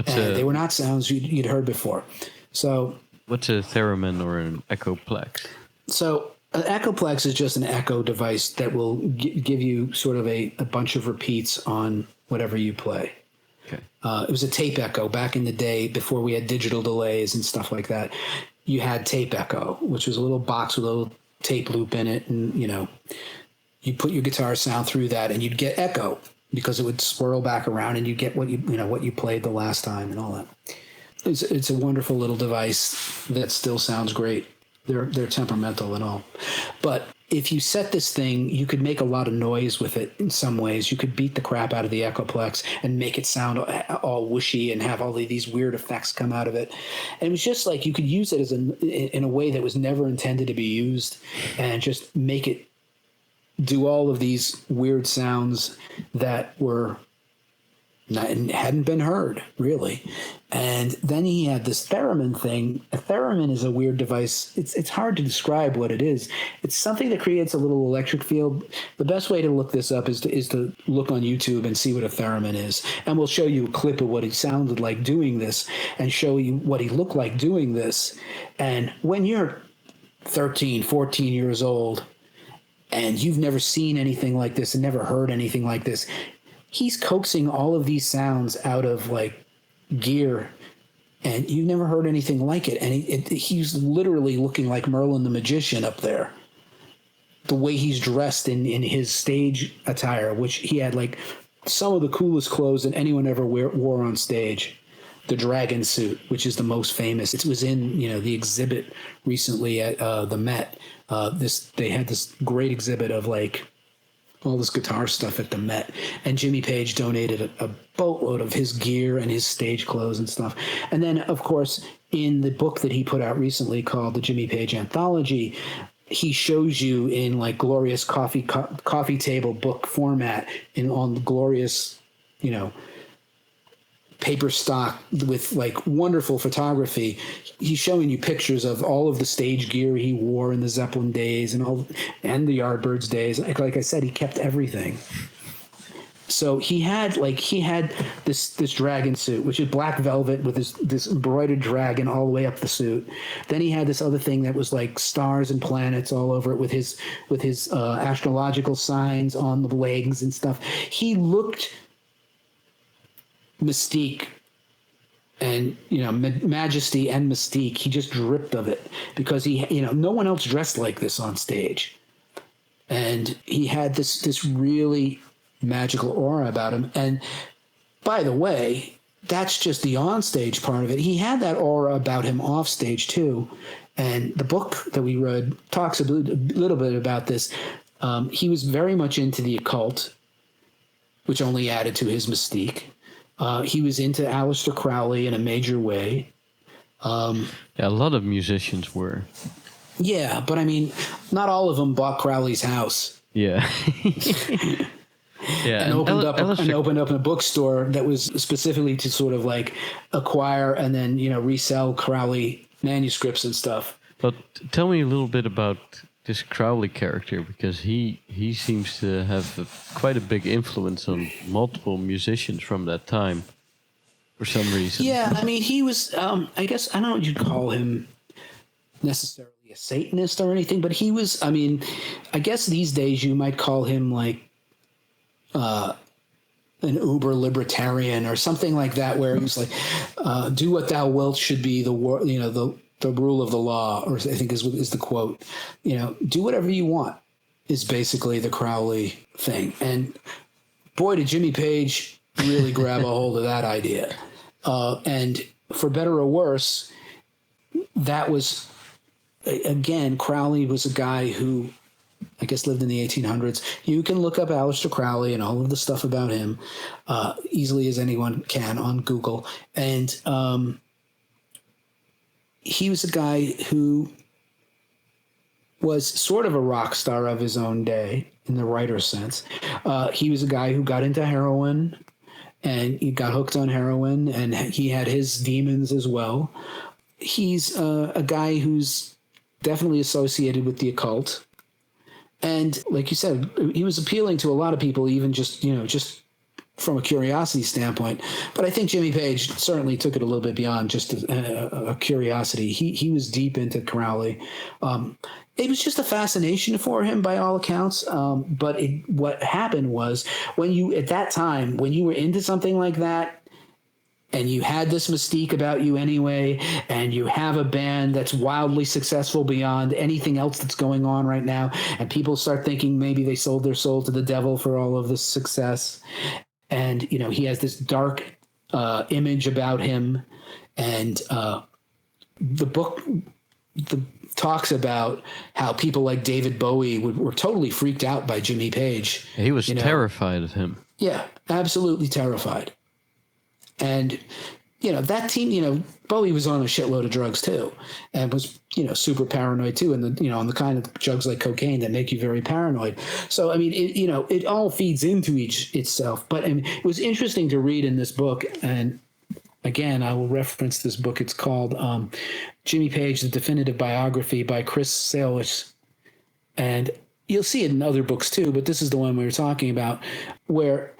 They were not sounds you'd heard before. So what's a theremin or an echoplex? So an echoplex is just an echo device that will give you sort of a bunch of repeats on whatever you play. Okay. It was a tape echo back in the day before we had digital delays and stuff like that. You had tape echo, which was a little box with a little tape loop in it, and you put your guitar sound through that, and you'd get echo because it would swirl back around, and you get what you played the last time and all that. It's a wonderful little device that still sounds great. They're temperamental and all, but if you set this thing, you could make a lot of noise with it in some ways. You could beat the crap out of the Echoplex and make it sound all whooshy and have all of these weird effects come out of it. And it was just like you could use it in a way that was never intended to be used, and just make it do all of these weird sounds that hadn't been heard, really. And then he had this theremin thing. A theremin is a weird device. It's hard to describe what it is. It's something that creates a little electric field. The best way to look this up is to look on YouTube and see what a theremin is. And we'll show you a clip of what he sounded like doing this and show you what he looked like doing this. And when you're 13, 14 years old and you've never seen anything like this and never heard anything like this, he's coaxing all of these sounds out of like gear, and you've never heard anything like it. And he's literally looking like Merlin the Magician up there. The way he's dressed in his stage attire, which he had like some of the coolest clothes that anyone ever wore on stage. The dragon suit, which is the most famous. It was in the exhibit recently at the Met. They had this great exhibit of like all this guitar stuff at the Met, and Jimmy Page donated a boatload of his gear and his stage clothes and stuff. And then, of course, in the book that he put out recently called the Jimmy Page Anthology, he shows you in like glorious coffee table book format on glorious, paper stock with like wonderful photography. He's showing you pictures of all of the stage gear he wore in the Zeppelin days and the Yardbirds days. Like I said, he kept everything. So he had this dragon suit, which is black velvet with this embroidered dragon all the way up the suit. Then he had this other thing that was like stars and planets all over it with his astrological signs on the legs and stuff. He looked Mystique and majesty and mystique. He just dripped of it because no one else dressed like this on stage, and he had this really magical aura about him. And by the way, that's just the on-stage part of it. He had that aura about him off stage too, and the book that we read talks a little bit about this. He was very much into the occult, which only added to his mystique. He was into Aleister Crowley in a major way. A lot of musicians were. Yeah, but I mean, not all of them bought Crowley's house. Yeah. Yeah, and opened up a bookstore that was specifically to sort of like acquire and then resell Crowley manuscripts and stuff. But tell me a little bit about this Crowley character, because he seems to have quite a big influence on multiple musicians from that time for some reason. Yeah, I mean, he was, I guess, I don't know what you'd call him necessarily a Satanist or anything, but he was, I mean, I guess these days you might call him like an uber libertarian or something like that, where he was like, do what thou wilt should be the rule of the law, or I think is the quote. Do whatever you want is basically the Crowley thing. And boy, did Jimmy Page really grab a hold of that idea. And for better or worse, that was, again, Crowley was a guy who I guess lived in the 1800s. You can look up Aleister Crowley and all of the stuff about him easily as anyone can on Google. And he was a guy who was sort of a rock star of his own day in the writer's sense. He was a guy who got into heroin, and he got hooked on heroin, and he had his demons as well. He's a guy who's definitely associated with the occult. And like you said, he was appealing to a lot of people, even just from a curiosity standpoint. But I think Jimmy Page certainly took it a little bit beyond just a curiosity. He was deep into Crowley. It was just a fascination for him by all accounts. But what happened was, at that time, when you were into something like that, and you had this mystique about you anyway, and you have a band that's wildly successful beyond anything else that's going on right now, and people start thinking maybe they sold their soul to the devil for all of this success, and you know he has this dark image about him, and the book talks about how people like David Bowie were totally freaked out by Jimmy Page. He was terrified of him. Yeah, absolutely terrified. And, you know, that team, you know, Bowie was on a shitload of drugs too, and was, you know, super paranoid too. And, on the kind of drugs like cocaine that make you very paranoid. So, I mean, it all feeds into itself. But it was interesting to read in this book. And again, I will reference this book. It's called Jimmy Page, The Definitive Biography by Chris Salish. And you'll see it in other books too, but this is the one we were talking about, where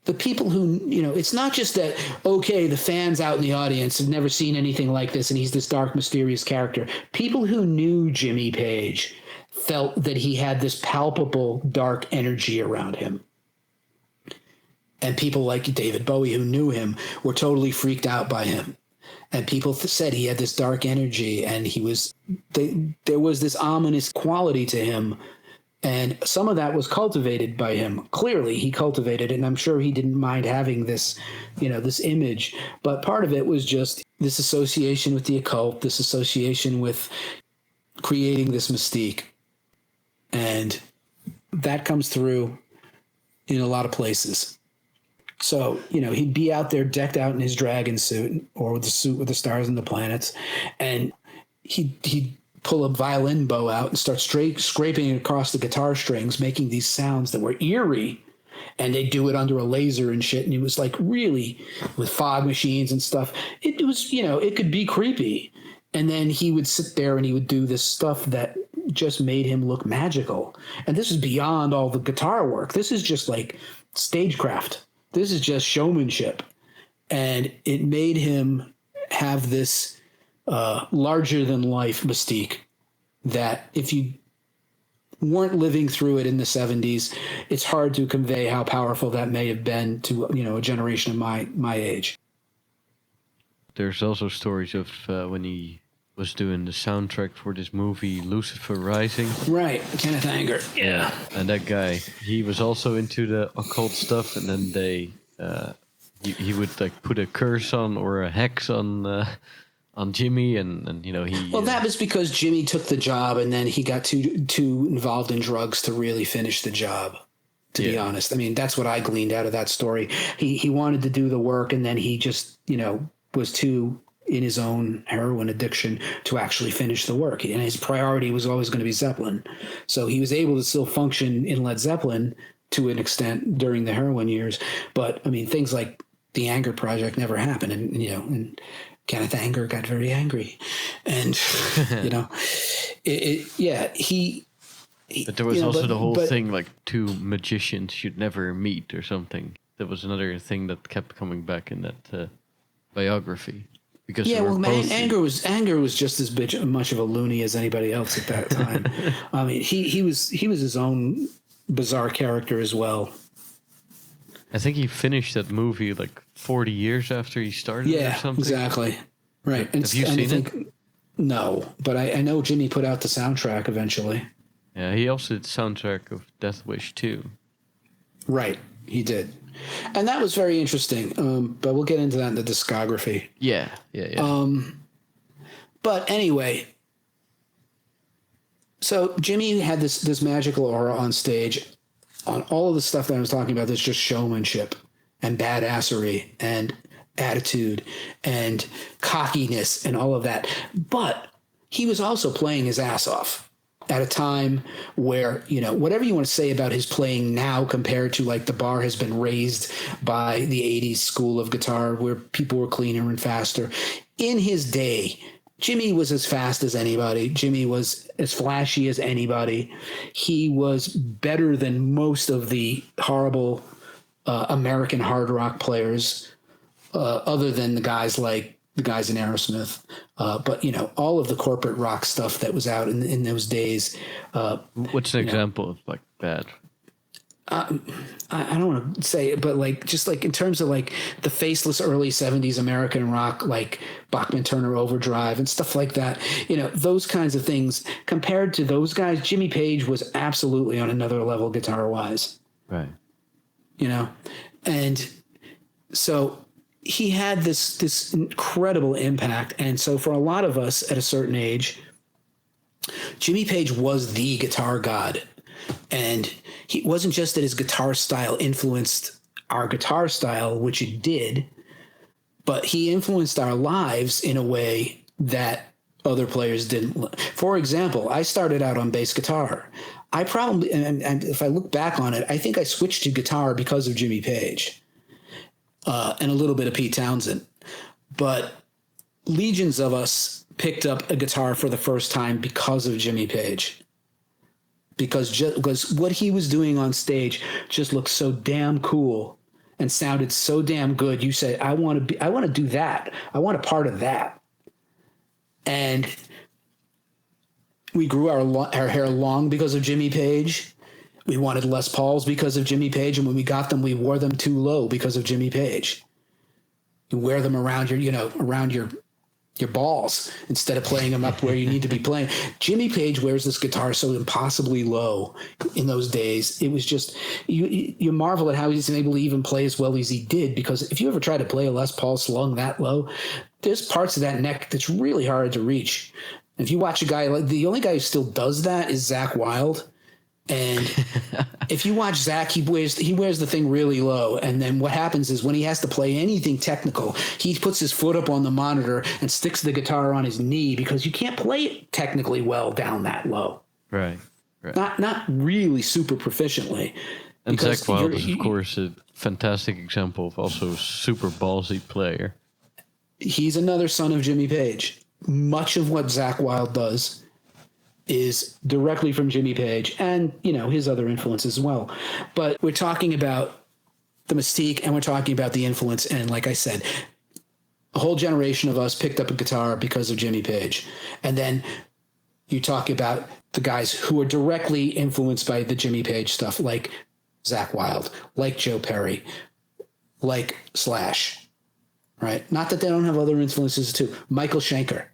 the people who, it's not just that, okay, the fans out in the audience have never seen anything like this and he's this dark, mysterious character. People who knew Jimmy Page felt that he had this palpable dark energy around him. And people like David Bowie who knew him were totally freaked out by him. And people said he had this dark energy and there was this ominous quality to him. And some of that was cultivated by him. Clearly, he cultivated it, and I'm sure he didn't mind having this, this image. But part of it was just this association with the occult, this association with creating this mystique. And that comes through in a lot of places. So, he'd be out there decked out in his dragon suit or with the suit with the stars and the planets, and he'd pull a violin bow out and start scraping it across the guitar strings, making these sounds that were eerie. And they do it under a laser and shit. And it was like really with fog machines and stuff. It was, it could be creepy. And then he would sit there and he would do this stuff that just made him look magical. And this is beyond all the guitar work. This is just like stagecraft. This is just showmanship. And it made him have this larger than life mystique that if you weren't living through it in the 70s, it's hard to convey how powerful that may have been to, a generation of my age. There's also stories of when he was doing the soundtrack for this movie Lucifer Rising. Right, Kenneth Anger. Yeah. And that guy, he was also into the occult stuff, and then he would like put a curse on or a hex on Jimmy, and he. Well, that was because Jimmy took the job, and then he got too involved in drugs to really finish the job. To be honest, I mean, that's what I gleaned out of that story. He wanted to do the work, and then he just was too in his own heroin addiction to actually finish the work. And his priority was always going to be Zeppelin, so he was able to still function in Led Zeppelin to an extent during the heroin years. But I mean, things like the Anger Project never happened, and Kenneth Anger got very angry, and But there was also the whole thing like two magicians should never meet or something. That was another thing that kept coming back in that biography. Because Anger was just as much of a loony as anybody else at that time. I mean, he was his own bizarre character as well. I think he finished that movie like 40 years after he started or something. Exactly. Right. Have you seen it? No, but I know Jimmy put out the soundtrack eventually. Yeah, he also did the soundtrack of Death Wish 2. Right, he did. And that was very interesting, but we'll get into that in the discography. Yeah. But anyway, so Jimmy had this magical aura on stage. On all of the stuff that I was talking about, that's just showmanship and badassery and attitude and cockiness and all of that. But he was also playing his ass off at a time where, whatever you want to say about his playing now compared to like the bar has been raised by the 80s school of guitar where people were cleaner and faster. In his day, Jimmy was as fast as anybody. Jimmy was as flashy as anybody. He was better than most of the horrible American hard rock players, other than the guys in Aerosmith. But, all of the corporate rock stuff that was out in those days. What's an example of like bad? I don't want to say it, but like just like in terms of like the faceless early 70s American rock, like Bachman Turner Overdrive and stuff like that, those kinds of things, compared to those guys, Jimmy Page was absolutely on another level guitar wise. Right. And so he had this incredible impact. And so for a lot of us at a certain age, Jimmy Page was the guitar god. And he wasn't just that his guitar style influenced our guitar style, which it did, but he influenced our lives in a way that other players didn't. For example, I started out on bass guitar. I probably, and if I look back on it, I think I switched to guitar because of Jimmy Page and a little bit of Pete Townsend. But legions of us picked up a guitar for the first time because of Jimmy Page. Because what he was doing on stage just looked so damn cool and sounded so damn good. You say, I want to do that. I want a part of that. And we grew our hair long because of Jimmy Page. We wanted Les Pauls because of Jimmy Page. And when we got them, we wore them too low because of Jimmy Page. You wear them around your balls instead of playing them up where you need to be playing. Jimmy Page wears this guitar so impossibly low in those days. It was just, you marvel at how he's able to even play as well as he did, because if you ever try to play a Les Paul slung that low, there's parts of that neck that's really hard to reach. If you watch a guy, like the only guy who still does that is Zakk Wylde. And if you watch Zakk, he wears the thing really low. And then what happens is when he has to play anything technical, he puts his foot up on the monitor and sticks the guitar on his knee, because you can't play it technically well down that low. Right. Not really super proficiently. And Zakk Wylde is, of course, a fantastic example of also a super ballsy player. He's another son of Jimmy Page. Much of what Zakk Wylde does is directly from Jimmy Page and, his other influences as well. But we're talking about the Mystique and we're talking about the influence. And like I said, a whole generation of us picked up a guitar because of Jimmy Page. And then you talk about the guys who are directly influenced by the Jimmy Page stuff, like Zakk Wylde, like Joe Perry, like Slash, right? Not that they don't have other influences too. Michael Schenker.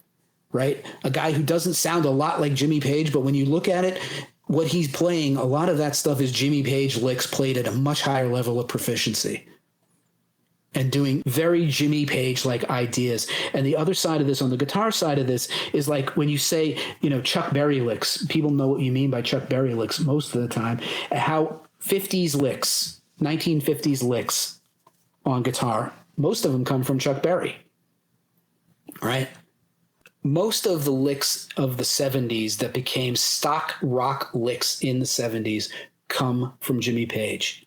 Right? A guy who doesn't sound a lot like Jimmy Page, but when you look at it, what he's playing, a lot of that stuff is Jimmy Page licks played at a much higher level of proficiency and doing very Jimmy Page-like ideas. And the other side of this, on the guitar side of this, is like when you say, Chuck Berry licks, people know what you mean by Chuck Berry licks most of the time, how 50s licks, 1950s licks on guitar, most of them come from Chuck Berry, right? Most of the licks of the 70s that became stock rock licks in the 70s come from Jimmy Page.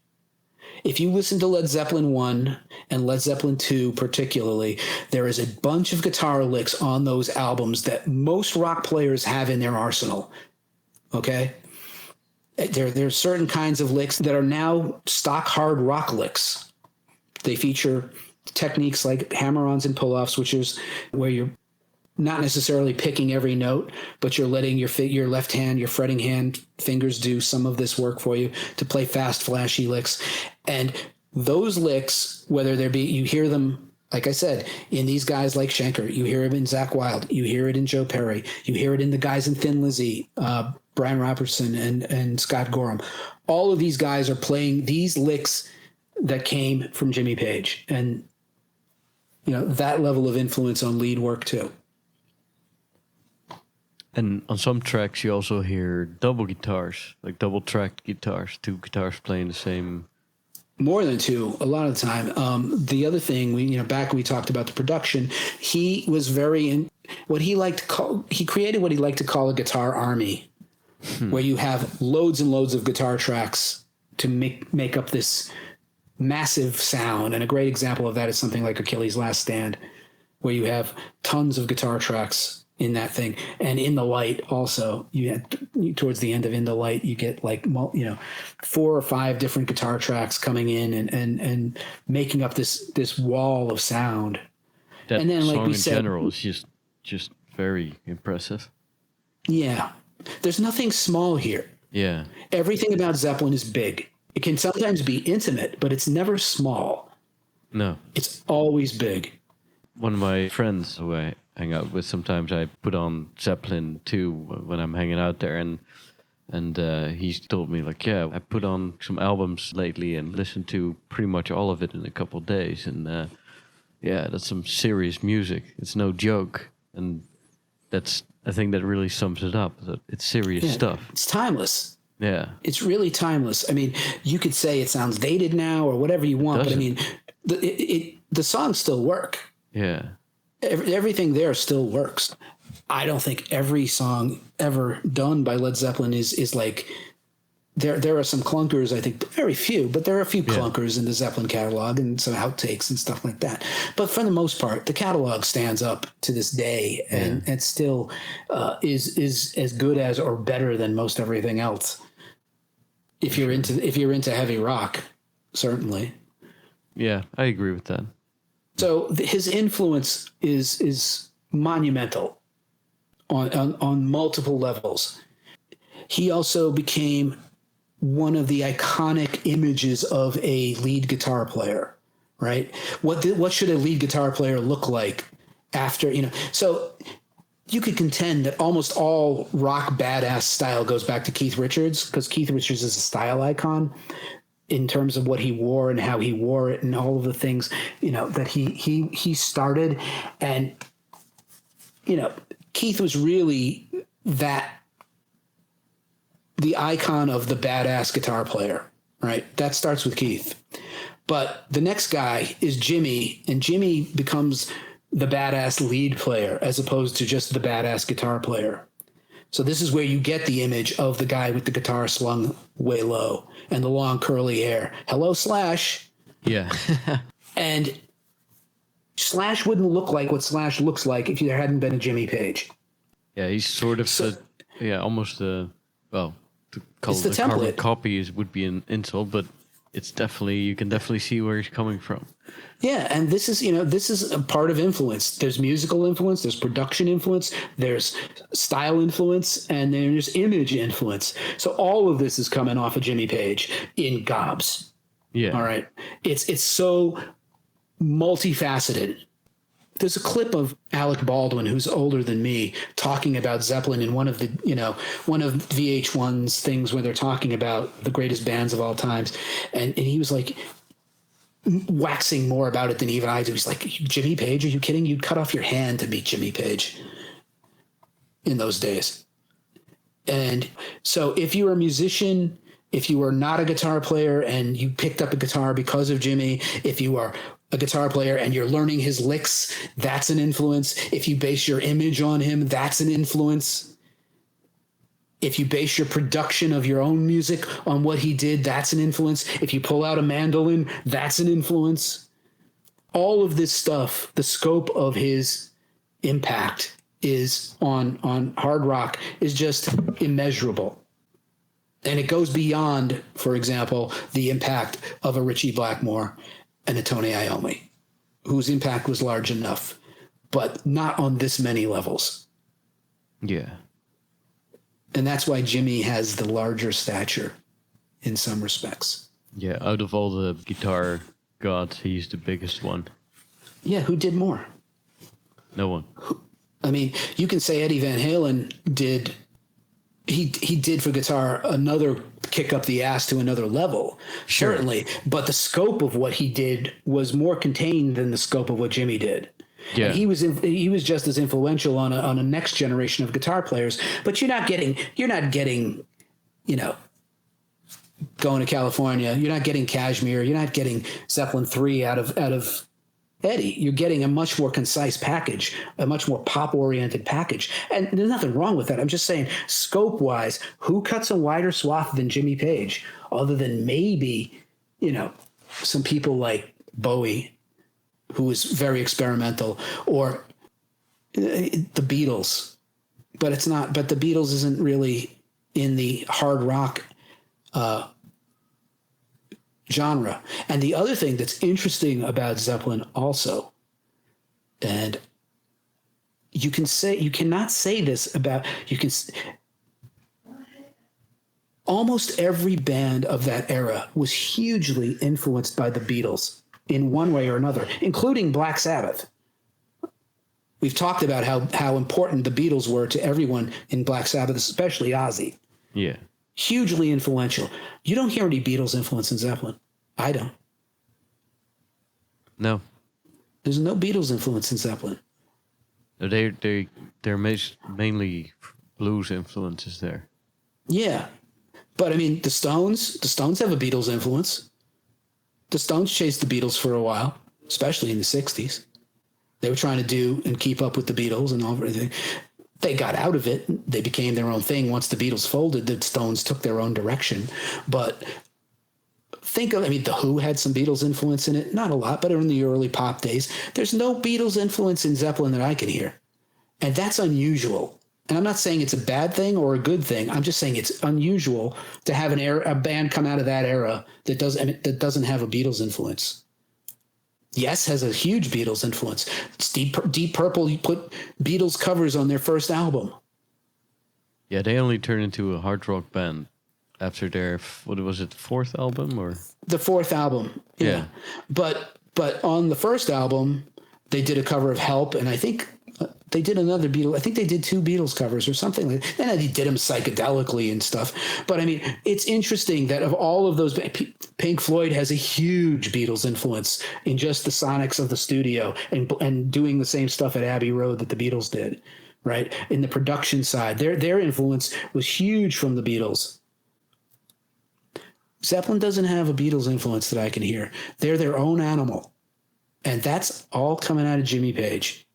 If you listen to Led Zeppelin 1 and Led Zeppelin 2 particularly, there is a bunch of guitar licks on those albums that most rock players have in their arsenal. Okay? There are certain kinds of licks that are now stock hard rock licks. They feature techniques like hammer-ons and pull-offs, which is where you're not necessarily picking every note, but you're letting your left hand, your fretting hand fingers do some of this work for you to play fast, flashy licks. And those licks, whether there be, you hear them, like I said, in these guys like Schenker, you hear them in Zakk Wylde, you hear it in Joe Perry, you hear it in the guys in Thin Lizzy, Brian Robertson and Scott Gorham. All of these guys are playing these licks that came from Jimmy Page. And, that level of influence on lead work too. And on some tracks, you also hear double guitars, like double-tracked guitars, two guitars playing the same. More than two, a lot of the time. The other thing, back when we talked about the production, he was very he created what he liked to call a guitar army, where you have loads and loads of guitar tracks to make up this massive sound. And a great example of that is something like Achilles' Last Stand, where you have tons of guitar tracks in that thing. And In the Light also, towards the end of In the Light, you get 4 or 5 different guitar tracks coming in and making up this wall of sound. That and then, like song we in said, general is just very impressive. Yeah. There's nothing small here. Yeah. Everything about Zeppelin is big. It can sometimes be intimate, but it's never small. No. It's always big. One of my friends who I hang out with, sometimes I put on Zeppelin too when I'm hanging out there, and he's told me like, yeah, I put on some albums lately and listened to pretty much all of it in a couple of days, and yeah, that's some serious music. It's no joke, and I think that really sums it up. That it's serious stuff. It's timeless. Yeah, it's really timeless. I mean, you could say it sounds dated now or whatever you want, but I mean, the songs still work. Yeah. Everything there still works. I don't think every song ever done by Led Zeppelin is like, there are some clunkers, I think, very few, but there are a few clunkers in the Zeppelin catalog and some outtakes and stuff like that. But for the most part, the catalog stands up to this day and still is as good as or better than most everything else. If you're into heavy rock, certainly. Yeah, I agree with that. So his influence is monumental on multiple levels. He also became one of the iconic images of a lead guitar player, right? What should a lead guitar player look like after, so you could contend that almost all rock badass style goes back to Keith Richards, because Keith Richards is a style icon in terms of what he wore and how he wore it and all of the things, that he started. And, Keith was really the icon of the badass guitar player, right? That starts with Keith. But the next guy is Jimmy, and Jimmy becomes the badass lead player as opposed to just the badass guitar player. So this is where you get the image of the guy with the guitar slung way low and the long curly hair. Hello, Slash. Yeah. And Slash wouldn't look like what Slash looks like if there hadn't been a Jimmy Page. Yeah, he's sort of almost to call it a carbon copy would be an insult, but it's definitely, you can definitely see where he's coming from. Yeah, and this is a part of influence. There's musical influence, there's production influence, there's style influence, and there's image influence. So all of this is coming off of Jimmy Page in gobs. Yeah. All right. It's so multifaceted. There's a clip of Alec Baldwin, who's older than me, talking about Zeppelin in one of VH1's things where they're talking about the greatest bands of all times. And he was like waxing more about it than even I do. He's like, Jimmy Page, are you kidding? You'd cut off your hand to meet Jimmy Page in those days. And so if you're a musician, if you are not a guitar player and you picked up a guitar because of Jimmy, if you are a guitar player and you're learning his licks, that's an influence. If you base your image on him, that's an influence. If you base your production of your own music on what he did, that's an influence. If you pull out a mandolin, that's an influence. All of this stuff, the scope of his impact is on hard rock is just immeasurable. And it goes beyond, for example, the impact of a Ritchie Blackmore and a Tony Iommi, whose impact was large enough, but not on this many levels. Yeah. And that's why Jimmy has the larger stature in some respects. Yeah, out of all the guitar gods, he's the biggest one. Yeah, who did more? No one. I mean, you can say Eddie Van Halen did... He did for guitar another kick up the ass to another level, sure. Certainly. But the scope of what he did was more contained than the scope of what Jimmy did. Yeah, and he was just as influential on a next generation of guitar players. But you're not getting, Going to California. You're not getting Kashmir. You're not getting Zeppelin 3 out of Eddie. You're getting a much more concise package, a much more pop-oriented package. And there's nothing wrong with that. I'm just saying, scope-wise, who cuts a wider swath than Jimmy Page, other than maybe, some people like Bowie, who was very experimental, or the Beatles. But it's not. But the Beatles isn't really in the hard rock genre. And the other thing that's interesting about Zeppelin also, and you cannot say this about, almost every band of that era was hugely influenced by the Beatles in one way or another, including Black Sabbath. We've talked about how important the Beatles were to everyone in Black Sabbath, especially Ozzy. Yeah. Hugely influential. You don't hear any Beatles influence in Zeppelin. I don't. No. There's no Beatles influence in Zeppelin. They're mainly blues influences there. Yeah. But I mean, the Stones have a Beatles influence. The Stones chased the Beatles for a while, especially in the 60s. They were trying to do and keep up with the Beatles and all everything. They got out of it. They became their own thing. Once the Beatles folded, the Stones took their own direction. But the Who had some Beatles influence in it. Not a lot, but in the early pop days. There's no Beatles influence in Zeppelin that I can hear. And that's unusual. And I'm not saying it's a bad thing or a good thing. I'm just saying it's unusual to have a band come out of that era that doesn't have a Beatles influence. Yes has a huge Beatles influence. Deep Purple, you put Beatles covers on their first album. Yeah, they only turned into a hard rock band after their, what was it, fourth album or? The fourth album. Yeah. But on the first album, they did a cover of Help, and I think they did another Beatles. I think they did 2 Beatles covers or something like that. And they did them psychedelically and stuff. But I mean, it's interesting that of all of those, Pink Floyd has a huge Beatles influence in just the sonics of the studio and doing the same stuff at Abbey Road that the Beatles did, right? In the production side, their influence was huge from the Beatles. Zeppelin doesn't have a Beatles influence that I can hear. They're their own animal. And that's all coming out of Jimmy Page.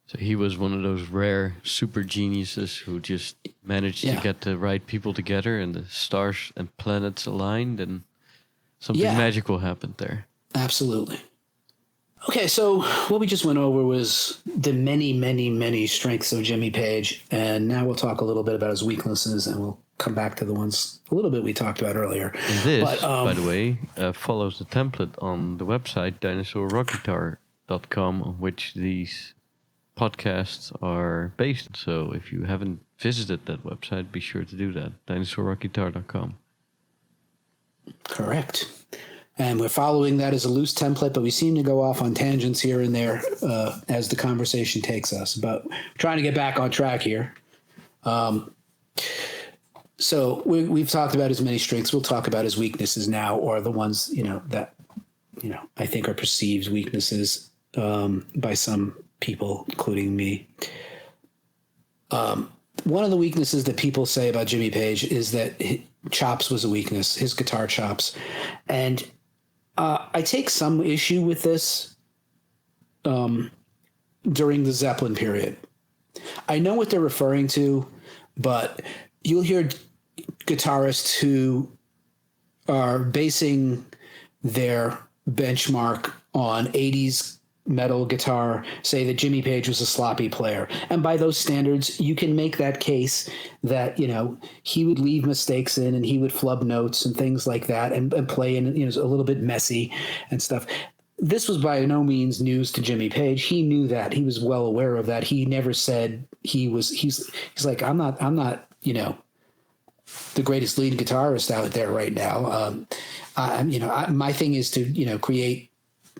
So he was one of those rare super geniuses who just managed to get the right people together and the stars and planets aligned and something magical happened there. Absolutely. Okay, so what we just went over was the many, many, many strengths of Jimmy Page. And now we'll talk a little bit about his weaknesses, and we'll come back to the ones a little bit we talked about earlier. And this, by the way, follows the template on the website dinosaurrockguitar.com, on which these podcasts are based. So if you haven't visited that website, be sure to do that. dinosaurrockguitar.com. Correct. And we're following that as a loose template, but we seem to go off on tangents here and there as the conversation takes us. But trying to get back on track here. So we've talked about his many strengths. We'll talk about his weaknesses now, or the ones that I think are perceived weaknesses by some people, including me. One of the weaknesses that people say about Jimmy Page is that chops was a weakness, his guitar chops. And I take some issue with this during the Zeppelin period. I know what they're referring to, but you'll hear guitarists who are basing their benchmark on 80s metal guitar say that Jimmy Page was a sloppy player. And by those standards, you can make that case that, he would leave mistakes in and he would flub notes and things like that and play in, a little bit messy and stuff. This was by no means news to Jimmy Page. He knew that. He was well aware of that. He never said he's like, I'm not, the greatest lead guitarist out there right now. My thing is to, create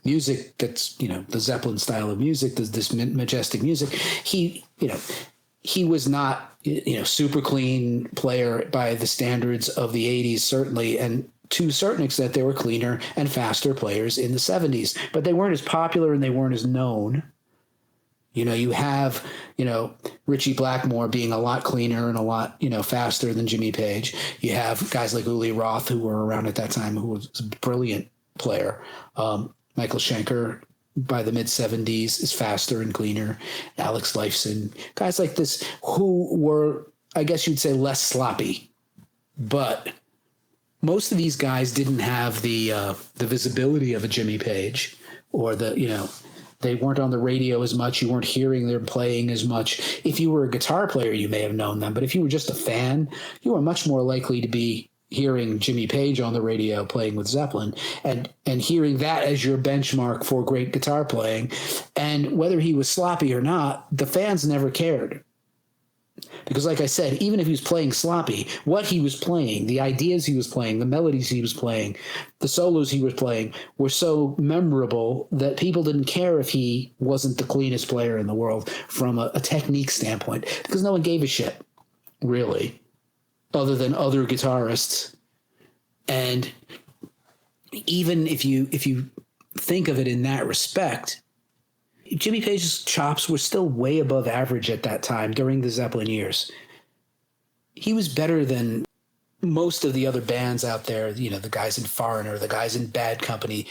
music that's, the Zeppelin style of music, this majestic music. He was not, super clean player by the standards of the 80s, certainly. And to a certain extent, they were cleaner and faster players in the 70s, but they weren't as popular and they weren't as known. You have, Richie Blackmore being a lot cleaner and a lot, faster than Jimmy Page. You have guys like Uli Roth, who were around at that time, who was a brilliant player. Michael Schenker, by the mid-70s, is faster and cleaner. Alex Lifeson, guys like this who were, I guess you'd say, less sloppy. But most of these guys didn't have the visibility of a Jimmy Page, or they weren't on the radio as much. You weren't hearing them playing as much. If you were a guitar player, you may have known them. But if you were just a fan, you were much more likely to be hearing Jimmy Page on the radio playing with Zeppelin and hearing that as your benchmark for great guitar playing. And whether he was sloppy or not, the fans never cared. Because like I said, even if he was playing sloppy, what he was playing, the ideas he was playing, the melodies he was playing, the solos he was playing were so memorable that people didn't care if he wasn't the cleanest player in the world from a technique standpoint, because no one gave a shit, really, other than other guitarists. And even if you think of it in that respect, Jimmy Page's chops were still way above average at that time during the Zeppelin years. He was better than most of the other bands out there, you know, the guys in Foreigner, the guys in Bad Company.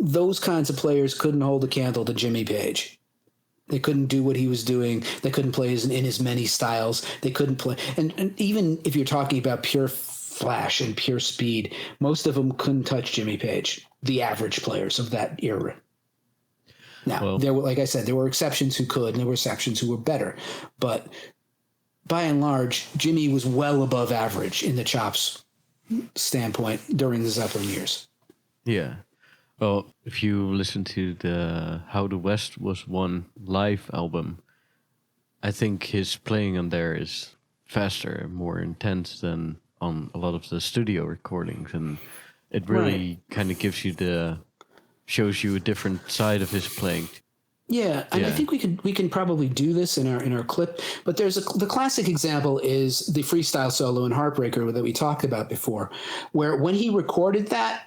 Those kinds of players couldn't hold a candle to Jimmy Page. They couldn't do what he was doing. They couldn't play in as many styles. They couldn't play. And even if you're talking about pure flash and pure speed, most of them couldn't touch Jimmy Page, the average players of that era. Now, there were, like I said, there were exceptions who could, and there were exceptions who were better. But by and large, Jimmy was well above average in the chops standpoint during the Zeppelin years. Yeah. Well, if you listen to the How the West Was Won live album, I think his playing on there is faster, more intense than on a lot of the studio recordings. And it really kind of gives you shows you a different side of his playing. Yeah, and I think we can probably do this in our clip. But there's the classic example is the freestyle solo in Heartbreaker that we talked about before, where when he recorded that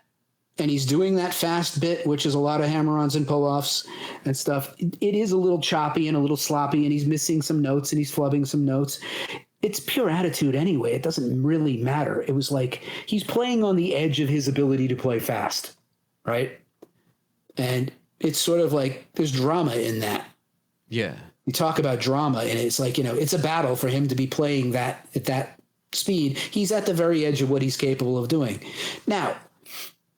and he's doing that fast bit, which is a lot of hammer-ons and pull-offs and stuff, it is a little choppy and a little sloppy, and he's missing some notes and he's flubbing some notes. It's pure attitude anyway. It doesn't really matter. It was like he's playing on the edge of his ability to play fast, right? And it's sort of like there's drama in that. Yeah. You talk about drama, and it's like, you know, it's a battle for him to be playing that at that speed. He's at the very edge of what he's capable of doing. Now,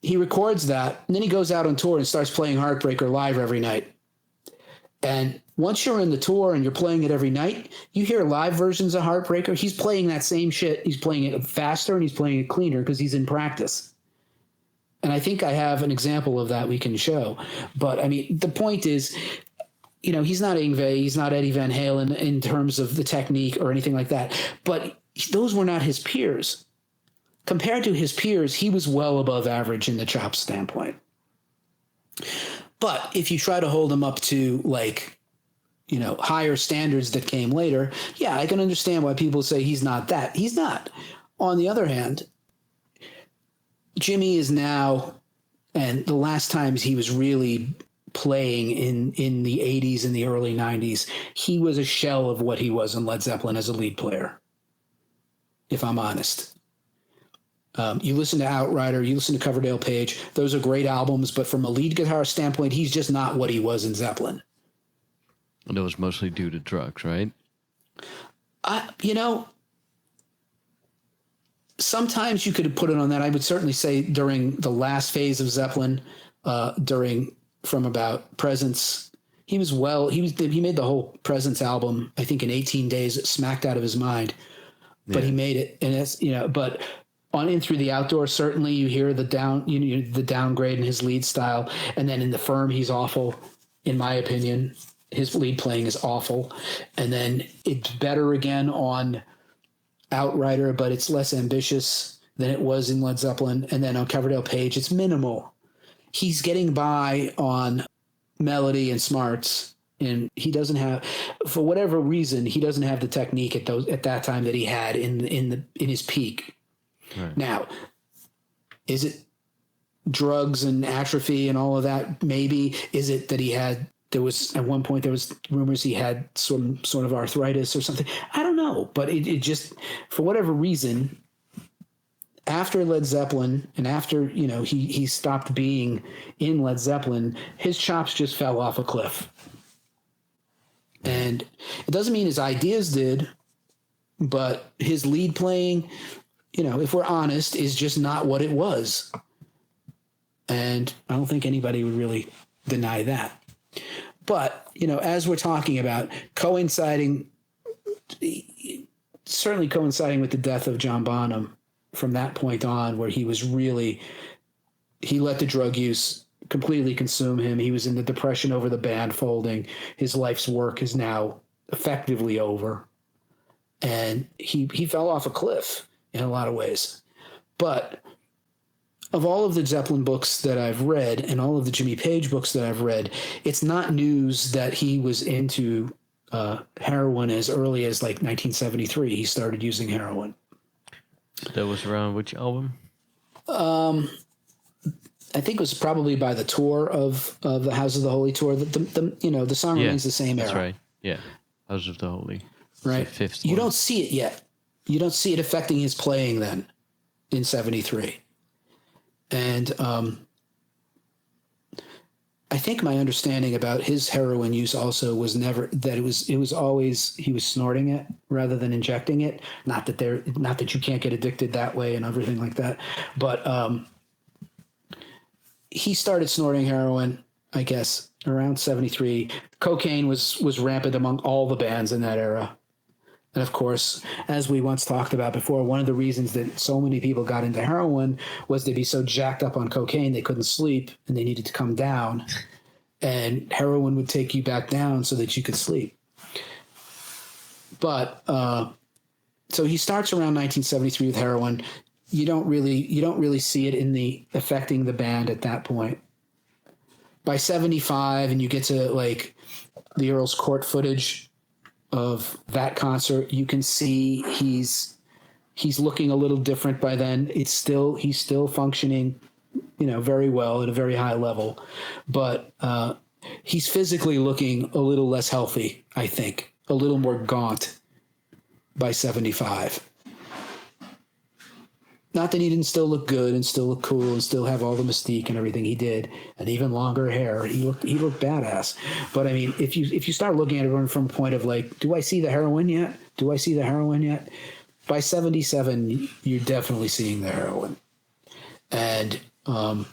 he records that, and then he goes out on tour and starts playing Heartbreaker live every night. And once you're in the tour and you're playing it every night, you hear live versions of Heartbreaker. He's playing that same shit. He's playing it faster and he's playing it cleaner because he's in practice. And I think I have an example of that we can show. But, I mean, the point is, you know, he's not Yngwie, he's not Eddie Van Halen in terms of the technique or anything like that. But those were not his peers. Compared to his peers, he was well above average in the chop standpoint. But if you try to hold him up to, like, you know, higher standards that came later, yeah, I can understand why people say he's not that. He's not. On the other hand, Jimmy is now, and the last times he was really playing in the 80s and the early 90s, he was a shell of what he was in Led Zeppelin as a lead player, if I'm honest. You listen to Outrider, you listen to Coverdale Page, those are great albums, but from a lead guitar standpoint, he's just not what he was in Zeppelin. And it was mostly due to drugs, right? You know, sometimes you could put it on that. I would certainly say during the last phase of Zeppelin, from about Presence, he made the whole Presence album, I think in 18 days, smacked out of his mind, but he made it. And it's, you know, but on In Through the Outdoor, certainly you hear the downgrade in his lead style. And then in The Firm, he's awful, in my opinion. His lead playing is awful. And then it's better again on Outrider, but it's less ambitious than it was in Led Zeppelin. And then on Coverdale Page, it's minimal. He's getting by on melody and smarts, and he doesn't have, for whatever reason, he doesn't have the technique at that time that he had in his peak. Right. Now, is it drugs and atrophy and all of that? Maybe. Is it that there was at one point there was rumors he had some sort of arthritis or something? I don't know, but it just, for whatever reason, after Led Zeppelin and after, you know, he stopped being in Led Zeppelin, his chops just fell off a cliff. And it doesn't mean his ideas did, but his lead playing, you know, if we're honest, is just not what it was. And I don't think anybody would really deny that. But, you know, as we're talking about certainly coinciding with the death of John Bonham, from that point on, where he let the drug use completely consume him. He was in the depression over the band folding. His life's work is now effectively over. and he fell off a cliff in a lot of ways. But of all of the Zeppelin books that I've read and all of the Jimmy Page books that I've read, it's not news that he was into heroin as early as like 1973. He started using heroin. That was around which album? I think it was probably by the tour of the House of the Holy tour. The song remains the same era. That's right. Yeah, House of the Holy. Right. The fifth you one. don't see it yet. You don't see it affecting his playing then in 73. And I think my understanding about his heroin use also was never that it was always he was snorting it rather than injecting it. Not that you can't get addicted that way and everything like that. But he started snorting heroin, I guess, around 73. Cocaine was rampant among all the bands in that era. And of course, as we once talked about before, one of the reasons that so many people got into heroin was they'd be so jacked up on cocaine they couldn't sleep and they needed to come down. And heroin would take you back down so that you could sleep. But so he starts around 1973 with heroin. You don't really see it in the affecting the band at that point. By 75, and you get to like the Earl's Court footage of that concert, you can see he's looking a little different by then. He's still functioning, very well at a very high level, but he's physically looking a little less healthy, I think, a little more gaunt by 75. Not that he didn't still look good and still look cool and still have all the mystique and everything he did, and even longer hair. He looked badass. But I mean, if you start looking at it from a point of like, do I see the heroin yet? Do I see the heroin yet? By 77, you're definitely seeing the heroin. And in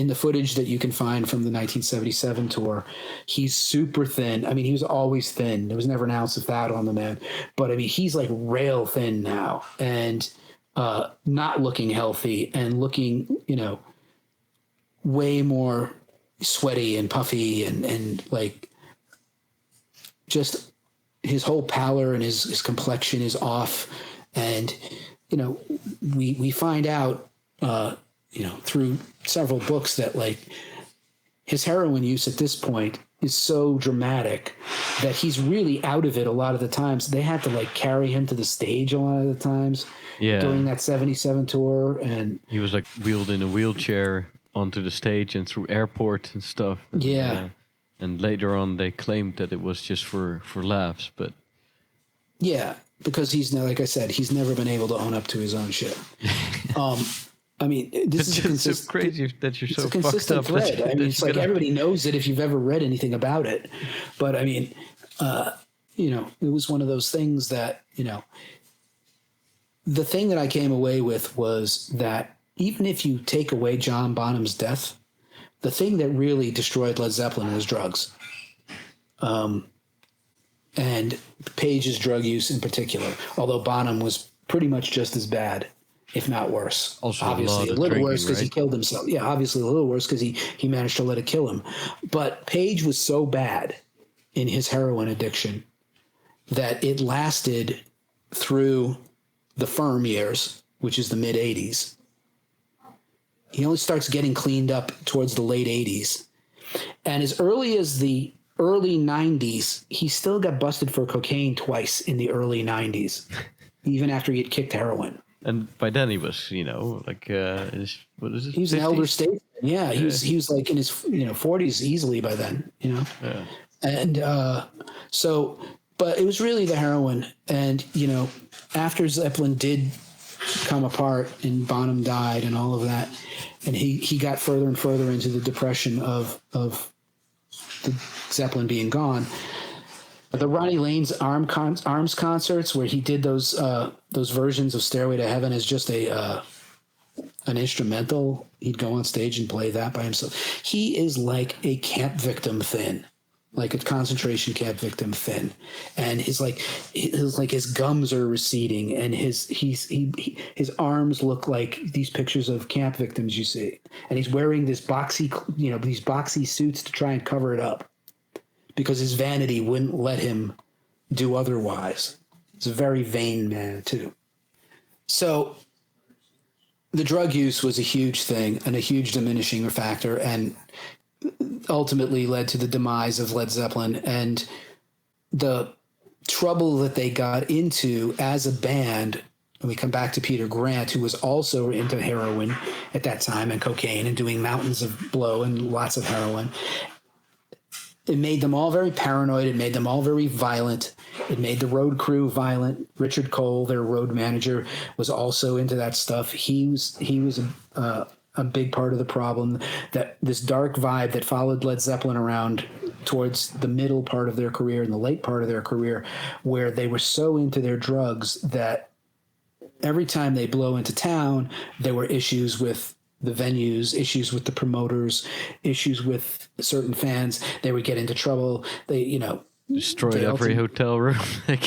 the footage that you can find from the 1977 tour, he's super thin. I mean, he was always thin. There was never an ounce of fat on the man. But I mean, he's like rail thin now and not looking healthy and looking, way more sweaty and puffy and like just his whole pallor and his complexion is off. And, we find out, through several books that like his heroin use at this point is so dramatic that he's really out of it a lot of the times. They had to like carry him to the stage a lot of the times during that 77 tour. And he was like wheeled in a wheelchair onto the stage and through airport and stuff. Yeah. And later on they claimed that it was just for laughs, but yeah, because he's now, like I said, he's never been able to own up to his own shit. I mean, this is so crazy that you're so fucked consistent up. thread. I mean, it's like everybody knows it if you've ever read anything about it. But I mean, it was one of those things that, the thing that I came away with was that even if you take away John Bonham's death, the thing that really destroyed Led Zeppelin was drugs. And Page's drug use in particular, although Bonham was pretty much just as bad, if not worse. Also, obviously, a little worse because he killed himself. Yeah, obviously a little worse because he managed to let it kill him. But Page was so bad in his heroin addiction that it lasted through the Firm years, which is the mid 80s. He only starts getting cleaned up towards the late 80s. And as early as the early 90s, he still got busted for cocaine twice in the early 90s, even after he had kicked heroin. And by then he was, what is it? He was 50s? An elder statesman. Yeah, he was like in his 40s easily by then. Yeah. And but it was really the heroin. And after Zeppelin did come apart and Bonham died and all of that, and he got further and further into the depression of the Zeppelin being gone. The Ronnie Lane's Arms concerts, where he did those versions of Stairway to Heaven as just an instrumental, he'd go on stage and play that by himself. He is like a camp victim thin, like a concentration camp victim thin, and his gums are receding, and his arms look like these pictures of camp victims you see, and he's wearing this these boxy suits to try and cover it up, because his vanity wouldn't let him do otherwise. He's a very vain man, too. So the drug use was a huge thing and a huge diminishing factor, and ultimately led to the demise of Led Zeppelin and the trouble that they got into as a band. And we come back to Peter Grant, who was also into heroin at that time and cocaine and doing mountains of blow and lots of heroin. It made them all very paranoid. It made them all very violent. It made the road crew violent. Richard Cole, their road manager, was also into that stuff. He was a big part of the problem. That this dark vibe that followed Led Zeppelin around towards the middle part of their career and the late part of their career, where they were so into their drugs that every time they blow into town, there were issues with the venues, issues with the promoters, issues with certain fans. They would get into trouble. They, destroyed every hotel room they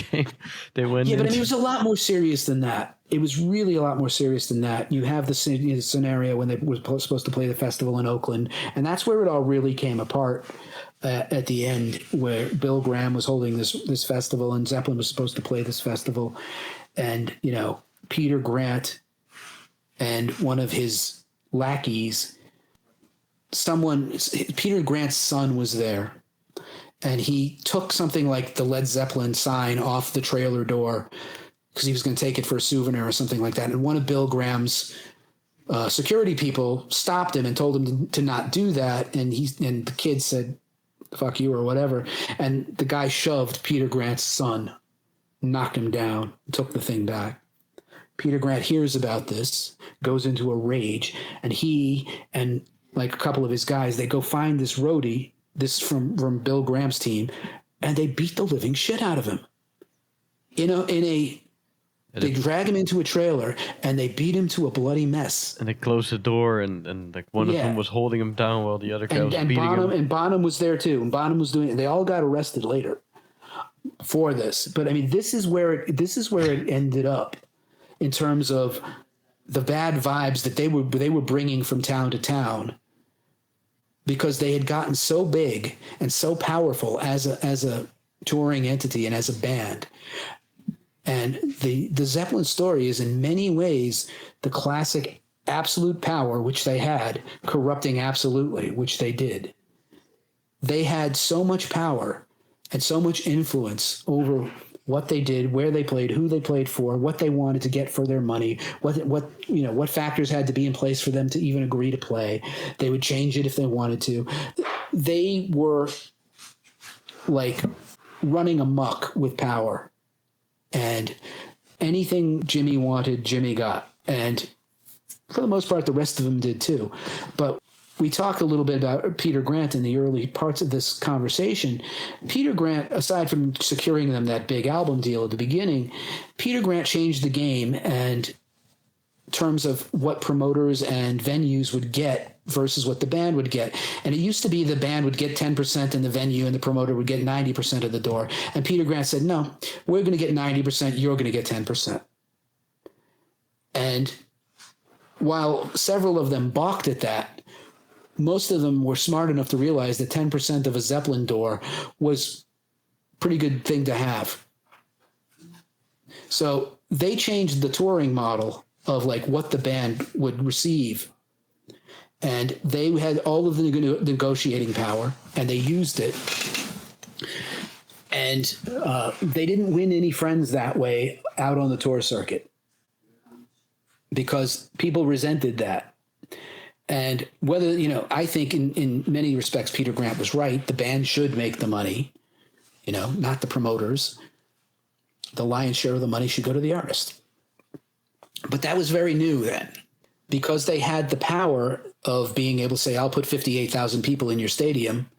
went Yeah, into. but I mean, it was a lot more serious than that. It was really a lot more serious than that. You have the scenario when they were supposed to play the festival in Oakland, and that's where it all really came apart at the end, where Bill Graham was holding this festival and Zeppelin was supposed to play this festival. And, Peter Grant and one of his lackeys, Peter Grant's son was there. And he took something like the Led Zeppelin sign off the trailer door because he was going to take it for a souvenir or something like that. And one of Bill Graham's security people stopped him and told him to not do that. And the kid said, "Fuck you," or whatever. And the guy shoved Peter Grant's son, knocked him down, took the thing back. Peter Grant hears about this, goes into a rage, and he and like a couple of his guys, they go find this roadie, this from Bill Graham's team, and they beat the living shit out of him. They drag him into a trailer and they beat him to a bloody mess. And they closed the door and like one of them was holding him down while the other guy was beating him. And Bonham was there too. And Bonham was doing it. They all got arrested later for this. But I mean, this is where it ended up in terms of the bad vibes that they were bringing from town to town, because they had gotten so big and so powerful as a touring entity and as a band. And the Zeppelin story is in many ways the classic absolute power, which they had, corrupting absolutely, which they did. They had so much power and so much influence over what they did, where they played, who they played for, what they wanted to get for their money, what factors had to be in place for them to even agree to play. They would change it if they wanted to. They were like running amok with power, and anything Jimmy wanted, Jimmy got. And for the most part, the rest of them did too. But we talked a little bit about Peter Grant in the early parts of this conversation. Peter Grant, aside from securing them that big album deal at the beginning, Peter Grant changed the game and in terms of what promoters and venues would get versus what the band would get. And it used to be the band would get 10% in the venue and the promoter would get 90% of the door. And Peter Grant said, "No, we're going to get 90%, you're going to get 10%. And while several of them balked at that, most of them were smart enough to realize that 10% of a Zeppelin door was a pretty good thing to have. So they changed the touring model of like what the band would receive. And they had all of the negotiating power, and they used it. And they didn't win any friends that way out on the tour circuit because people resented that. And whether, I think in many respects, Peter Grant was right. The band should make the money, not the promoters. The lion's share of the money should go to the artist. But that was very new then, because they had the power of being able to say, "I'll put 58,000 people in your stadium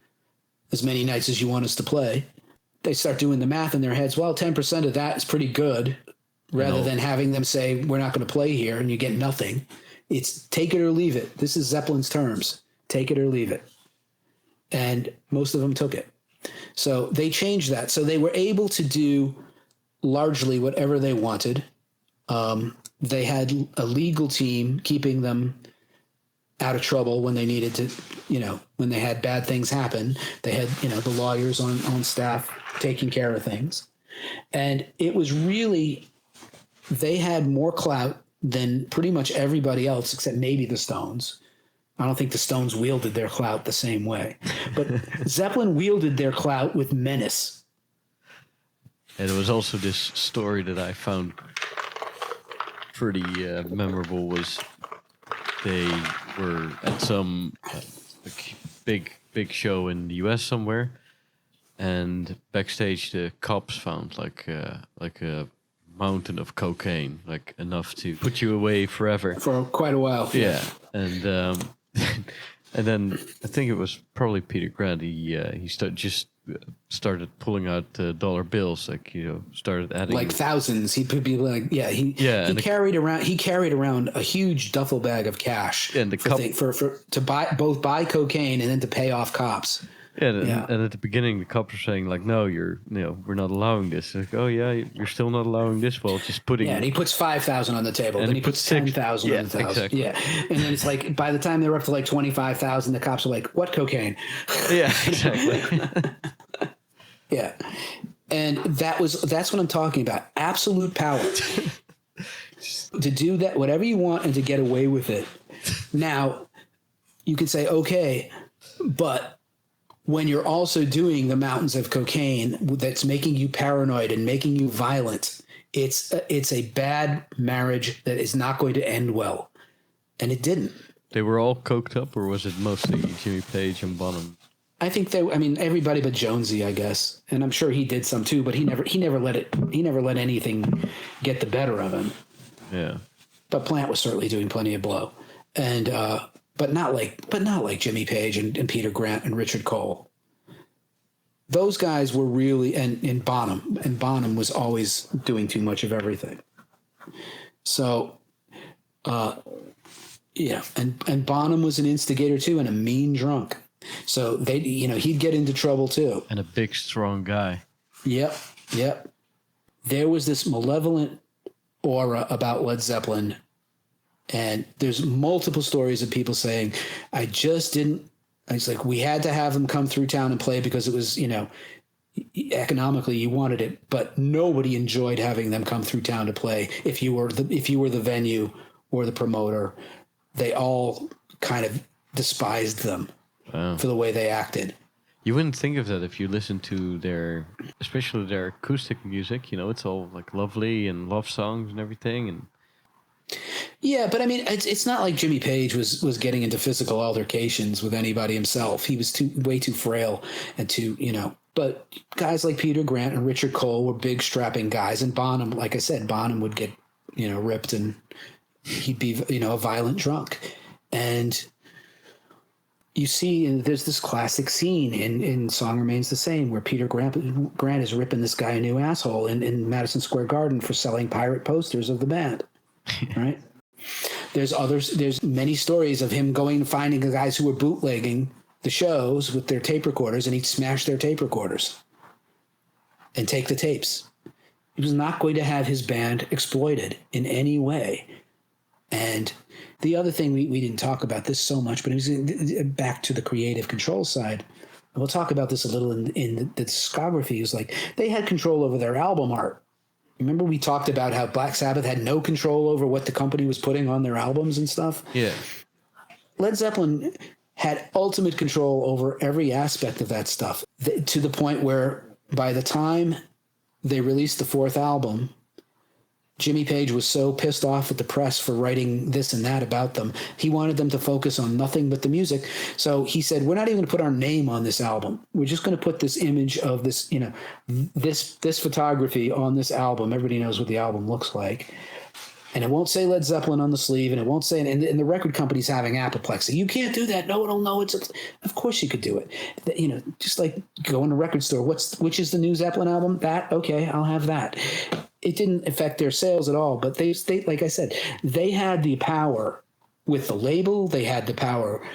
as many nights as you want us to play." They start doing the math in their heads. Well, 10% of that is pretty good, rather than having them say, "We're not going to play here," and you get nothing. It's take it or leave it. This is Zeppelin's terms. Take it or leave it. And most of them took it. So they changed that. So they were able to do largely whatever they wanted. They had a legal team keeping them out of trouble when they needed to, when they had bad things happen. They had, the lawyers on staff taking care of things. And it was really, they had more clout than pretty much everybody else except maybe the Stones. I don't think the Stones wielded their clout the same way. But Zeppelin wielded their clout with menace. And there was also this story that I found pretty memorable was they were at some big show in the US somewhere, and backstage the cops found like a mountain of cocaine, like enough to put you away forever For quite a while. yeah. And and then I think it was probably Peter Grant. He started pulling out dollar bills, like started adding Like thousands. He'd be like, he carried around a huge duffel bag of cash and to buy cocaine and then to pay off cops. Yeah, and at the beginning, the cops were saying like, "No, we're not allowing this." Like, "Oh yeah, you're still not allowing this." Well, just putting. Yeah, and he puts 5,000 on the table. Then he puts 10,000 on the table. Exactly. Yeah, and then it's like by the time they're up to like 25,000, the cops are like, "What cocaine?" Yeah, exactly. Yeah, and that's what I'm talking about. Absolute power to do that, whatever you want, and to get away with it. Now, you could say, okay, but when you're also doing the mountains of cocaine that's making you paranoid and making you violent, it's a bad marriage that is not going to end well. And it didn't. They were all coked up, or was it mostly Jimmy Page and Bonham? I think everybody but Jonesy, I guess. And I'm sure he did some too, but he never let anything get the better of him. Yeah. But Plant was certainly doing plenty of blow. And but not like Jimmy Page and Peter Grant and Richard Cole. Those guys were really and Bonham was always doing too much of everything. So and Bonham was an instigator too and a mean drunk. So he'd get into trouble too. And a big strong guy. Yep. There was this malevolent aura about Led Zeppelin. And there's multiple stories of people saying, it's like, we had to have them come through town and play because it was, economically you wanted it, but nobody enjoyed having them come through town to play. If you were the venue or the promoter, they all kind of despised them for the way they acted. You wouldn't think of that if you listen to especially their acoustic music, it's all like lovely and love songs and everything. And yeah, but I mean, it's not like Jimmy Page was getting into physical altercations with anybody himself. He was way too frail and but guys like Peter Grant and Richard Cole were big strapping guys. And Bonham, like I said, Bonham would get, ripped and he'd be, a violent drunk. And you see, and there's this classic scene in Song Remains the Same where Peter Grant is ripping this guy a new asshole in Madison Square Garden for selling pirate posters of the band. Right. There's many stories of him going and finding the guys who were bootlegging the shows with their tape recorders, and he'd smash their tape recorders and take the tapes. He was not going to have his band exploited in any way. And the other thing, we didn't talk about this so much, but it was back to the creative control side. And we'll talk about this a little in the discography. It was like they had control over their album art. Remember we talked about how Black Sabbath had no control over what the company was putting on their albums and stuff? Yeah. Led Zeppelin had ultimate control over every aspect of that stuff, to the point where by the time they released the fourth album, Jimmy Page was so pissed off at the press for writing this and that about them. He wanted them to focus on nothing but the music. So he said, we're not even going to put our name on this album. We're just going to put this image of this, this photography on this album. Everybody knows what the album looks like. And it won't say Led Zeppelin on the sleeve, and it won't say, and the record company's having apoplexy. You can't do that. No one will know. Of course you could do it. Just like go in a record store. Which is the new Zeppelin album? That? Okay, I'll have that. It didn't affect their sales at all, but they like I said, they had the power with the label. They had the power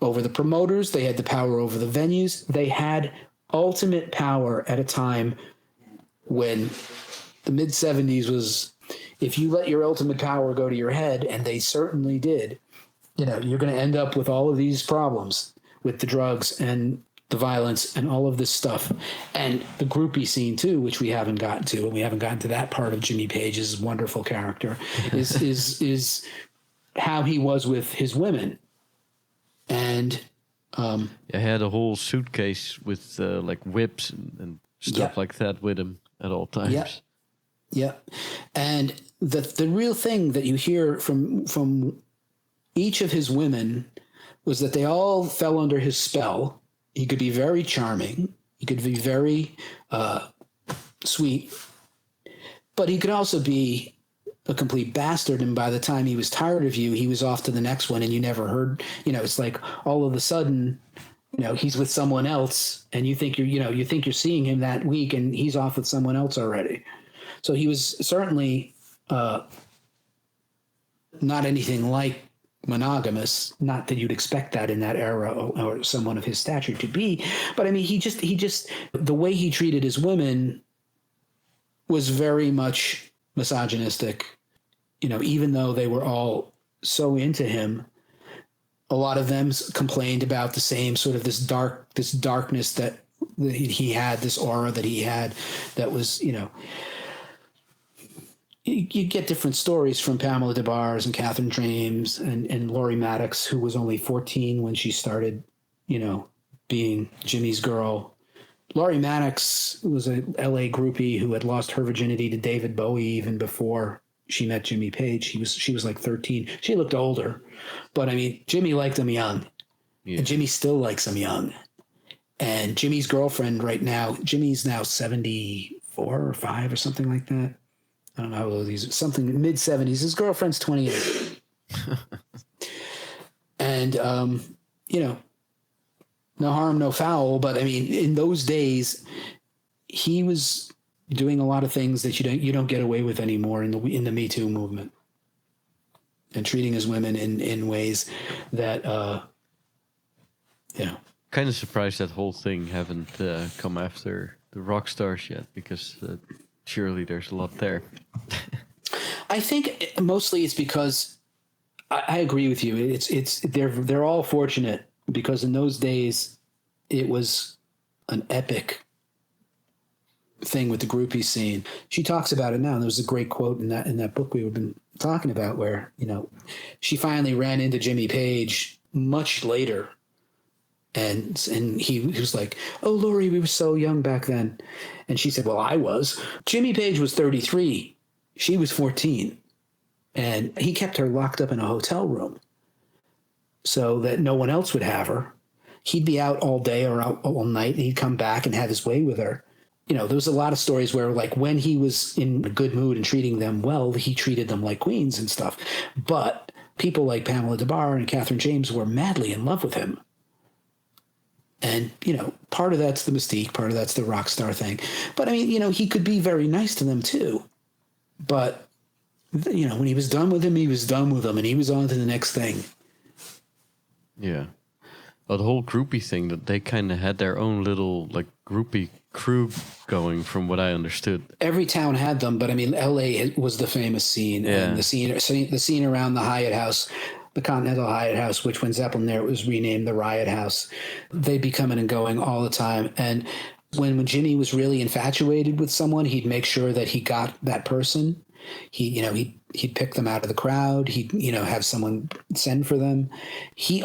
over the promoters. They had the power over the venues. They had ultimate power at a time when the mid-'70s was, if you let your ultimate power go to your head, and they certainly did, you're going to end up with all of these problems with the drugs and the violence and all of this stuff, and the groupie scene too, which we haven't gotten to, and we haven't gotten to that part of Jimmy Page's wonderful character, is how he was with his women. And I had a whole suitcase with like whips and stuff like that with him at all times. Yeah. Yeah. And the real thing that you hear from each of his women was that they all fell under his spell. He could be very charming. He could be very sweet. But he could also be a complete bastard. And by the time he was tired of you, he was off to the next one and you never heard, it's like all of a sudden, he's with someone else and you think you're seeing him that week and he's off with someone else already. So he was certainly not anything like monogamous, not that you'd expect that in that era or someone of his stature to be. But I mean, he just the way he treated his women was very much misogynistic, even though they were all so into him. A lot of them complained about the same sort of this darkness that he had, this aura that he had that was, you get different stories from Pamela DeBars and Catherine James and Laurie Maddox, who was only 14 when she started, being Jimmy's girl. Laurie Maddox was a LA groupie who had lost her virginity to David Bowie even before she met Jimmy Page. She was like 13. She looked older, but I mean, Jimmy liked him young. Yeah. And Jimmy still likes him young. And Jimmy's girlfriend right now, Jimmy's now 74 or 5 or something like that. I don't know how old he's, something mid-70s. His girlfriend's 28. And, no harm, no foul. But I mean, in those days, he was doing a lot of things that you don't get away with anymore in the Me Too movement, and treating his women in ways that, Kind of surprised that whole thing haven't come after the rock stars yet, because surely there's a lot there. I think mostly it's because I agree with you. They're all fortunate because in those days it was an epic thing with the groupie scene. She talks about it now. And there was a great quote in that book we've been talking about where, she finally ran into Jimmy Page much later. And he was like, "Oh, Laurie, we were so young back then." And she said, "Well, I was." Jimmy Page was 33. She was 14. And he kept her locked up in a hotel room so that no one else would have her. He'd be out all day or out all night, and he'd come back and have his way with her. There was a lot of stories where, like, when he was in a good mood and treating them well, he treated them like queens and stuff. But people like Pamela DeBar and Catherine James were madly in love with him. And, part of that's the mystique, part of that's the rock star thing. But I mean, he could be very nice to them too. But, when he was done with him, he was done with him and he was on to the next thing. Yeah. Well, the whole groupie thing, that they kind of had their own little, like, groupie crew going, from what I understood. Every town had them, but I mean, LA was the famous scene. Yeah. And the scene around the Hyatt House, the Continental Hyatt House, which when Zeppelin there, it was renamed the Riot House. They'd be coming and going all the time. And when Jimmy was really infatuated with someone, he'd make sure that he got that person. He'd pick them out of the crowd. He'd, have someone send for them.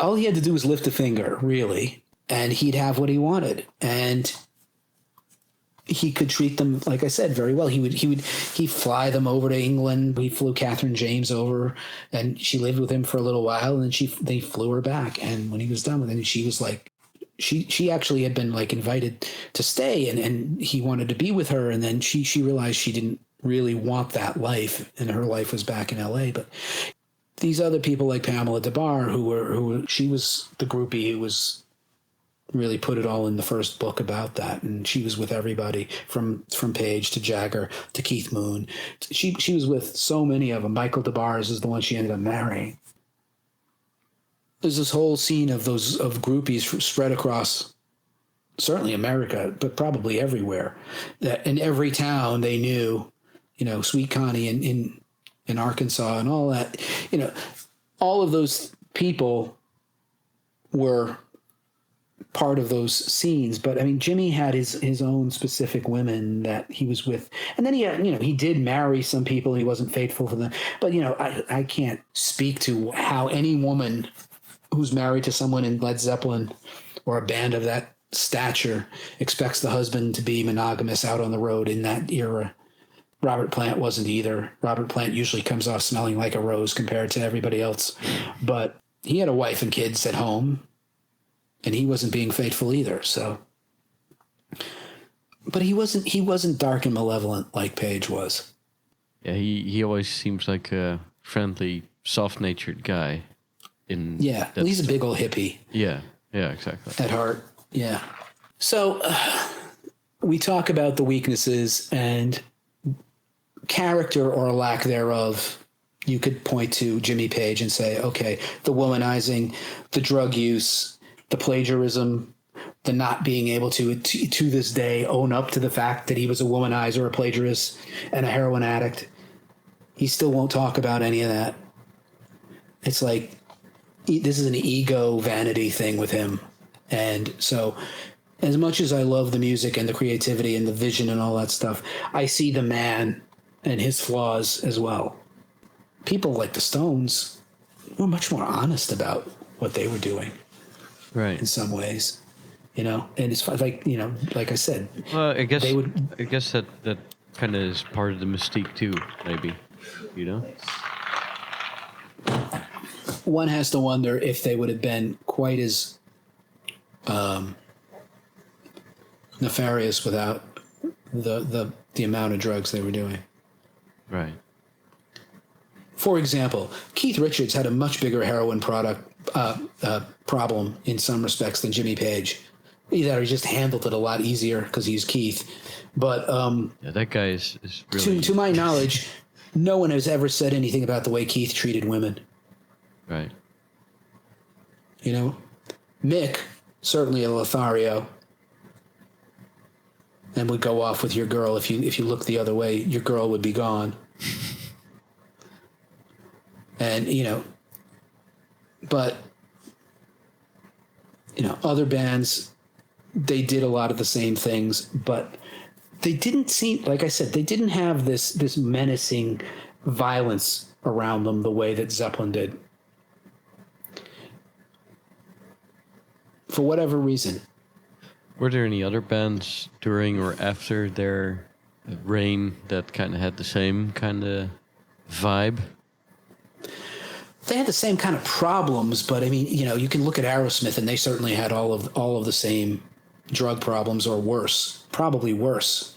All he had to do was lift a finger, really, and he'd have what he wanted. And he could treat them, like I said, very well. He'd fly them over to England. He flew Catherine James over, and she lived with him for a little while, and then they flew her back. And when he was done with it, she was like, she actually had been like invited to stay, and he wanted to be with her. And then she realized she didn't really want that life, and her life was back in LA. But these other people like Pamela DeBar, she was the groupie who was really put it all in the first book about that. And she was with everybody from Page to Jagger to Keith Moon. She was with so many of them. Michael DeBars is the one she ended up marrying. There's this whole scene of groupies spread across certainly America, but probably everywhere. That in every town they knew, Sweet Connie in Arkansas and all that, all of those people were part of those scenes. But I mean, Jimmy had his own specific women that he was with, and then he had, he did marry some people. He wasn't faithful to them, but I can't speak to how any woman who's married to someone in Led Zeppelin or a band of that stature expects the husband to be monogamous out on the road in that era. Robert Plant wasn't either. Robert Plant usually comes off smelling like a rose compared to everybody else, but he had a wife and kids at home, and he wasn't being faithful either. So, but he wasn't dark and malevolent like Page was. Yeah, he always seems like a friendly, soft-natured guy. Well, he's a big old hippie. Yeah, exactly. At heart, yeah. So we talk about the weaknesses and character or lack thereof. You could point to Jimmy Page and say, okay, the womanizing, the drug use, the plagiarism, the not being able to this day own up to the fact that he was a womanizer, a plagiarist, and a heroin addict. He still won't talk about any of that. It's like, this is an ego vanity thing with him. And so as much as I love the music and the creativity and the vision and all that stuff, I see the man and his flaws as well. People like the Stones were much more honest about what they were doing. Right. In some ways, and it's like, like I said, well, I guess they would, I guess that kind of is part of the mystique too, maybe, One has to wonder if they would have been quite as nefarious without the amount of drugs they were doing. Right. For example, Keith Richards had a much bigger heroin problem in some respects than Jimmy Page. Either he just handled it a lot easier because he's Keith. But that guy is really... To my knowledge, no one has ever said anything about the way Keith treated women. Right. Mick, certainly a Lothario, and would go off with your girl. If you look the other way, your girl would be gone. And, but, other bands, they did a lot of the same things, but they didn't seem, like I said, they didn't have this menacing violence around them the way that Zeppelin did. For whatever reason. Were there any other bands during or after their reign that kind of had the same kind of vibe? They had the same kind of problems, but I mean, you can look at Aerosmith, and they certainly had all of the same drug problems, or worse, probably worse.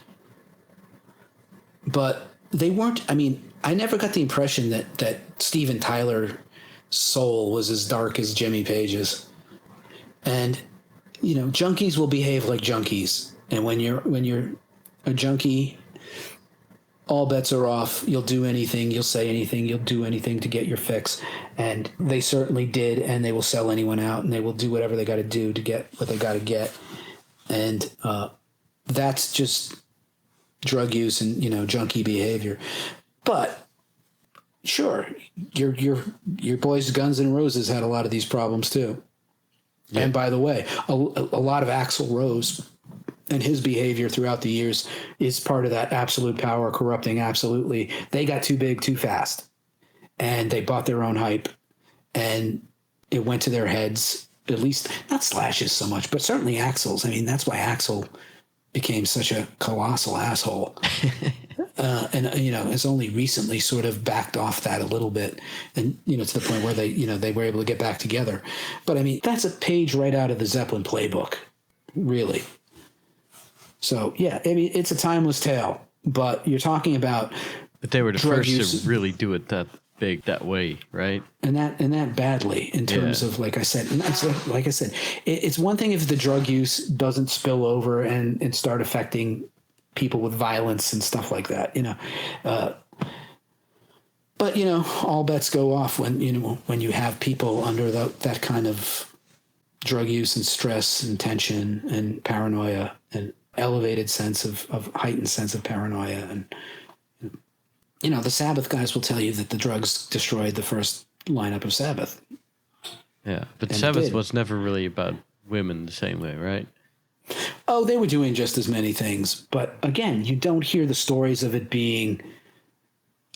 But they weren't. I mean, I never got the impression that Steven Tyler's soul was as dark as Jimmy Page's. And junkies will behave like junkies, and when you're a junkie, all bets are off. You'll do anything, you'll say anything, you'll do anything to get your fix. And they certainly did, and they will sell anyone out, and they will do whatever they got to do to get what they got to get. And that's just drug use and, junkie behavior. But sure, your boys Guns N' Roses had a lot of these problems too. Yeah. And by the way, a lot of Axl Rose and his behavior throughout the years is part of that absolute power corrupting. Absolutely. They got too big too fast, and they bought their own hype, and it went to their heads, at least not Slash's so much, but certainly Axl's. I mean, that's why Axl became such a colossal asshole. And, has only recently sort of backed off that a little bit, and, to the point where they were able to get back together. But I mean, that's a page right out of the Zeppelin playbook, really. So, yeah, I mean, it's a timeless tale, but you're talking about... But they were the first to really do it that big, that way, right? And that badly in terms of, like I said, and that's like I said, it's one thing if the drug use doesn't spill over and start affecting people with violence and stuff like that, but all bets go off when you have people under that kind of drug use and stress and tension and paranoia and elevated sense of heightened sense of paranoia. And the Sabbath guys will tell you that the drugs destroyed the first lineup of Sabbath. Yeah, but Sabbath was never really about women the same way, right? Oh, they were doing just as many things. But again, you don't hear the stories of it being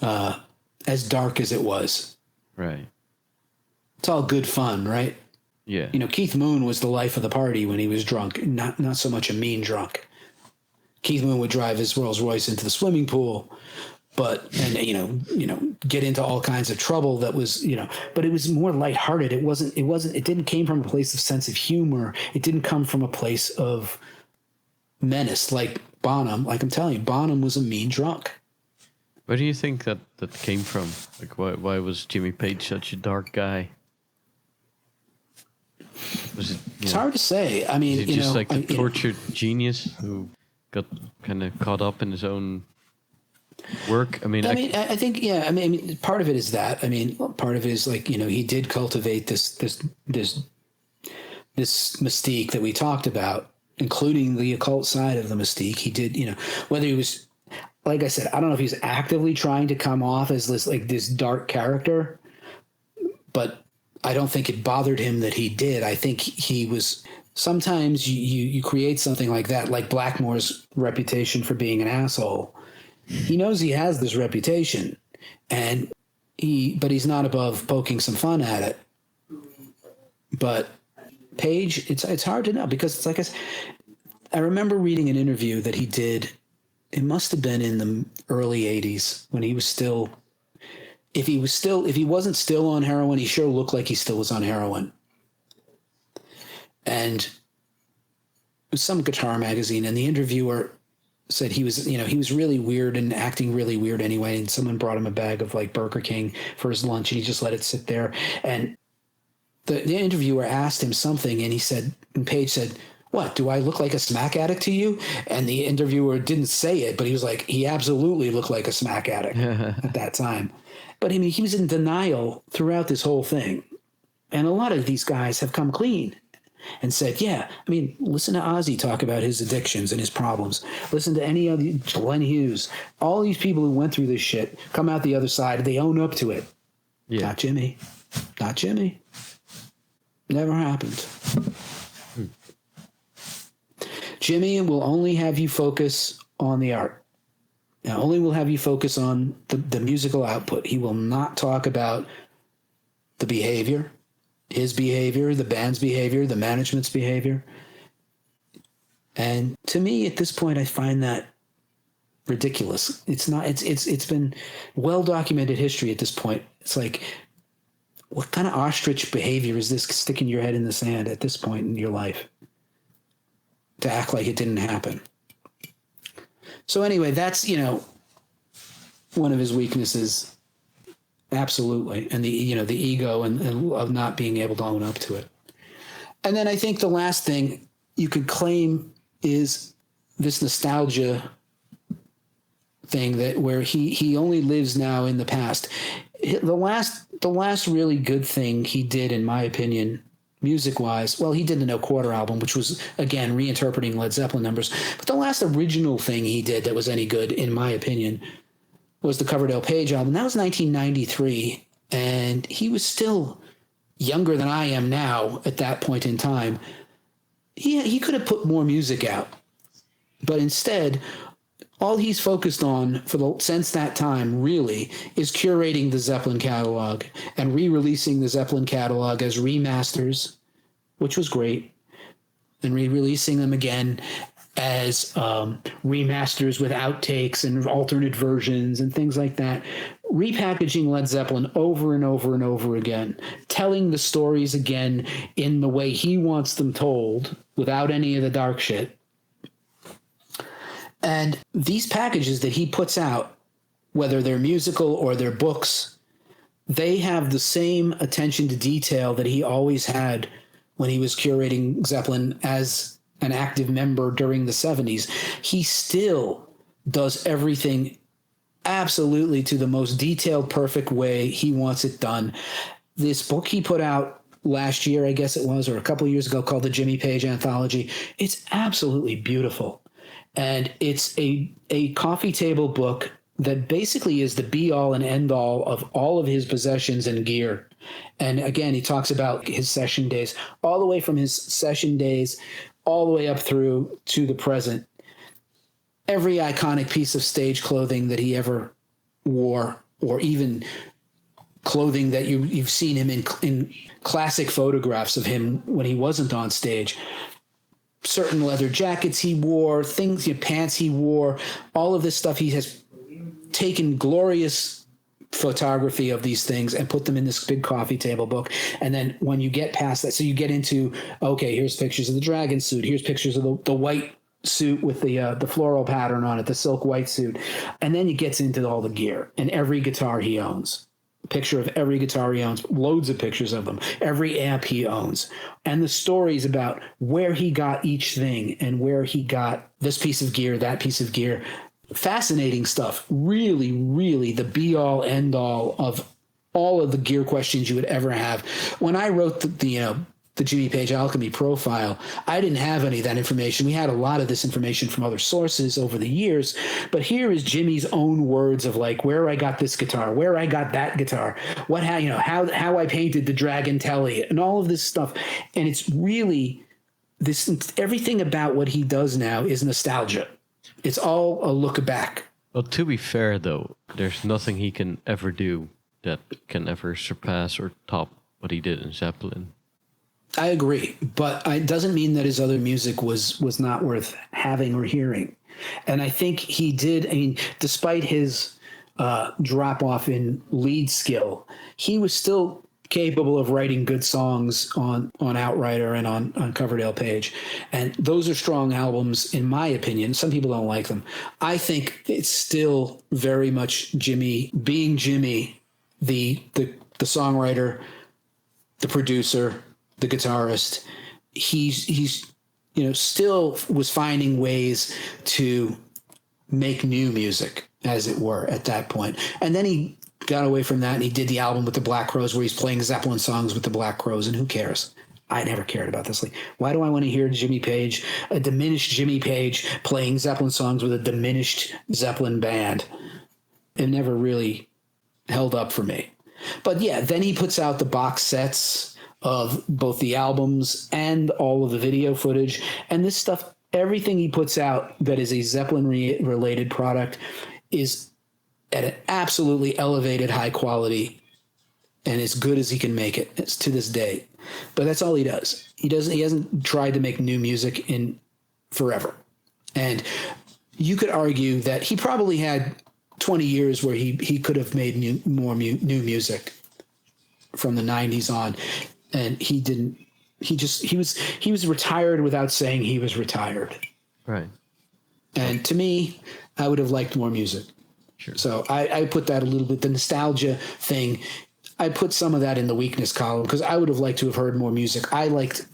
as dark as it was. Right. It's all good fun, right? Yeah. You know, Keith Moon was the life of the party when he was drunk, not so much a mean drunk. Keith Moon would drive his Rolls Royce into the swimming pool, and get into all kinds of trouble that was, but it was more lighthearted. It didn't came from a place of sense of humor. It didn't come from a place of menace like Bonham. Like I'm telling you, Bonham was a mean drunk. Where do you think that came from? Like, why was Jimmy Page such a dark guy? Was it? It's hard to say. I mean, is he just like a tortured genius who got kind of caught up in his own work? I think, yeah. I mean, part of it is that. I mean, part of it is like, he did cultivate this mystique that we talked about, including the occult side of the mystique. He did, whether he was, like I said, I don't know if he's actively trying to come off as this dark character, but I don't think it bothered him that he did. I think he was. Sometimes you create something like that, like Blackmore's reputation for being an asshole. He knows he has this reputation, but he's not above poking some fun at it. But Page, it's hard to know, because it's like I remember reading an interview that he did. It must have been in the early 80s when he was still. If he wasn't still on heroin, he sure looked like he still was on heroin. And it was some guitar magazine, and the interviewer said he was really weird and acting really weird anyway. And someone brought him a bag of like Burger King for his lunch, and he just let it sit there. And the interviewer asked him something, and Page said, "What, do I look like a smack addict to you?" And the interviewer didn't say it, but he was like, he absolutely looked like a smack addict at that time. But I mean, he was in denial throughout this whole thing. And a lot of these guys have come clean and said, yeah, I mean, listen to Ozzy talk about his addictions and his problems. Listen to any other, Glenn Hughes. All these people who went through this shit come out the other side. They own up to it. Yeah. Not Jimmy. Not Jimmy. Never happened. Jimmy will only have you focus on the art. Now, only will have you focus on the musical output. He will not talk about the behavior, his behavior, the band's behavior, the management's behavior. And to me, at this point, I find that ridiculous. It's not. It's been well documented history at this point. It's like, what kind of ostrich behavior is this, sticking your head in the sand at this point in your life to act like it didn't happen? So anyway, that's, one of his weaknesses, absolutely, and the ego and of not being able to own up to it. And then I think the last thing you could claim is this nostalgia thing, that where he only lives now in the past. The last really good thing he did, in my opinion, music-wise, well, he did the No Quarter album, which was, again, reinterpreting Led Zeppelin numbers. But the last original thing he did that was any good, in my opinion, was the Coverdale Page album. That was 1993, and he was still younger than I am now at that point in time. He could have put more music out, but instead, all he's focused on since that time really is curating the Zeppelin catalog and re-releasing the Zeppelin catalog as remasters, which was great, and re-releasing them again as remasters with outtakes and alternate versions and things like that. Repackaging Led Zeppelin over and over and over again, telling the stories again in the way he wants them told without any of the dark shit. And these packages that he puts out, whether they're musical or they're books, they have the same attention to detail that he always had when he was curating Zeppelin as an active member during the 70s. He still does everything absolutely to the most detailed, perfect way he wants it done. This book he put out last year, I guess it was, or a couple of years ago, called the Jimmy Page Anthology, it's absolutely beautiful. And it's a coffee table book that basically is the be-all and end-all of all of his possessions and gear. And again, he talks about his session days, all the way from his session days, all the way up through to the present. Every iconic piece of stage clothing that he ever wore, or even clothing that you've seen him in classic photographs of him when he wasn't on stage. Certain leather jackets he wore, pants he wore, all of this stuff. He has taken glorious photography of these things and put them in this big coffee table book. And then when you get past that, so you get into, okay, here's pictures of the dragon suit. Here's pictures of the white suit with the floral pattern on it, the silk white suit. And then it gets into all the gear and every guitar he owns. Picture of every guitar he owns, loads of pictures of them, every amp he owns, and the stories about where he got each thing and where he got this piece of gear, that piece of gear. Fascinating stuff. Really, really the be-all, end-all of all of the gear questions you would ever have. When I wrote the Jimmy Page Alchemy profile, I didn't have any of that information. We had a lot of this information from other sources over the years, but here is Jimmy's own words of like where I got this guitar, where I got that guitar, how I painted the Dragon Telly, and all of this stuff. And it's really everything about what he does now is nostalgia. It's all a look back. Well, to be fair though, there's nothing he can ever do that can ever surpass or top what he did in Zeppelin. I agree, but it doesn't mean that his other music was not worth having or hearing. And I think he did. I mean, despite his drop off in lead skill, he was still capable of writing good songs on Outrider and on Coverdale Page. And those are strong albums, in my opinion. Some people don't like them. I think it's still very much Jimmy being Jimmy, the songwriter, the producer, the guitarist. He's still was finding ways to make new music, as it were, at that point. And then he got away from that and he did the album with the Black Crowes where he's playing Zeppelin songs with the Black Crowes, and who cares? I never cared about this. Like, why do I want to hear Jimmy Page, a diminished Jimmy Page, playing Zeppelin songs with a diminished Zeppelin band? It never really held up for me. But yeah, then he puts out the box sets of both the albums and all of the video footage. And this stuff, everything he puts out that is a Zeppelin-related product is at an absolutely elevated high quality and as good as he can make it. It's to this day. But that's all he does. He hasn't tried to make new music in forever. And you could argue that he probably had 20 years where he could have made new music from the 90s on. And he didn't. He was retired without saying he was retired. Right. And to me, I would have liked more music. Sure. So I put that a little bit, the nostalgia thing, I put some of that in the weakness column because I would have liked to have heard more music. I liked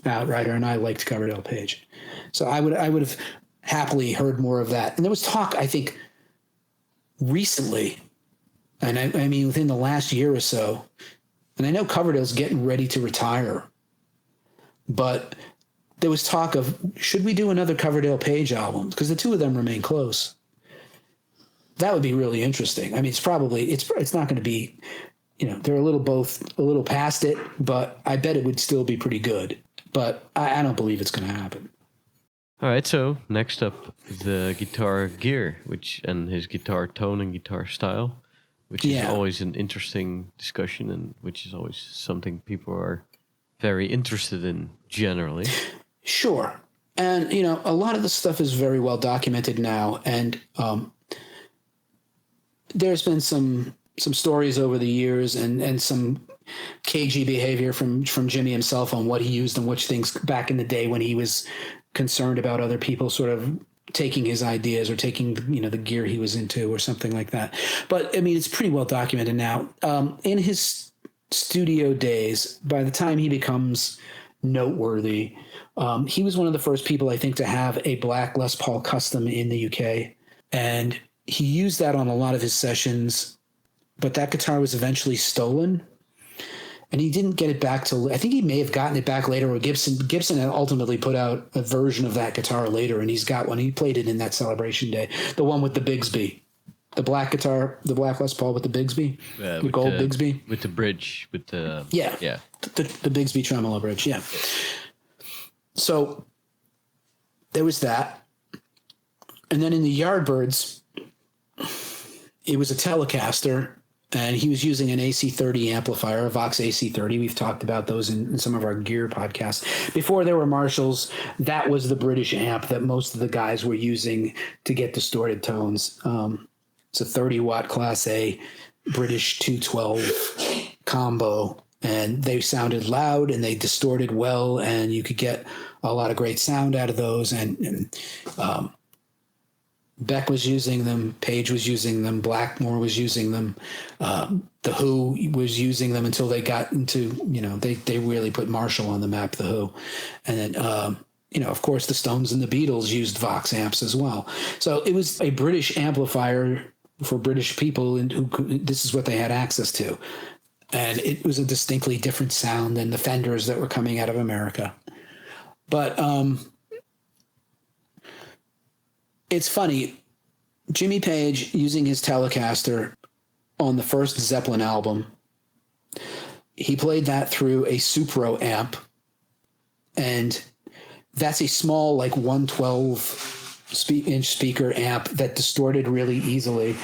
Outrider and I liked Coverdale Page. So I would have happily heard more of that. And there was talk, I think, recently, and I mean within the last year or so, and I know Coverdale's getting ready to retire, but there was talk of, should we do another Coverdale Page album? Because the two of them remain close. That would be really interesting. I mean, it's not going to be, they're both a little past it, but I bet it would still be pretty good. But I don't believe it's going to happen. All right, so next up, the guitar gear, and his guitar tone and guitar style, which is always an interesting discussion and which is always something people are very interested in generally. Sure. And, a lot of the stuff is very well documented now. And there's been some stories over the years and some cagey behavior from Jimmy himself on what he used and which things back in the day when he was concerned about other people sort of taking his ideas or taking, the gear he was into or something like that. But I mean, it's pretty well documented now. In his studio days, by the time he becomes noteworthy, he was one of the first people, I think, to have a black Les Paul Custom in the UK. And he used that on a lot of his sessions, but that guitar was eventually stolen. And he didn't get it back till, I think he may have gotten it back later, or Gibson ultimately put out a version of that guitar later, and he's got one. He played it in that Celebration Day, the one with the Bigsby. the black guitar, the black Les Paul with the Bigsby, the gold Bigsby. With the bridge, with the... Yeah. Yeah. The Bigsby tremolo bridge, yeah. So there was that. And then in the Yardbirds, it was a Telecaster, and he was using an AC30 amplifier, a Vox AC30. We've talked about those in some of our gear podcasts. Before there were Marshalls, that was the British amp that most of the guys were using to get distorted tones. It's a 30-watt Class A British 212 combo, and they sounded loud and they distorted well, and you could get a lot of great sound out of those. And Beck was using them, Page was using them, Blackmore was using them, The Who was using them until they got into, they really put Marshall on the map, The Who. And then, of course, the Stones and the Beatles used Vox amps as well. So it was a British amplifier for British people, and this is what they had access to. And it was a distinctly different sound than the Fenders that were coming out of America. But it's funny, Jimmy Page using his Telecaster on the first Zeppelin album, he played that through a Supro amp, and that's a small, like 112 inch speaker amp that distorted really easily.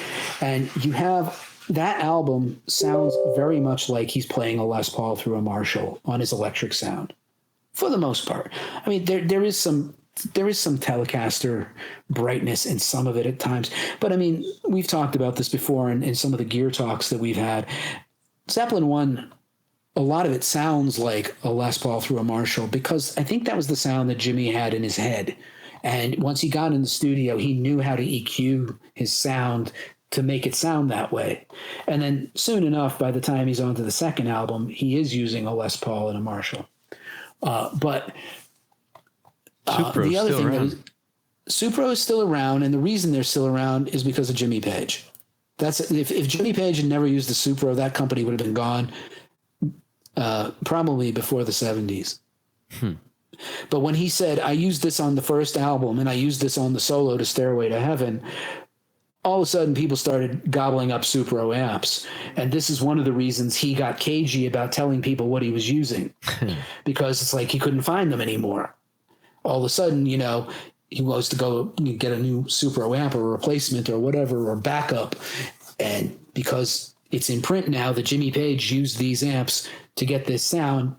And you have that album sounds very much like he's playing a Les Paul through a Marshall on his electric sound, for the most part. I mean, there is some Telecaster brightness in some of it at times. But I mean, we've talked about this before in some of the gear talks that we've had. Zeppelin 1, a lot of it sounds like a Les Paul through a Marshall, because I think that was the sound that Jimmy had in his head. And once he got in the studio, he knew how to EQ his sound to make it sound that way. And then soon enough, by the time he's on to the second album, he is using a Les Paul and a Marshall. But the other thing is, Supro is still around, and the reason they're still around is because of Jimmy Page. That's if Jimmy Page had never used the Supro, that company would have been gone probably before the 70s. But when he said, I used this on the first album and I used this on the solo to Stairway to Heaven, all of a sudden people started gobbling up Supro amps. And this is one of the reasons he got cagey about telling people what he was using, because it's like he couldn't find them anymore. All of a sudden, he was to go get a new Supro amp or a replacement or whatever, or backup. And because it's in print now that Jimmy Page used these amps to get this sound,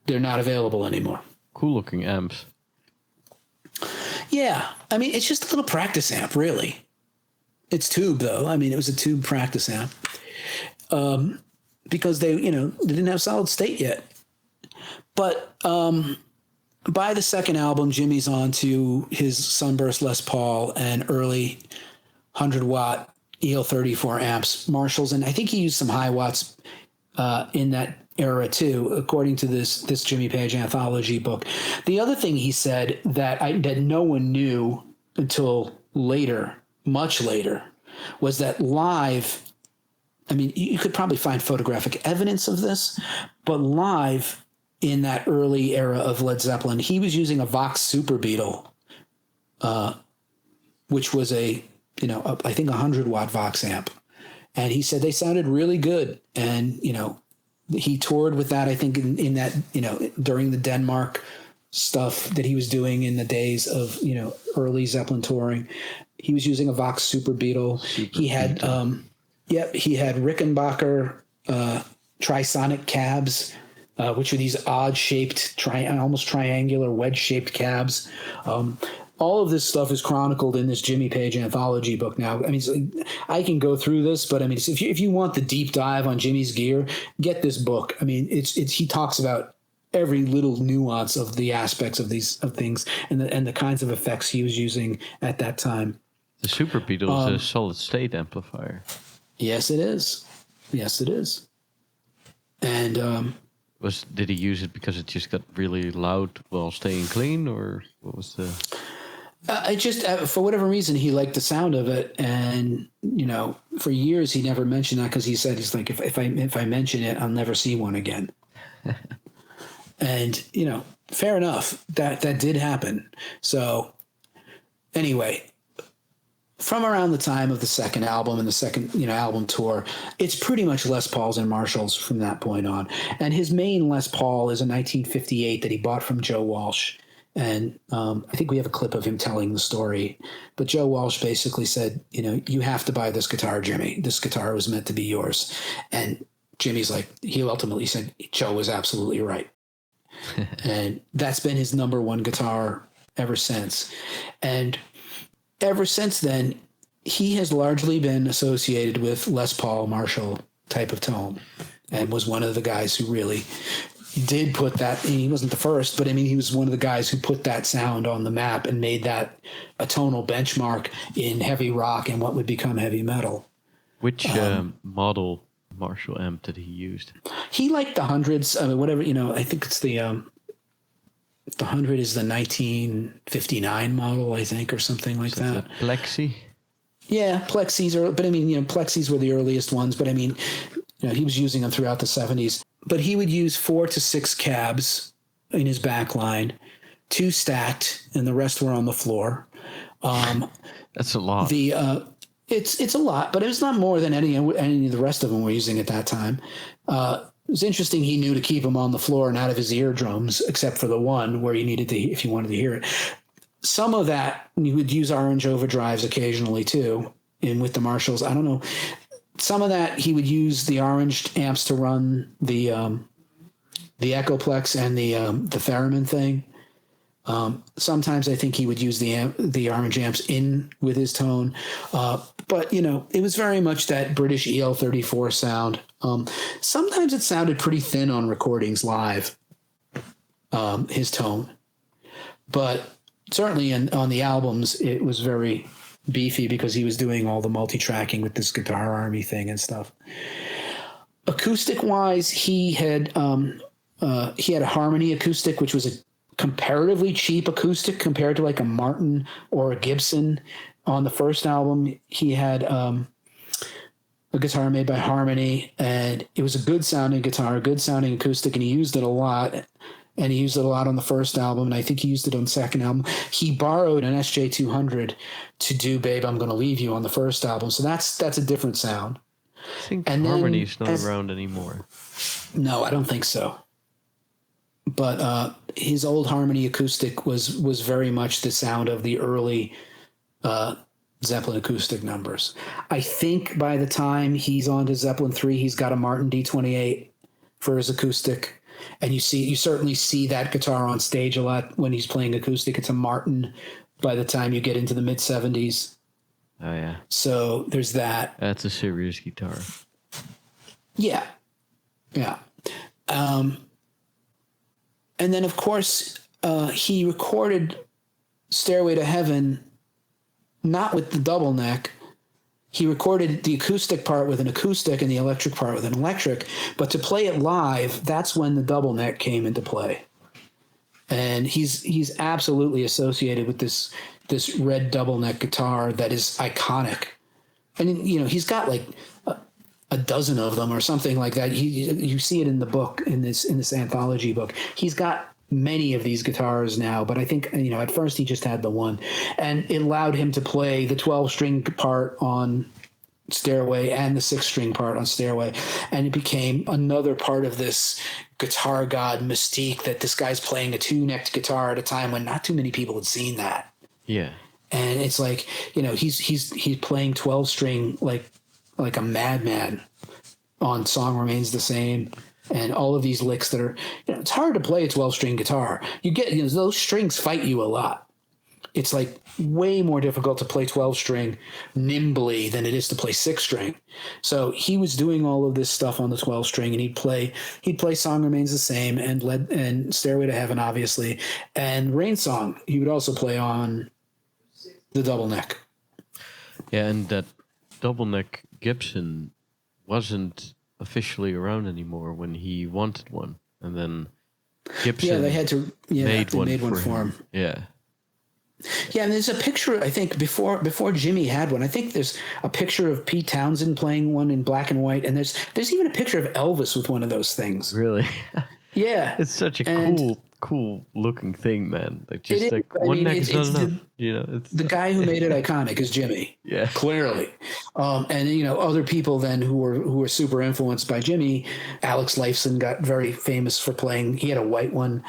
they're not available anymore. Cool looking amps. Yeah. I mean, it's just a little practice amp, really. It's tube, though. I mean, it was a tube practice amp. Because they didn't have solid state yet. But by the second album, Jimmy's on to his Sunburst Les Paul and early 100-watt EL34 amps, Marshalls, and I think he used some high watts in that era too, according to this Jimmy Page Anthology book. The other thing he said that no one knew until later, much later, was that live, I mean, you could probably find photographic evidence of this, but live in that early era of Led Zeppelin, he was using a Vox Super Beetle, which was I think 100-watt Vox amp. And he said they sounded really good. And, he toured with that, I think, in that, during the Denmark stuff that he was doing in the days of, early Zeppelin touring. He was using a Vox Super Beetle. He had Rickenbacker trisonic cabs, which are these odd-shaped, almost triangular, wedge-shaped cabs. All of this stuff is chronicled in this Jimmy Page Anthology book now. I mean, I can go through this, but I mean, if you want the deep dive on Jimmy's gear, get this book. I mean, he talks about every little nuance of the aspects of things and the kinds of effects he was using at that time. The Super Beetle is a solid state amplifier. Yes, it is. Yes, it is. And did he use it because it just got really loud while staying clean, or what was the? I just, for whatever reason, he liked the sound of it, and for years he never mentioned that, because he said he's like, if I mention it, I'll never see one again. And fair enough, that did happen. So anyway, from around the time of the second album and the second, album tour, it's pretty much Les Pauls and Marshalls from that point on. And his main Les Paul is a 1958 that he bought from Joe Walsh. And I think we have a clip of him telling the story. But Joe Walsh basically said, you have to buy this guitar, Jimmy. This guitar was meant to be yours. And Jimmy's like, he ultimately said Joe was absolutely right. And that's been his number one guitar ever since. And ever since then, he has largely been associated with Les Paul Marshall type of tone, and was one of the guys who really did put that. He wasn't the first, but I mean, he was one of the guys who put that sound on the map and made that a tonal benchmark in heavy rock and what would become heavy metal. Which model Marshall amp did he use? He liked the hundreds. I mean, whatever, I think it's the 100 is the 1959 model, I think, or something like that. Plexi? Yeah, Plexis are, but I mean, Plexis were the earliest ones, but I mean, he was using them throughout the 70s. But he would use 4 to 6 cabs in his back line, 2 stacked, and the rest were on the floor. That's a lot. It's a lot, but it was not more than any of the rest of them were using at that time. It was interesting. He knew to keep them on the floor and out of his eardrums, except for the one where you needed to, if you wanted to hear it. Some of that, you would use orange overdrives occasionally too, and with the Marshalls. I don't know. Some of that he would use the orange amps to run the Echoplex and the theremin thing. Sometimes I think he would use the orange amps in with his tone. But it was very much that British EL34 sound. Sometimes it sounded pretty thin on recordings live, his tone. But certainly on the albums, it was very beefy because he was doing all the multi-tracking with this Guitar Army thing and stuff. Acoustic wise, he had a Harmony acoustic, which was a comparatively cheap acoustic compared to like a Martin or a Gibson. On the first album, he had a guitar made by Harmony, and it was a good sounding guitar, good sounding acoustic, and he used it a lot. And he used it a lot on the first album, and I think he used it on the second album. He borrowed an SJ200 to do "Babe, I'm Gonna Leave You" on the first album, so that's a different sound. I think Harmony's not around anymore. No, I don't think so. But his old Harmony acoustic was very much the sound of the early Zeppelin acoustic numbers. I think by the time he's on to Zeppelin 3, he's got a Martin D28 for his acoustic. And you certainly see that guitar on stage a lot when he's playing acoustic. It's a Martin by the time you get into the mid-70s. Oh, yeah. So there's that. That's a serious guitar. Yeah. Yeah. And then, of course, he recorded Stairway to Heaven not with the double neck. He recorded the acoustic part with an acoustic and the electric part with an electric. But to play it live, that's when the double neck came into play. And he's absolutely associated with this red double neck guitar that is iconic. And, he's got like a dozen of them or something like that. You see it in the book, in this anthology book. He's got many of these guitars now, but I think, at first he just had the one, and it allowed him to play the 12-string part on Stairway and the 6-string part on Stairway. And it became another part of this guitar god mystique that this guy's playing a 2-necked guitar at a time when not too many people had seen that. Yeah. And it's like, he's playing 12-string like a madman on Song Remains the Same, and all of these licks that are, it's hard to play a 12-string guitar. You get, those strings fight you a lot. It's like way more difficult to play 12-string nimbly than it is to play 6-string. So he was doing all of this stuff on the 12-string, and he'd play Song Remains the Same and Stairway to Heaven, obviously, and Rain Song. He would also play on the double neck. Yeah, and that double neck Gibson wasn't officially around anymore when he wanted one, and then Gibson they had to made one for him. Yeah. Yeah, and there's a picture, I think, before Jimmy had one. I think there's a picture of Pete Townsend playing one in black and white, and there's even a picture of Elvis with one of those things. Really? Yeah. It's such a cool looking thing, man. Like It just is. like I one mean, neck it's- is not it's enough. It's the guy who made it iconic is Jimmy. Yeah. Clearly. And other people then who were super influenced by Jimmy. Alex Lifeson got very famous for playing. He had a white one.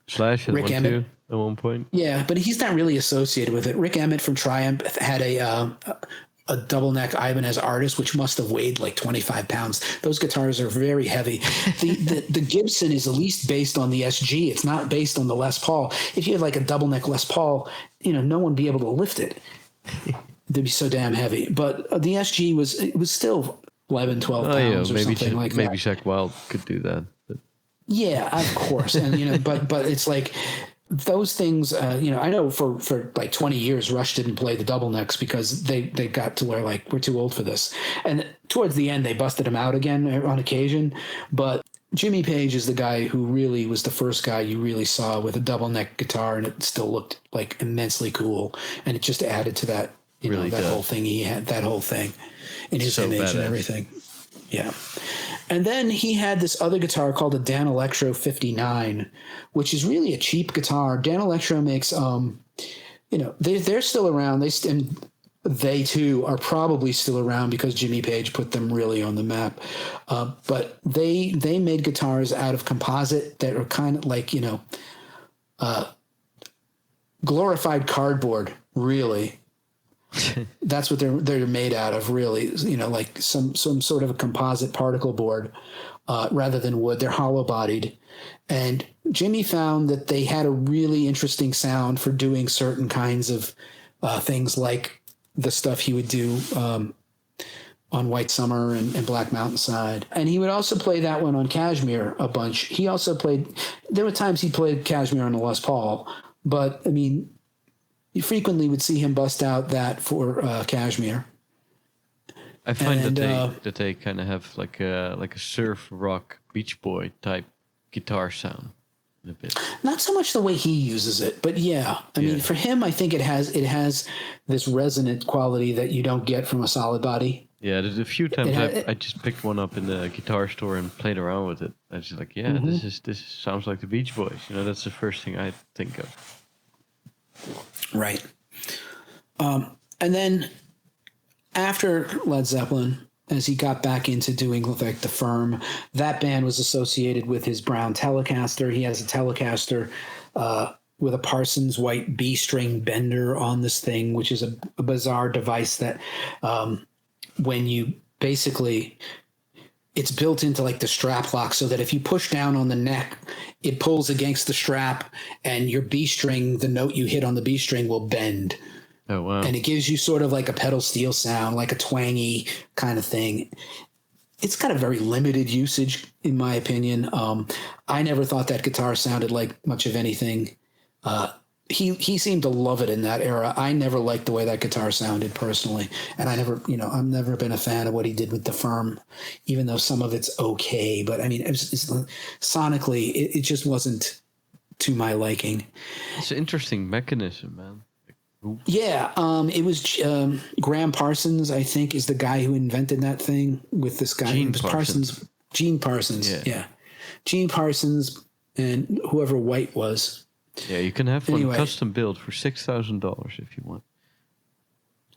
Slash had Rick one Emmett. too at one point. Yeah, but he's not really associated with it. Rick Emmett from Triumph had a double neck Ibanez Artist, which must have weighed like 25 pounds. Those guitars are very heavy. The Gibson is at least based on the SG. It's not based on the Les Paul. If you had like a double neck Les Paul, no one would be able to lift it. They'd be so damn heavy. But the SG was still 11, 12 pounds or something like that. Maybe Zach Wild could do that. But. Yeah, of course. And, but it's like, those things, I know for like 20 years, Rush didn't play the double necks because they got to where like, we're too old for this. And towards the end, they busted him out again on occasion. But Jimmy Page is the guy who really was the first guy you really saw with a double neck guitar, and it still looked like immensely cool. And it just added to that, whole thing he had, that whole thing in his image and everything. Yeah. And then he had this other guitar called a Dan Electro 59, which is really a cheap guitar. Dan Electro makes, they're still around. They too are probably still around because Jimmy Page put them really on the map. But they made guitars out of composite that are kind of like, glorified cardboard, really. That's what they're made out of, really. Like some sort of a composite particle board rather than wood. They're hollow bodied, and Jimmy found that they had a really interesting sound for doing certain kinds of things, like the stuff he would do on White Summer and Black Mountainside. And he would also play that one on Kashmir a bunch. He also there were times he played Kashmir on the Les Paul, but I mean, you frequently would see him bust out that for Kashmir. I find that they kind of have like a surf rock Beach Boy type guitar sound a bit. Not so much the way he uses it, but yeah. I mean, for him, I think it has this resonant quality that you don't get from a solid body. Yeah, there's a few times I just picked one up in the guitar store and played around with it. I was just like, this sounds like the Beach Boys. That's the first thing I think of. Right. And then after Led Zeppelin, as he got back into doing like the Firm, that band was associated with his Brown Telecaster. He has a Telecaster with a Parsons white B-string bender on this thing, which is a bizarre device that when you basically... It's built into like the strap lock so that if you push down on the neck, it pulls against the strap, and your B string, the note you hit on the B string, will bend. Oh, wow. And it gives you sort of like a pedal steel sound, like a twangy kind of thing. It's got a very limited usage, in my opinion. I never thought that guitar sounded like much of anything. He seemed to love it in that era. I never liked the way that guitar sounded personally. And I've never been a fan of what he did with the Firm, even though some of it's okay. But I mean, it's sonically, it just wasn't to my liking. It's an interesting mechanism, man. Yeah. It was Graham Parsons, I think, is the guy who invented that thing with this guy. Gene Parsons. Gene Parsons. Yeah. Gene Parsons and whoever White was. Yeah, you can have one custom built for $6,000 if you want.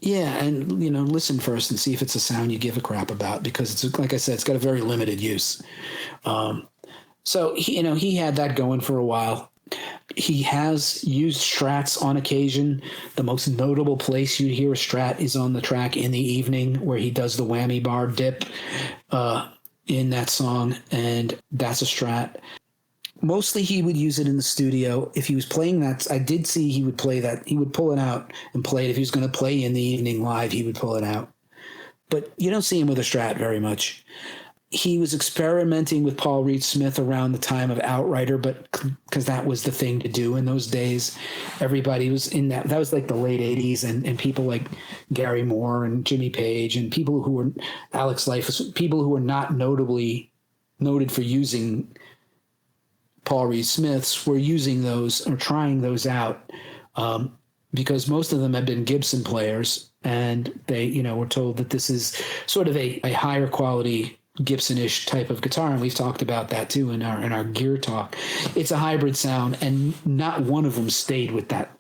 Yeah, and listen first and see if it's a sound you give a crap about, because it's, like I said, it's got a very limited use. So he had that going for a while. He has used Strats on occasion. The most notable place you'd hear a Strat is on the track In the Evening, where he does the whammy bar dip in that song, and that's a Strat. Mostly he would use it in the studio. If he was playing that, I did see he would play that. He would pull it out and play it. If he was going to play In the Evening live, he would pull it out. But you don't see him with a Strat very much. He was experimenting with Paul Reed Smith around the time of Outrider, but because that was the thing to do in those days. Everybody was in that. That was like the late 80s, and people like Gary Moore and Jimmy Page and people who were Alex Life, people who were not noted for using Paul Reed Smiths were using those or trying those out because most of them had been Gibson players, and they were told that this is sort of a higher quality Gibson-ish type of guitar, and we've talked about that too in our gear talk. It's a hybrid sound, and not one of them stayed with that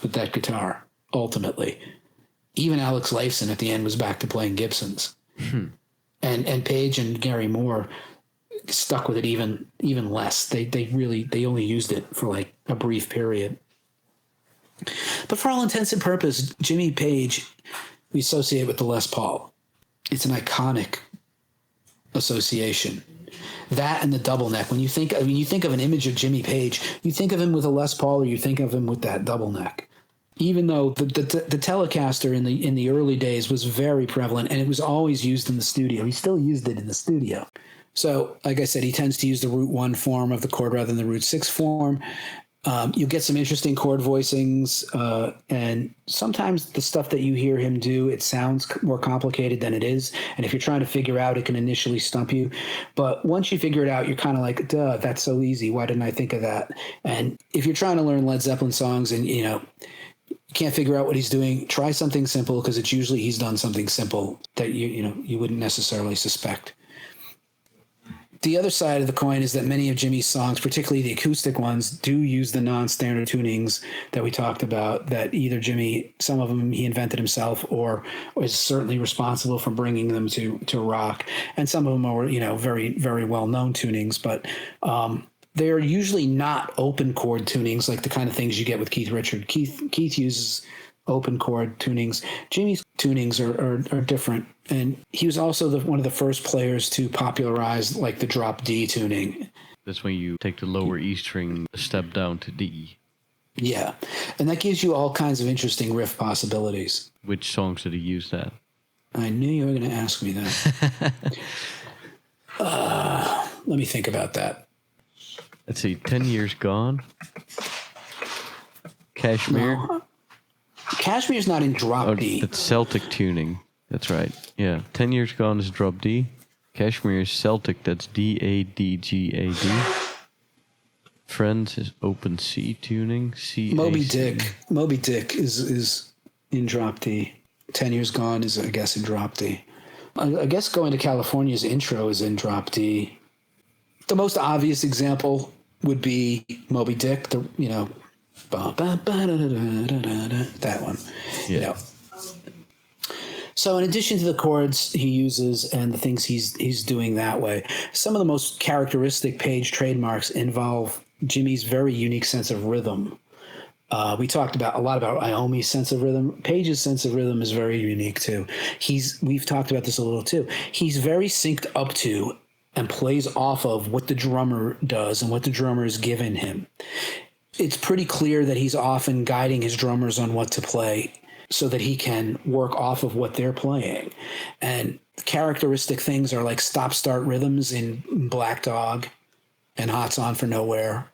guitar ultimately. Even Alex Lifeson at the end was back to playing Gibsons. And Page and Gary Moore stuck with it even less. They only used it for like a brief period. But for all intents and purposes, Jimmy Page we associate with the Les Paul. It's an iconic association. That and the double neck. When you think of an image of Jimmy Page, you think of him with a Les Paul, or you think of him with that double neck. Even though the Telecaster in the early days was very prevalent, and it was always used in the studio. He still used it in the studio. So, like I said, he tends to use the root 1 form of the chord rather than the root 6 form. You get some interesting chord voicings, and sometimes the stuff that you hear him do, it sounds more complicated than it is. And if you're trying to figure out, it can initially stump you. But once you figure it out, you're kind of like, duh, that's so easy. Why didn't I think of that? And if you're trying to learn Led Zeppelin songs and, you can't figure out what he's doing, try something simple, because it's usually he's done something simple that you wouldn't necessarily suspect. The other side of the coin is that many of Jimmy's songs, particularly the acoustic ones, do use the non-standard tunings that we talked about, that either some of them he invented himself, or is certainly responsible for bringing them to rock. And some of them are, very, very well-known tunings, but they're usually not open chord tunings like the kind of things you get with Keith Richards. Keith uses open chord tunings. Jimmy's tunings are different. And he was also one of the first players to popularize like the drop D tuning. That's when you take the lower E string a step down to D. Yeah. And that gives you all kinds of interesting riff possibilities. Which songs did he use that? I knew you were going to ask me that. Let me think about that. Let's see, 10 Years Gone. Kashmir. No. Kashmir's not in drop D. That's Celtic tuning. That's right. Yeah. 10 Years Gone is drop D. Kashmir is Celtic. That's D-A-D-G-A-D. Friends is open C tuning. C. Moby Dick is in drop D. 10 Years Gone is, I guess, in drop D. I guess Going to California's intro is in drop D. The most obvious example would be Moby Dick, that one. Yeah. So in addition to the chords he uses and the things he's doing that way, some of the most characteristic Page trademarks involve Jimmy's very unique sense of rhythm. We talked a lot about Iommi's sense of rhythm. Page's sense of rhythm is very unique too. We've talked about this a little too. He's very synced up to and plays off of what the drummer does and what the drummer has given him. It's pretty clear that he's often guiding his drummers on what to play so that he can work off of what they're playing. And characteristic things are like stop-start rhythms in Black Dog and Hot's On for Nowhere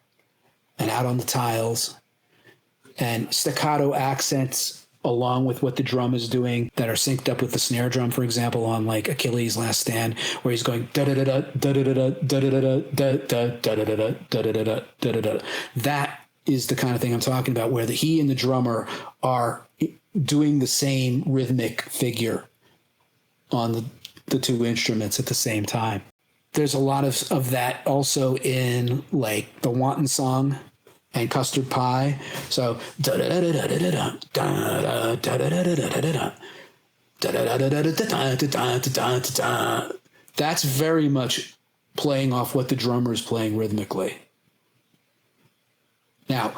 and Out on the Tiles, and staccato accents along with what the drum is doing that are synced up with the snare drum, for example, on like Achilles' Last Stand, where he's going da da da da da da da da da da da da da da da da da da. That is the kind of thing I'm talking about, where he and the drummer are doing the same rhythmic figure on the two instruments at the same time. There's a lot of that also in like the Wanton Song and Custard Pie. So that's very much playing off what the drummer is playing rhythmically. Now,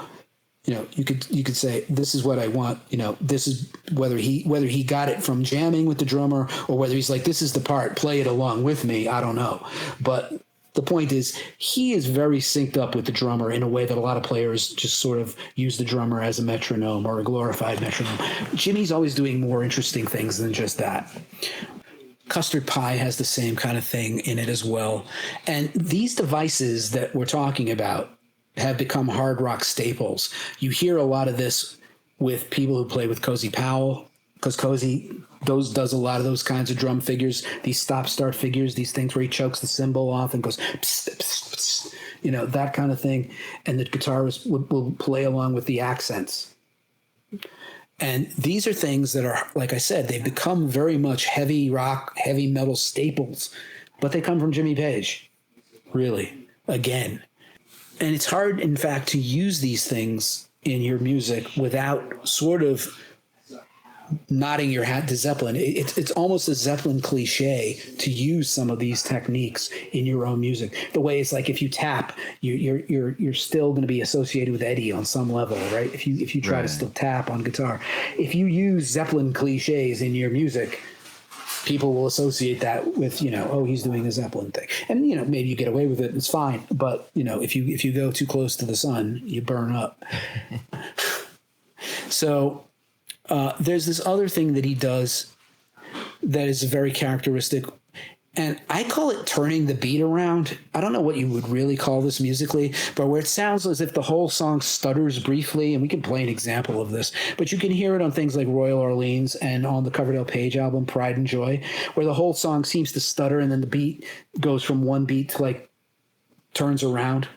you could say this is what I want. This is whether he got it from jamming with the drummer or whether he's like, this is the part, play it along with me. I don't know, but the point is, he is very synced up with the drummer in a way that a lot of players just sort of use the drummer as a metronome or a glorified metronome. Jimmy's always doing more interesting things than just that. Custard Pie has the same kind of thing in it as well. And these devices that we're talking about have become hard rock staples. You hear a lot of this with people who play with Cozy Powell, because Cozy does a lot of those kinds of drum figures, these stop-start figures, these things where he chokes the cymbal off and goes, pss, pss, pss, that kind of thing. And the guitarist will play along with the accents. And these are things that are, like I said, they've become very much heavy rock, heavy metal staples but they come from Jimmy Page, really, again. And it's hard, in fact, to use these things in your music without sort of nodding your hat to Zeppelin. It's almost a Zeppelin cliche to use some of these techniques in your own music. The way it's like if you tap, you're still going to be associated with Eddie on some level, right? If you try to still tap on guitar, if you use Zeppelin cliches in your music, people will associate that with, oh, he's doing a Zeppelin thing. And, maybe you get away with it, it's fine. But, if you go too close to the sun, you burn up. So there's this other thing that he does that is very characteristic. And I call it turning the beat around. I don't know what you would really call this musically, but where it sounds as if the whole song stutters briefly, and we can play an example of this, but you can hear it on things like Royal Orleans and on the Coverdale Page album, Pride and Joy, where the whole song seems to stutter and then the beat goes from one beat to turns around.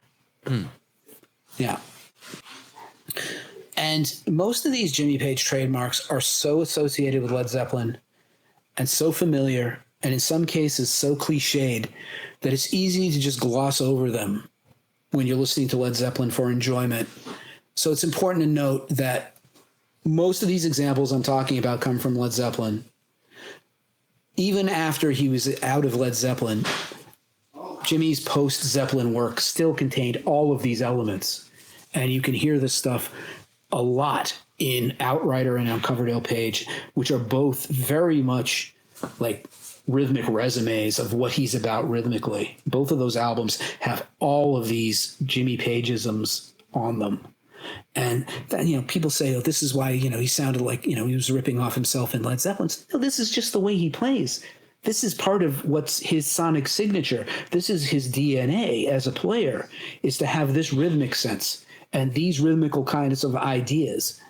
Yeah. And most of these Jimmy Page trademarks are so associated with Led Zeppelin and so familiar, and in some cases so cliched, that it's easy to just gloss over them when you're listening to Led Zeppelin for enjoyment. So it's important to note that most of these examples I'm talking about come from Led Zeppelin. Even after he was out of Led Zeppelin, Jimmy's post-Zeppelin work still contained all of these elements. And you can hear this stuff a lot in Outrider and on Coverdale Page, which are both very much like rhythmic resumes of what he's about rhythmically. Both of those albums have all of these Jimmy Pageisms on them. And then, people say, oh, this is why, he sounded like, he was ripping off himself in Led Zeppelin. No, this is just the way he plays. This is part of what's his sonic signature. This is his DNA as a player, is to have this rhythmic sense and these rhythmical kinds of ideas,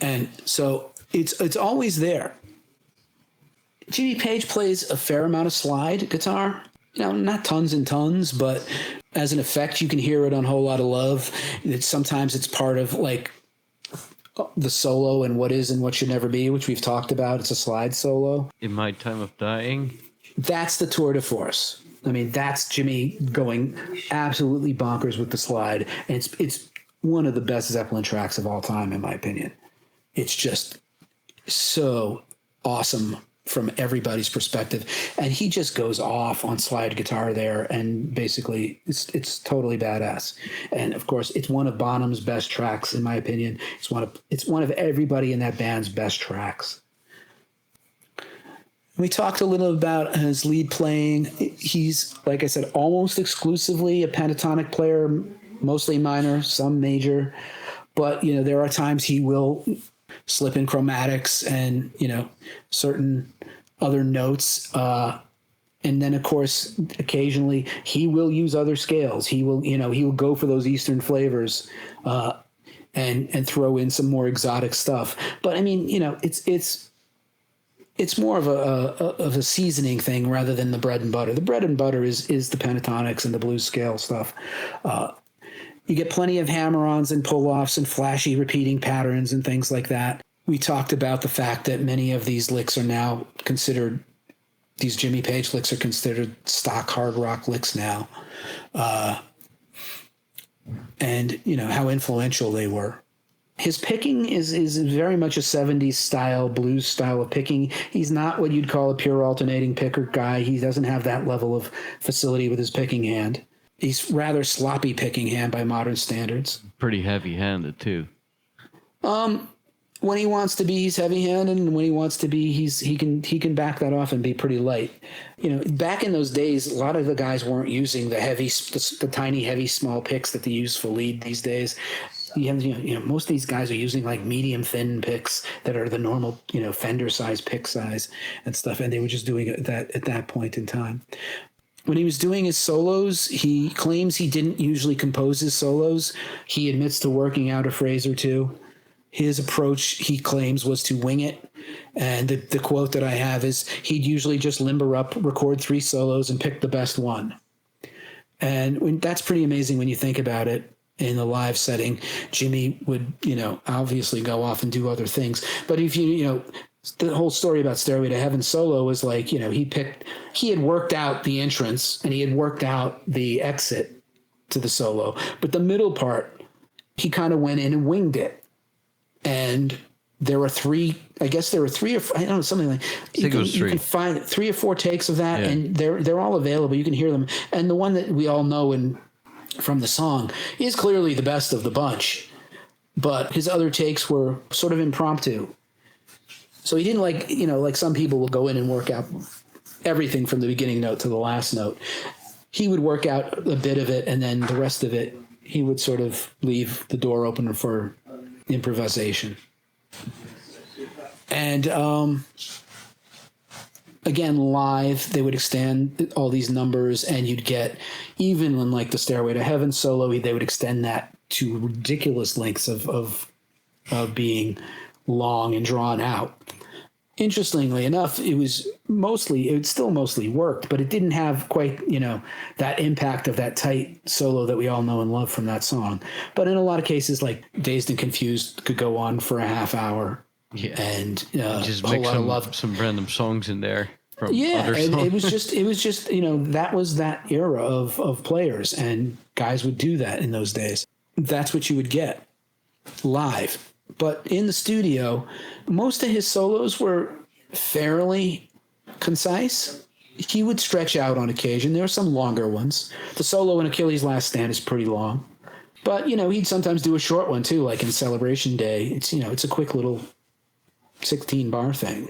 And so it's always there. Jimmy Page plays a fair amount of slide guitar, not tons and tons, but as an effect, you can hear it on Whole Lotta Love. Sometimes it's part of the solo and What Is and What Should Never Be, which we've talked about. It's a slide solo. In My Time of Dying. That's the tour de force. I mean, that's Jimmy going absolutely bonkers with the slide. And it's one of the best Zeppelin tracks of all time, in my opinion. It's just so awesome from everybody's perspective. And he just goes off on slide guitar there, and basically it's totally badass. And of course, it's one of Bonham's best tracks, in my opinion. It's one of everybody in that band's best tracks. We talked a little about his lead playing. He's, like I said, almost exclusively a pentatonic player, mostly minor, some major. But, there are times he will slip in chromatics and, certain other notes. And then, of course, occasionally he will use other scales. He will go for those Eastern flavors and throw in some more exotic stuff. But I mean, it's more of a seasoning thing rather than the bread and butter. The bread and butter is the pentatonics and the blues scale stuff. You get plenty of hammer-ons and pull-offs and flashy repeating patterns and things like that. We talked about the fact that many of these licks are now considered, these Jimmy Page licks are considered stock hard rock licks now. And, how influential they were. His picking is very much a 70s style, blues style of picking. He's not what you'd call a pure alternating picker guy. He doesn't have that level of facility with his picking hand. He's rather sloppy picking hand by modern standards. Pretty heavy-handed, too. When he wants to be, he's heavy-handed, and when he wants to be, he can back that off and be pretty light. Back in those days, a lot of the guys weren't using the tiny, heavy, small picks that they use for lead these days. Most of these guys are using like medium thin picks that are the normal, Fender size pick size and stuff. And they were just doing that at that point in time. When he was doing his solos, he claims he didn't usually compose his solos. He admits to working out a phrase or two. His approach, he claims, was to wing it. And the quote that I have is, he'd usually just limber up, record 3 solos, and pick the best one. And that's pretty amazing when you think about it. In the live setting, Jimmy would, obviously go off and do other things. But if the whole story about Stairway to Heaven solo was like, you know, he had worked out the entrance and he had worked out the exit to the solo, but the middle part, he kind of went in and winged it. And there were three or I don't know, something like, you can find 3 or 4 takes of that, and they're all available. You can hear them. And the one that we all know from the song is clearly the best of the bunch, but his other takes were sort of impromptu. So he didn't like some people will go in and work out everything from the beginning note to the last note. He would work out a bit of it, and then the rest of it, he would sort of leave the door open for improvisation. And again, live, they would extend all these numbers, and you'd get, even in like the Stairway to Heaven solo, they would extend that to ridiculous lengths of being long and drawn out. Interestingly enough, it still mostly worked, but it didn't have quite, that impact of that tight solo that we all know and love from that song. But in a lot of cases, like Dazed and Confused could go on for a half hour. Yeah. And just make some random songs in there. From other and songs. it was just, that was that era of players, and guys would do that in those days. That's what you would get live. But in the studio, most of his solos were fairly concise. He would stretch out on occasion. There were some longer ones. The solo in Achilles' Last Stand is pretty long. But, he'd sometimes do a short one too, like in Celebration Day. It's, it's a quick little 16-bar thing.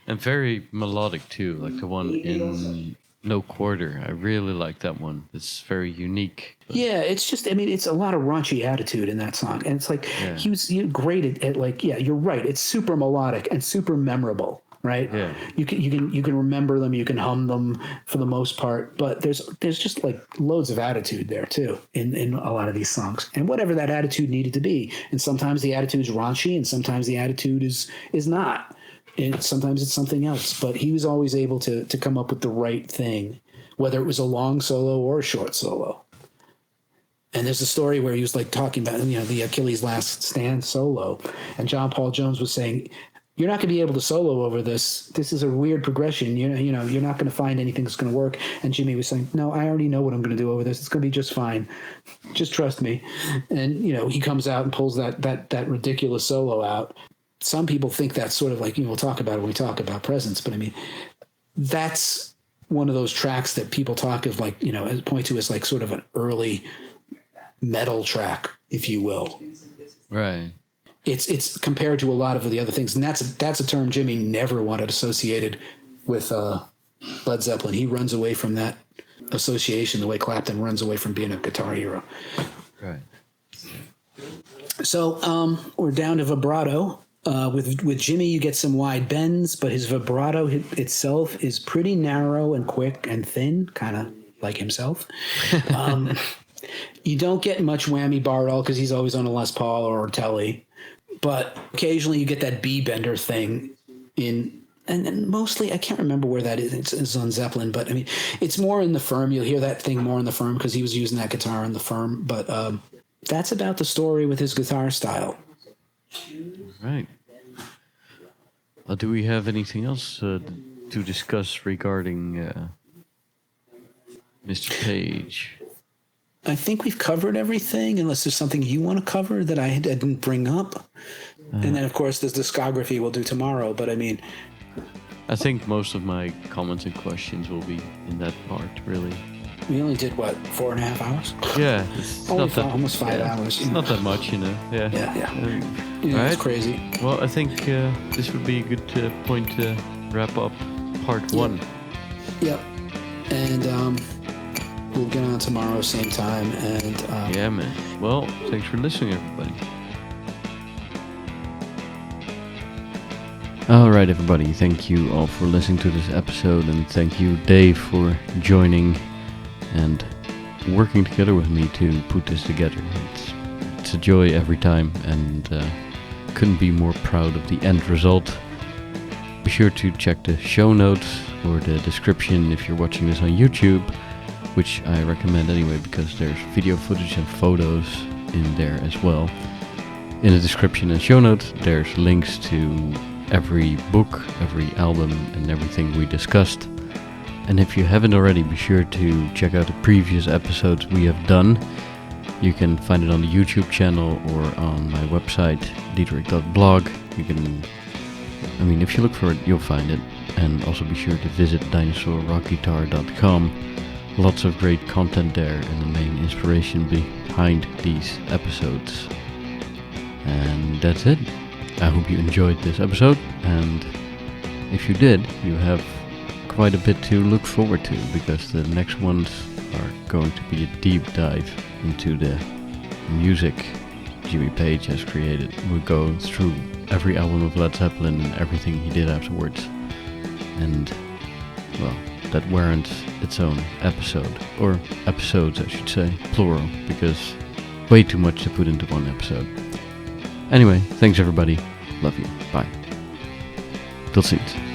And very melodic too, like the one in No Quarter. I really like that one. It's very unique. Yeah, it's just, it's a lot of raunchy attitude in that song. And it's like, he was great at like, you're right. It's super melodic and super memorable, right? Yeah. You can remember them, you can hum them for the most part, but there's just like loads of attitude there too in a lot of these songs. And whatever that attitude needed to be. And sometimes the attitude's raunchy, and sometimes the attitude is not. And sometimes it's something else, but he was always able to come up with the right thing, whether it was a long solo or a short solo. And there's a story where he was like talking about, the Achilles' Last Stand solo, and John Paul Jones was saying, "You're not going to be able to solo over this. This is a weird progression. You're not going to find anything that's going to work." And Jimmy was saying, "No, I already know what I'm going to do over this. It's going to be just fine. Just trust me." And he comes out and pulls that ridiculous solo out. Some people think that's sort of like, we'll talk about it when we talk about Presence, but that's one of those tracks that people talk of like, point to as like sort of an early metal track, if you will. Right. It's compared to a lot of the other things, and that's a term Jimmy never wanted associated with Led Zeppelin. He runs away from that association the way Clapton runs away from being a guitar hero. Right. So we're down to vibrato. With Jimmy, you get some wide bends, but his vibrato itself is pretty narrow and quick and thin, kind of like himself. You don't get much whammy bar at all because he's always on a Les Paul or a Telly. But occasionally you get that B bender thing and mostly, I can't remember where that is. It's on Zeppelin, but it's more in the Firm. You'll hear that thing more in the Firm because he was using that guitar in the Firm. But that's about the story with his guitar style. Right. Do we have anything else to discuss regarding Mr. Page? I think we've covered everything, unless there's something you want to cover that I didn't bring up. And then, of course, there's discography we'll do tomorrow. But I think most of my comments and questions will be in that part, really. We only did, 4.5 hours? Yeah. It's almost 5 hours. It's not that much, Yeah. Yeah. Right. It's crazy. Well, I think this would be a good point to wrap up part 1. Yep. And we'll get on tomorrow, same time. And yeah, man. Well, thanks for listening, everybody. All right, everybody. Thank you all for listening to this episode, and thank you, Dave, for joining and working together with me to put this together. It's a joy every time, and couldn't be more proud of the end result. Be sure to check the show notes or the description if you're watching this on YouTube, which I recommend anyway because there's video footage and photos in there as well. In the description and show notes, there's links to every book, every album, and everything we discussed. And if you haven't already, be sure to check out the previous episodes we have done. You can find it on the YouTube channel or on my website, diederik.blog. If you look for it, you'll find it. And also be sure to visit dinosaurrockguitar.com. Lots of great content there and the main inspiration behind these episodes. And that's it. I hope you enjoyed this episode, and if you did, you have quite a bit to look forward to, because the next ones are going to be a deep dive into the music Jimmy Page has created. We'll go through every album of Led Zeppelin and everything he did afterwards. And, well, that warrants its own episode. Or episodes, I should say, plural, because way too much to put into one episode. Anyway, thanks everybody. Love you. Bye. Tot ziens.